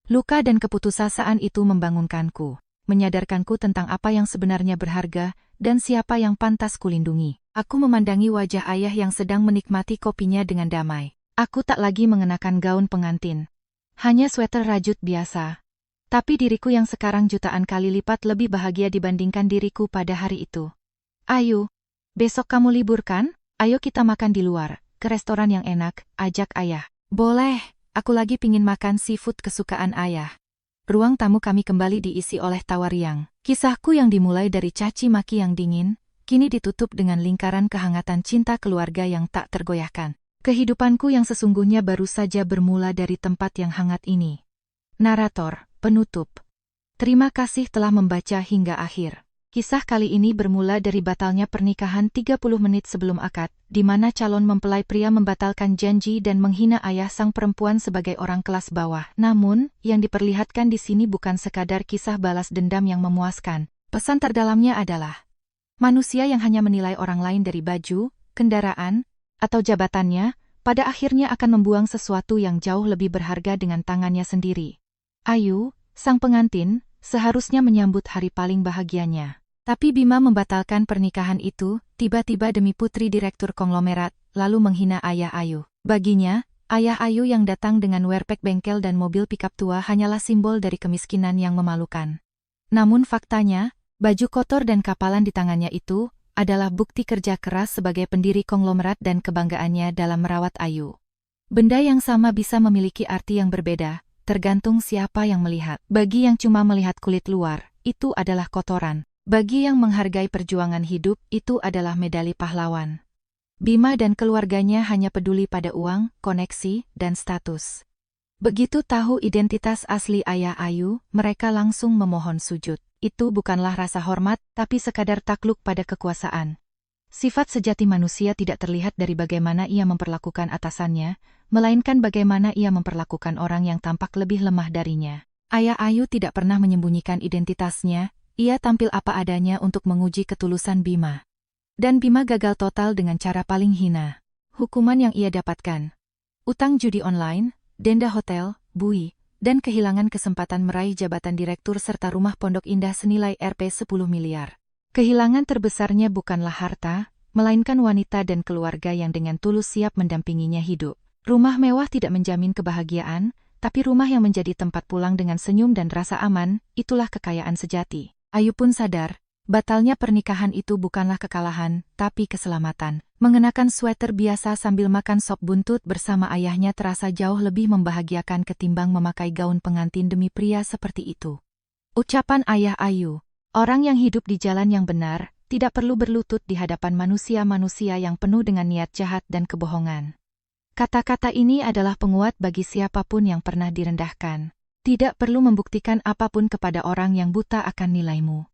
Luka dan keputusasaan itu membangunkanku, menyadarkanku tentang apa yang sebenarnya berharga dan siapa yang pantas kulindungi. Aku memandangi wajah ayah yang sedang menikmati kopinya dengan damai. Aku tak lagi mengenakan gaun pengantin. Hanya sweater rajut biasa. Tapi diriku yang sekarang jutaan kali lipat lebih bahagia dibandingkan diriku pada hari itu. Ayu, besok kamu libur kan? Ayo kita makan di luar, ke restoran yang enak, ajak ayah. Boleh, aku lagi pingin makan seafood kesukaan ayah. Ruang tamu kami kembali diisi oleh tawa riang. Kisahku yang dimulai dari caci maki yang dingin, kini ditutup dengan lingkaran kehangatan cinta keluarga yang tak tergoyahkan. Kehidupanku yang sesungguhnya baru saja bermula dari tempat yang hangat ini. Narator, penutup. Terima kasih telah membaca hingga akhir. Kisah kali ini bermula dari batalnya pernikahan 30 menit sebelum akad, di mana calon mempelai pria membatalkan janji dan menghina ayah sang perempuan sebagai orang kelas bawah. Namun, yang diperlihatkan di sini bukan sekadar kisah balas dendam yang memuaskan. Pesan terdalamnya adalah manusia yang hanya menilai orang lain dari baju, kendaraan, atau jabatannya, pada akhirnya akan membuang sesuatu yang jauh lebih berharga dengan tangannya sendiri. Ayu, sang pengantin, seharusnya menyambut hari paling bahagianya. Tapi Bima membatalkan pernikahan itu, tiba-tiba demi putri direktur konglomerat, lalu menghina ayah Ayu. Baginya, ayah Ayu yang datang dengan werpek bengkel dan mobil pikap tua hanyalah simbol dari kemiskinan yang memalukan. Namun faktanya, baju kotor dan kapalan di tangannya itu adalah bukti kerja keras sebagai pendiri konglomerat dan kebanggaannya dalam merawat Ayu. Benda yang sama bisa memiliki arti yang berbeda, tergantung siapa yang melihat. Bagi yang cuma melihat kulit luar, itu adalah kotoran. Bagi yang menghargai perjuangan hidup, itu adalah medali pahlawan. Bima dan keluarganya hanya peduli pada uang, koneksi, dan status. Begitu tahu identitas asli ayah Ayu, mereka langsung memohon sujud. Itu bukanlah rasa hormat, tapi sekadar takluk pada kekuasaan. Sifat sejati manusia tidak terlihat dari bagaimana ia memperlakukan atasannya, melainkan bagaimana ia memperlakukan orang yang tampak lebih lemah darinya. Ayah Ayu tidak pernah menyembunyikan identitasnya. Ia tampil apa adanya untuk menguji ketulusan Bima. Dan Bima gagal total dengan cara paling hina. Hukuman yang ia dapatkan: utang judi online, denda hotel, bui, dan kehilangan kesempatan meraih jabatan direktur serta rumah pondok indah senilai Rp10 miliar. Kehilangan terbesarnya bukanlah harta, melainkan wanita dan keluarga yang dengan tulus siap mendampinginya hidup. Rumah mewah tidak menjamin kebahagiaan, tapi rumah yang menjadi tempat pulang dengan senyum dan rasa aman, itulah kekayaan sejati. Ayu pun sadar, batalnya pernikahan itu bukanlah kekalahan, tapi keselamatan. Mengenakan sweater biasa sambil makan sop buntut bersama ayahnya terasa jauh lebih membahagiakan ketimbang memakai gaun pengantin demi pria seperti itu. Ucapan ayah Ayu, orang yang hidup di jalan yang benar, tidak perlu berlutut di hadapan manusia-manusia yang penuh dengan niat jahat dan kebohongan. Kata-kata ini adalah penguat bagi siapapun yang pernah direndahkan. Tidak perlu membuktikan apapun kepada orang yang buta akan nilaimu.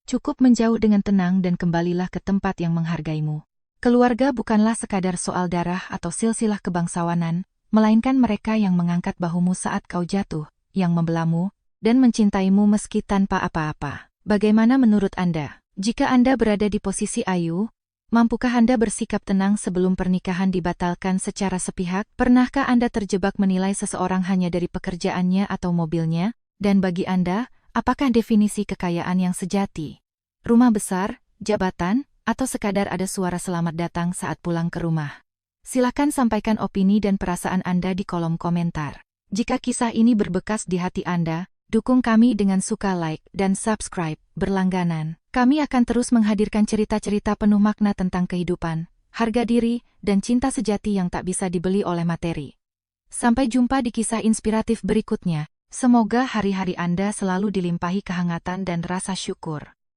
Cukup menjauh dengan tenang dan kembalilah ke tempat yang menghargaimu. Keluarga bukanlah sekadar soal darah atau silsilah kebangsawanan, melainkan mereka yang mengangkat bahumu saat kau jatuh, yang membelamu, dan mencintaimu meski tanpa apa-apa. Bagaimana menurut Anda? Jika Anda berada di posisi Ayu, mampukah Anda bersikap tenang sebelum pernikahan dibatalkan secara sepihak? Pernahkah Anda terjebak menilai seseorang hanya dari pekerjaannya atau mobilnya? Dan bagi Anda, apakah definisi kekayaan yang sejati? Rumah besar, jabatan, atau sekadar ada suara selamat datang saat pulang ke rumah? Silakan sampaikan opini dan perasaan Anda di kolom komentar. Jika kisah ini berbekas di hati Anda, dukung kami dengan suka like dan subscribe berlangganan. Kami akan terus menghadirkan cerita-cerita penuh makna tentang kehidupan, harga diri, dan cinta sejati yang tak bisa dibeli oleh materi. Sampai jumpa di kisah inspiratif berikutnya. Semoga hari-hari Anda selalu dilimpahi kehangatan dan rasa syukur.